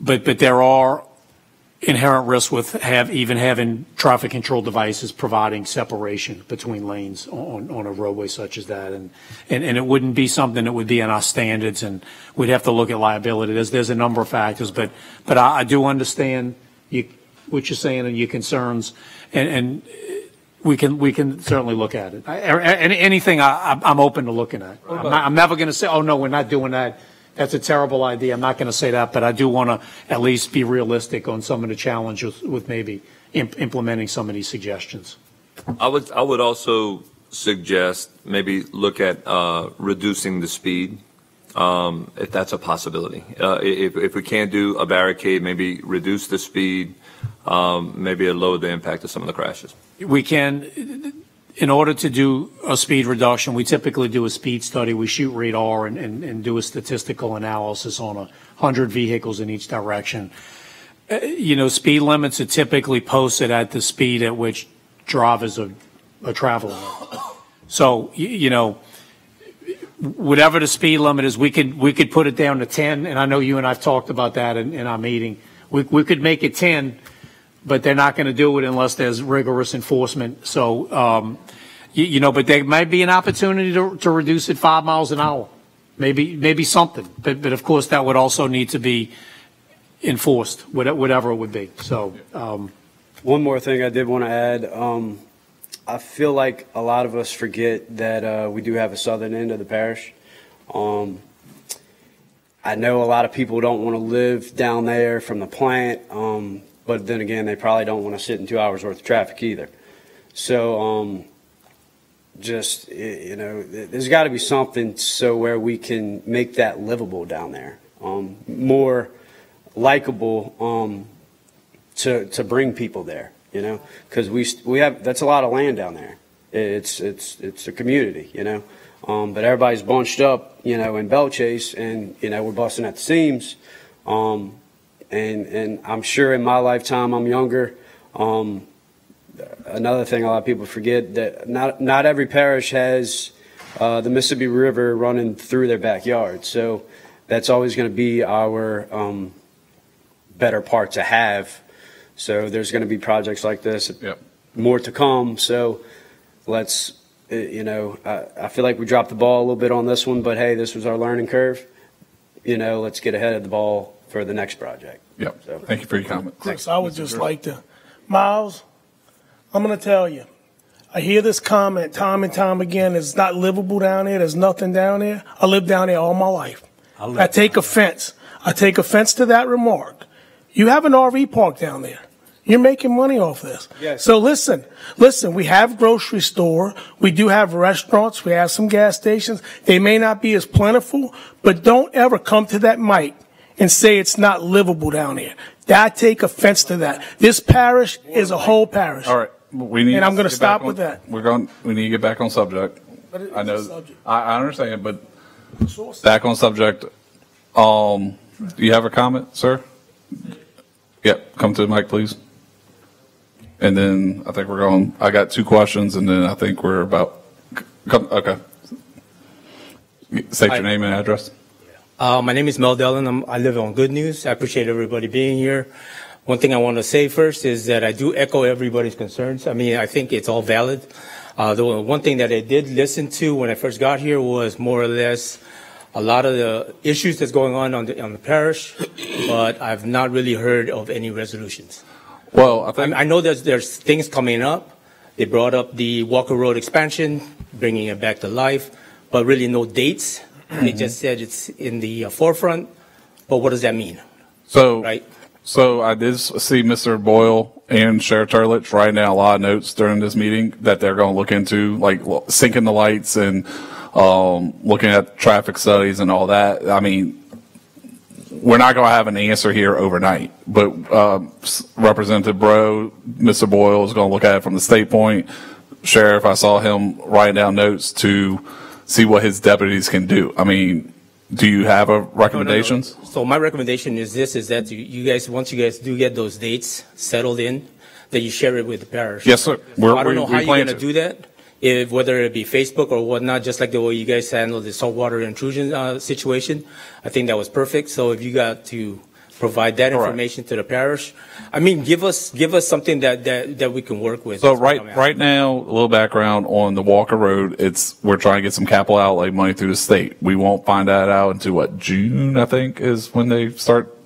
but there are inherent risks with even having traffic control devices providing separation between lanes on a roadway such as that, and it wouldn't be something that would be in our standards, and we'd have to look at liability. There's a number of factors, but I do understand what you're saying and your concerns, and we can certainly look at it. Anything I'm open to looking at. I'm never going to say, oh no, we're not doing that. That's a terrible idea. I'm not going to say that, but I do want to at least be realistic on some of the challenges with maybe implementing some of these suggestions.
I would also suggest maybe look at reducing the speed, if that's a possibility. If we can't do a barricade, maybe reduce the speed, maybe lower the impact of some of the crashes.
We can. In order to do a speed reduction, we typically do a speed study. We shoot radar and do a statistical analysis on 100 vehicles in each direction. You know, speed limits are typically posted at the speed at which drivers are traveling. So, you know, whatever the speed limit is, we could put it down to 10. And I know you and I've talked about that in our meeting. We could make it 10. But they're not going to do it unless there's rigorous enforcement. So, You know, but there might be an opportunity to reduce it 5 miles an hour. Maybe something. But of course, that would also need to be enforced, whatever it would be. So,
one more thing I did want to add. I feel like a lot of us forget that we do have a southern end of the parish. I know a lot of people don't want to live down there from the plant, but then again, they probably don't want to sit in 2 hours worth of traffic either. So, just, you know, there's got to be something so where we can make that livable down there, more likable, to bring people there, you know, because we have, that's a lot of land down there. It's a community, you know, but everybody's bunched up, you know, in Bellchase, and, you know, we're busting at the seams. And I'm sure in my lifetime, I'm younger. Another thing a lot of people forget, that not every parish has the Mississippi River running through their backyard. So that's always going to be our better part to have. So there's going to be projects like this, more to come. So let's, you know, I feel like we dropped the ball a little bit on this one, but hey, this was our learning curve. You know, let's get ahead of the ball for the next project.
Yep. So, thank you for your comment.
Chris, I would just like to, Miles, I'm going to tell you, I hear this comment time and time again. It's not livable down there. There's nothing down there. I lived down there all my life. I take offense. I take offense to that remark. You have an RV park down there. You're making money off this.
Yes.
So listen, we have grocery store. We do have restaurants. We have some gas stations. They may not be as plentiful, but don't ever come to that mic and say it's not livable down there. I take offense to that. This parish is a whole parish.
All right. We need
and I'm going to
get
stop
back
with that.
We need to get back on subject. I know.
Subject.
I understand, but back on subject. Do you have a comment, sir? Yep. Come to the mic, please. And then I think we're going. I got 2 questions, and then I think we're about. Okay. State your name and address.
My name is Mel Dellin. I live on Good News. I appreciate everybody being here. One thing I want to say first is that I do echo everybody's concerns. I mean, I think it's all valid. The one thing that I did listen to when I first got here was more or less a lot of the issues that's going on the parish, but I've not really heard of any resolutions.
Well, I think
I know there's things coming up. They brought up the Walker Road expansion, bringing it back to life, but really no dates. They just said it's in the forefront, but what does that mean?
So,
right?
So I did see Mr. Boyle and Sheriff Turlitz writing down a lot of notes during this meeting that they're going to look into, like syncing the lights and looking at traffic studies and all that. I mean, we're not going to have an answer here overnight, but Representative Bro, Mr. Boyle is going to look at it from the state point. Sheriff, I saw him writing down notes to see what his deputies can do. I mean, do you have recommendations?
No. So my recommendation is this, is that you guys, once you guys do get those dates settled in, that you share it with the parish.
Yes, sir.
I don't know how you're going to do that, whether it be Facebook or whatnot, just like the way you guys handled the saltwater intrusion situation. I think that was perfect. So if you got to provide that information to the parish, I mean, give us something that we can work with.
So right now, a little background on the Walker Road. We're trying to get some capital outlay money through the state. We won't find that out until June, I think, is when they start.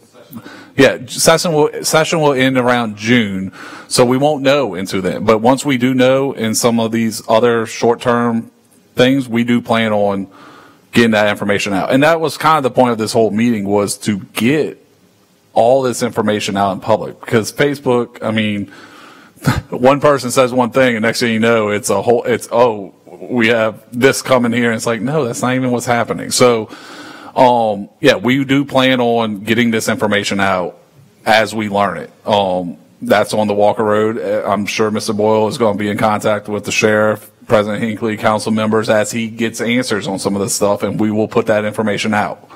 Yeah, session will end around June, so we won't know until then. But once we do know in some of these other short-term things, we do plan on getting that information out. And that was kind of the point of this whole meeting, was to get all this information out in public, because Facebook, I mean, one person says one thing and next thing you know, we have this coming here, and it's like, no, that's not even what's happening. So, we do plan on getting this information out as we learn it. That's on the Walker Road. I'm sure Mr. Boyle is going to be in contact with the sheriff, President Hinckley, council members, as he gets answers on some of this stuff, and we will put that information out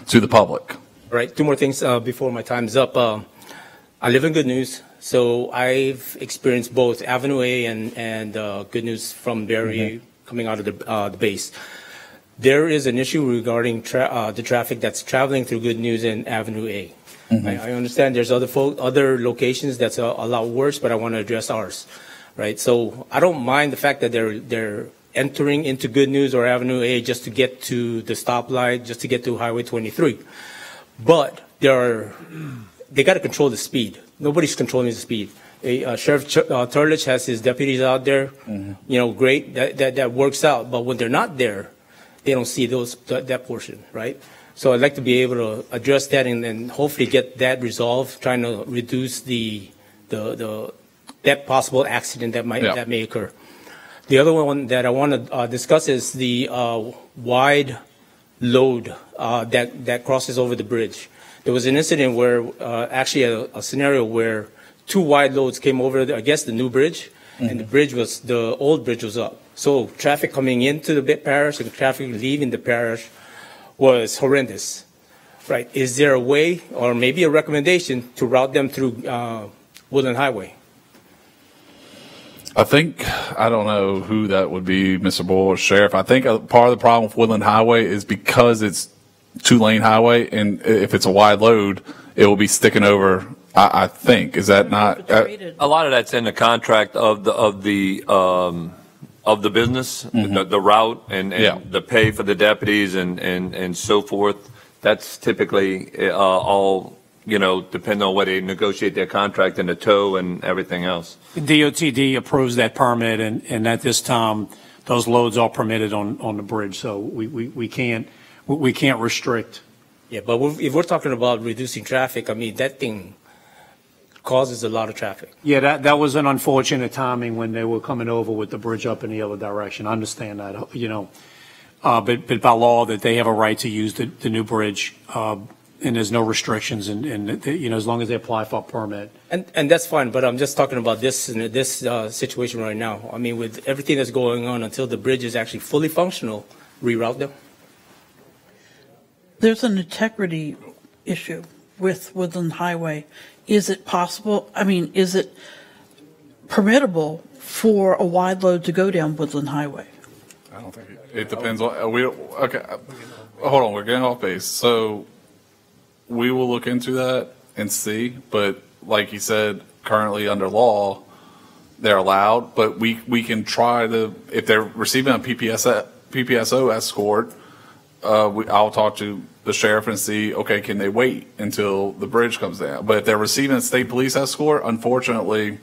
to the public.
Right. 2 more things before my time is up. I live in Good News, so I've experienced both Avenue A and Good News from Barry coming out of the base. There is an issue regarding the traffic that's traveling through Good News and Avenue A. I understand there's other locations that's a lot worse, but I want to address ours. right? So I don't mind the fact that they're entering into Good News or Avenue A just to get to the stoplight, just to get to Highway 23. But they got to control the speed. Nobody's controlling the speed. Sheriff Turlich has his deputies out there. Great. That works out. But when they're not there, they don't see that portion, right? So I'd like to be able to address that and then hopefully get that resolved, trying to reduce that possible accident that may occur. The other one that I want to discuss is the wide load that crosses over the bridge. There was an incident where actually a scenario where 2 wide loads came over, I guess, the new bridge, and the old bridge was up. So traffic coming into the parish and traffic leaving the parish was horrendous, right? Is there a way or maybe a recommendation to route them through Woodland Highway?
I don't know who that would be, Mr. Boyle or Sheriff. I think part of the problem with Woodland Highway is because it's 2-lane highway, and if it's a wide load, it will be sticking over. I think, is that not?
A lot of that's in the contract of the business, the route and the pay for the deputies and so forth. That's typically all. Depending on whether they negotiate their contract and the tow and everything else.
DOTD approves that permit, and at this time, those loads are permitted on the bridge, so we can't restrict.
Yeah, but if we're talking about reducing traffic, I mean, that thing causes a lot of traffic.
Yeah, that was an unfortunate timing when they were coming over with the bridge up in the other direction. I understand that, but by law that they have a right to use the new bridge. And there's no restrictions, and as long as they apply for a permit.
And that's fine, but I'm just talking about this situation right now. I mean, with everything that's going on, until the bridge is actually fully functional, reroute them.
There's an integrity issue with Woodland Highway. Is it possible? I mean, is it permittable for a wide load to go down Woodland Highway?
I don't think it depends on. Okay, hold on. We're getting off base. So. We will look into that and see, but like you said, currently under law, they're allowed, but we can try to, if they're receiving a PPSO escort, I'll talk to the sheriff and see, okay, can they wait until the bridge comes down? But if they're receiving a state police escort, unfortunately,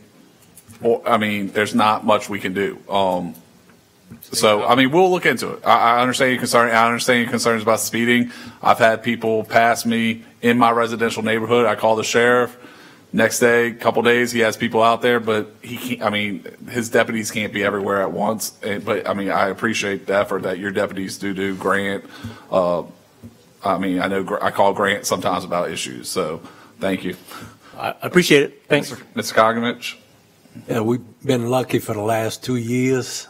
there's not much we can do. We'll look into it. I understand your concern. I understand your concerns about speeding. I've had people pass me in my residential neighborhood. I call the sheriff. Next day, couple days, he has people out there, but he can't, his deputies can't be everywhere at once. I appreciate the effort that your deputies do. Grant, I know I call Grant sometimes about issues. So thank you.
I appreciate it. Thanks.
Mr. Kogovich.
Yeah, we've been lucky for the last 2 years.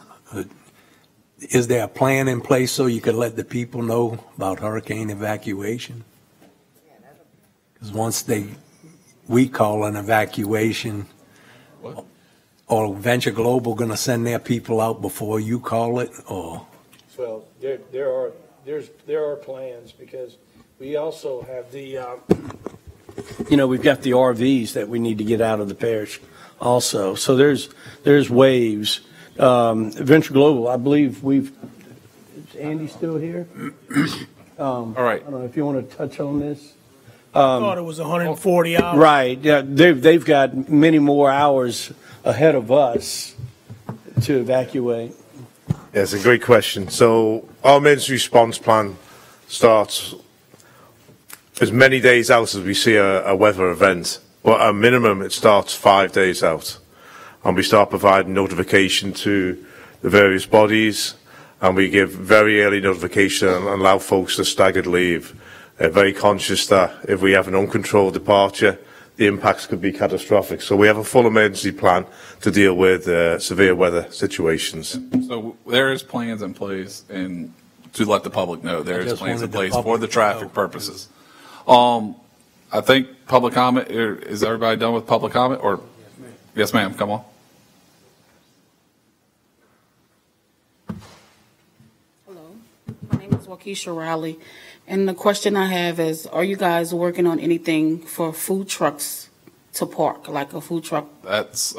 Is there a plan in place so you could let the people know about hurricane evacuation? Because once we call an evacuation, or Venture Global going to send their people out before you call it, or?
Well, there are plans, because we also have we've got the RVs that we need to get out of the parish also. So there's waves. Venture Global, I believe is Andy still here?
All right.
I don't know if you want to touch on this.
I thought it was 140 hours.
Right. Yeah, they've got many more hours ahead of us to evacuate.
Yeah, it's a great question. So our emergency response plan starts as many days out as we see a weather event. But at a minimum, it starts 5 days out. And we start providing notification to the various bodies, and we give very early notification and allow folks to staggered leave. Very conscious that if we have an uncontrolled departure, the impacts could be catastrophic. So we have a full emergency plan to deal with severe weather situations.
So there is plans in place, and to let the public know, there is plans in place for the traffic purposes. I think public comment, is everybody done with public comment? Or yes, ma'am, come on.
My name is Waukesha Riley, and the question I have is, are you guys working on anything for food trucks to park, like a food truck?
That's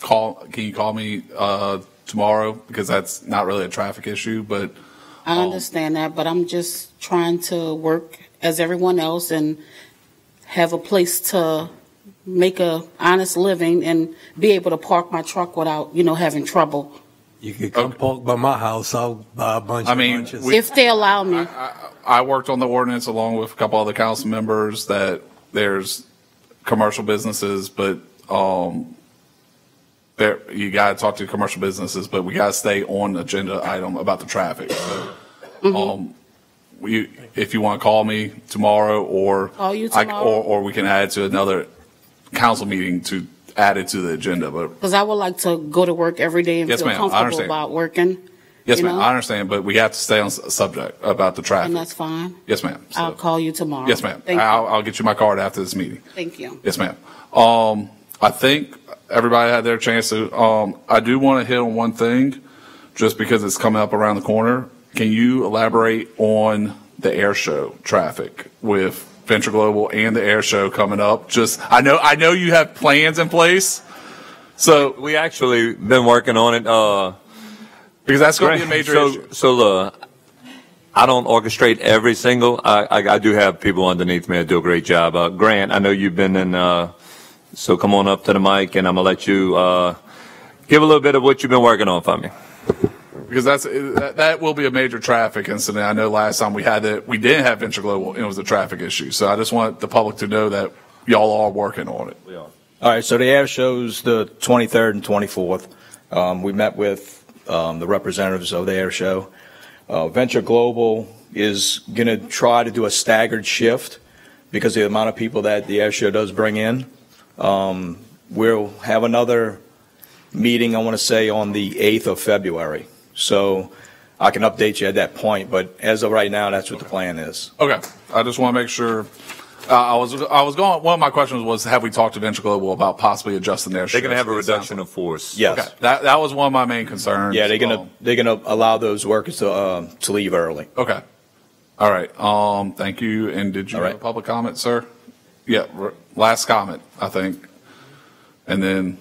can you call me tomorrow? Because that's not really a traffic issue, but
I understand that, but I'm just trying to work as everyone else and have a place to make a honest living and be able to park my truck without, having trouble.
You could come park by my house. I'll buy a bunch of lunches.
If they allow me.
I worked on the ordinance along with a couple other council members that there's commercial businesses, but you got to talk to commercial businesses, but we got to stay on the agenda item about the traffic. So, if you want to call me tomorrow, or
call you tomorrow,
or we can add it to another council meeting to add it to the agenda. But
because I would like to go to work every day and
yes,
feel
ma'am,
comfortable about working.
Yes, ma'am. I understand, but we have to stay on subject about the traffic.
And that's fine.
Yes, ma'am. So,
I'll call you tomorrow.
yes, ma'am.
Thank you.
I'll get you my card after this meeting.
Thank you.
Yes, ma'am. I think everybody had their chance to. I do want to hit on one thing, just because it's coming up around the corner. Can you elaborate on the air show traffic with Venture Global and the air show coming up? I know you have plans in place. So
we actually been working on it.
Because that's going to be a major issue.
So I don't orchestrate every single. I do have people underneath me that do a great job. Grant, I know you've been in. So come on up to the mic, and I'm gonna let you give a little bit of what you've been working on for me.
Because that will be a major traffic incident. I know last time we didn't have Venture Global, and it was a traffic issue. So I just want the public to know that y'all are working on it.
We are. All right. So the air show's the 23rd and 24th. We met with the representatives of the air show. Venture Global is going to try to do a staggered shift because of the amount of people that the air show does bring in. We'll have another meeting, I want to say, on the 8th of February. So I can update you at that point, but as of right now, that's what the plan is.
Okay. I just want to make sure. I was going. One of my questions was, have we talked to Venture Global about possibly adjusting their?
They're going to have a reduction of force.
Yes.
Okay. That was one of my main concerns.
Yeah, they're gonna allow those workers to leave early.
Okay. All right. Thank you. And did you have a public comment, sir? Yeah. Last comment, I think, and then.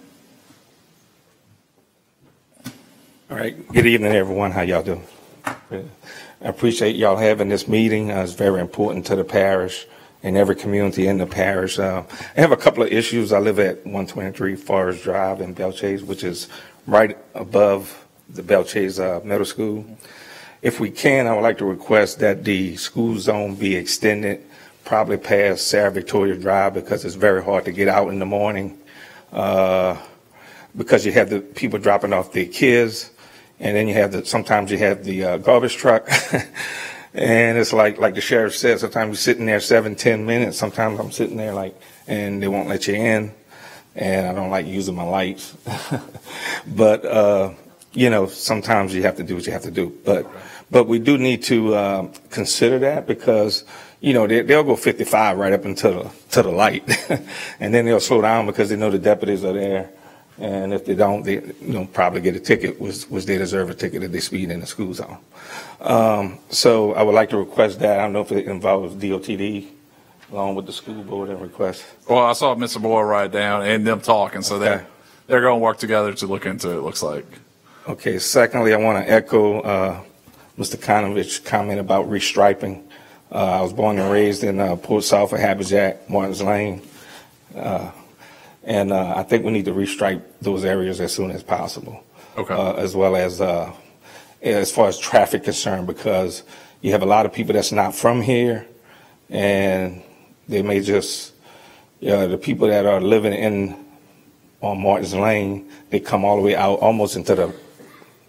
All right. Good evening, everyone. How y'all doing? I appreciate y'all having this meeting. It's very important to the parish and every community in the parish. I have a couple of issues. I live at 123 Forest Drive in Belchase, which is right above the Belchase Middle School. If we can, I would like to request that the school zone be extended probably past Sarah Victoria Drive, because it's very hard to get out in the morning because you have the people dropping off their kids. And then sometimes you have the garbage truck. And it's like the sheriff said, sometimes you're sitting there 7-10 minutes. Sometimes I'm sitting there and they won't let you in. And I don't like using my lights. But, sometimes you have to do what you have to do. But we do need to consider that, because, they'll go 55 right up until the light. And then they'll slow down because they know the deputies are there. And if they don't, they probably get a ticket, which they deserve a ticket if they speed in the school zone. So I would like to request that. I don't know if it involves DOTD along with the school board and request.
Well, I saw Mr. Boyle write down and them talking, so they're going to work together to look into it, looks like.
Okay. Secondly, I want to echo Mr. Konovich's comment about restriping. I was born and raised in Port South of Habitat, Martins Lane. And I think we need to restripe those areas as soon as possible.
Okay.
As well as far as traffic concern, because you have a lot of people that's not from here, and they may just, the people that are living on Martins Lane, they come all the way out almost into the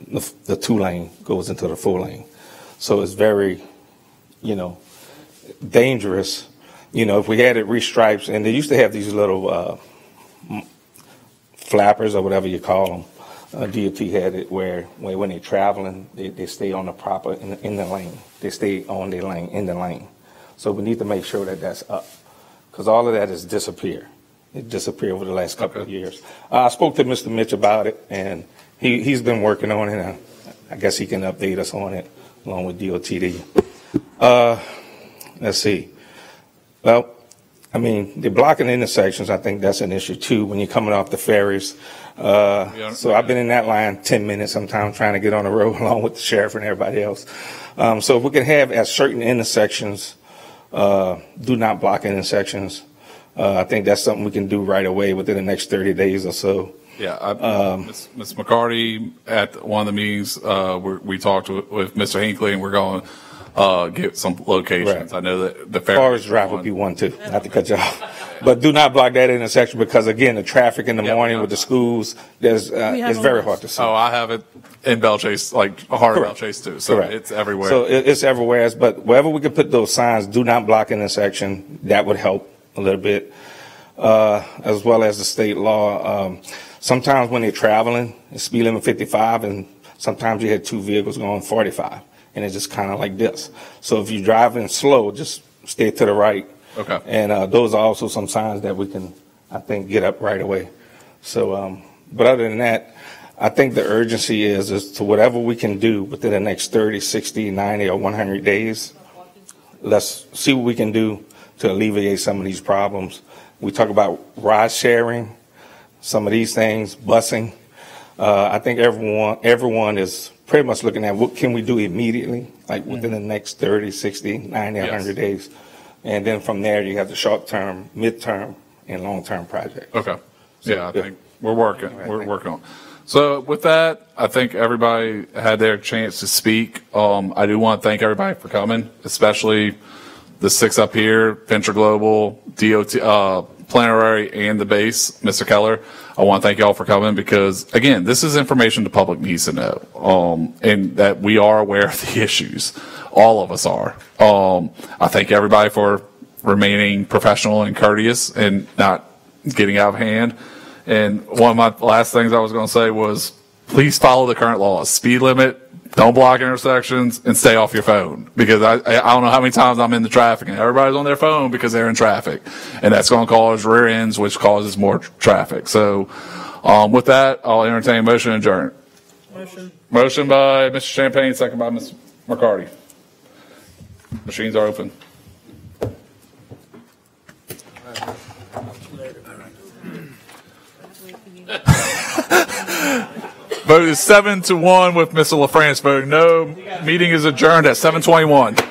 2-lane, goes into the 4-lane. So it's very, dangerous. If we had it restripes, and they used to have these little flappers or whatever you call them. DOT had it where when they're traveling, they stay on the proper in the lane. They stay on their lane, in the lane. So we need to make sure that that's up, because all of that has disappeared. It disappeared over the last couple of years. I spoke to Mr. Mitch about it, and he's been working on it. I guess he can update us on it along with DOTD. Let's see. Well, I mean, they're blocking intersections. I think that's an issue too when you're coming off the ferries. So I've been in that line 10 minutes sometimes trying to get on the road along with the sheriff and everybody else. So if we can have at certain intersections, do not block intersections. I think that's something we can do right away within the next 30 days or so.
Yeah, Ms. McCarty at one of the meetings, we talked with Mr. Hinckley, and we're going to get some locations.
Right.
I know that the fair.
Forest Drive would be one too, not to cut you off. But do not block that intersection because again, the traffic in the morning with the schools, it's very hard to see.
Oh, I have it in Bell Chase, like hard
Correct.
Bell Chase too. So
Correct.
it's everywhere.
So it's everywhere. But wherever we can put those signs, do not block intersection, that would help a little bit. As well as the state law. Sometimes when they're traveling, the speed limit 55, and sometimes you had two vehicles going 45, and it's just kind of like this. So if you're driving slow, just stay to the right.
Okay.
And those are also some signs that we can, I think, get up right away. So, but other than that, I think the urgency is to whatever we can do within the next 30, 60, 90, or 100 days. Let's see what we can do to alleviate some of these problems. We talk about ride sharing, some of these things, busing. I think everyone is pretty much looking at what can we do immediately, like within the next 30, 60, 90, 100 days. And then from there, you have the short-term, mid-term, and long-term projects.
Okay. Yeah, I think we're working. We're working on. So with that, I think everybody had their chance to speak. I do want to thank everybody for coming, especially the six up here, Venture Global, DOT, Planetary, and the base, Mr. Keller. I want to thank y'all for coming because, again, this is information the public needs to know, and that we are aware of the issues. All of us are. I thank everybody for remaining professional and courteous and not getting out of hand. And one of my last things I was going to say was, please follow the current laws. Speed limit, don't block intersections, and stay off your phone. Because I don't know how many times I'm in the traffic and everybody's on their phone because they're in traffic. And that's going to cause rear ends, which causes more traffic. So with that, I'll entertain a motion to adjourn. Motion by Mr. Champagne, second by Ms. McCarty. Machines are open. Vote is 7-1 with Mr. LaFrance voting no. Meeting is adjourned at 7:21.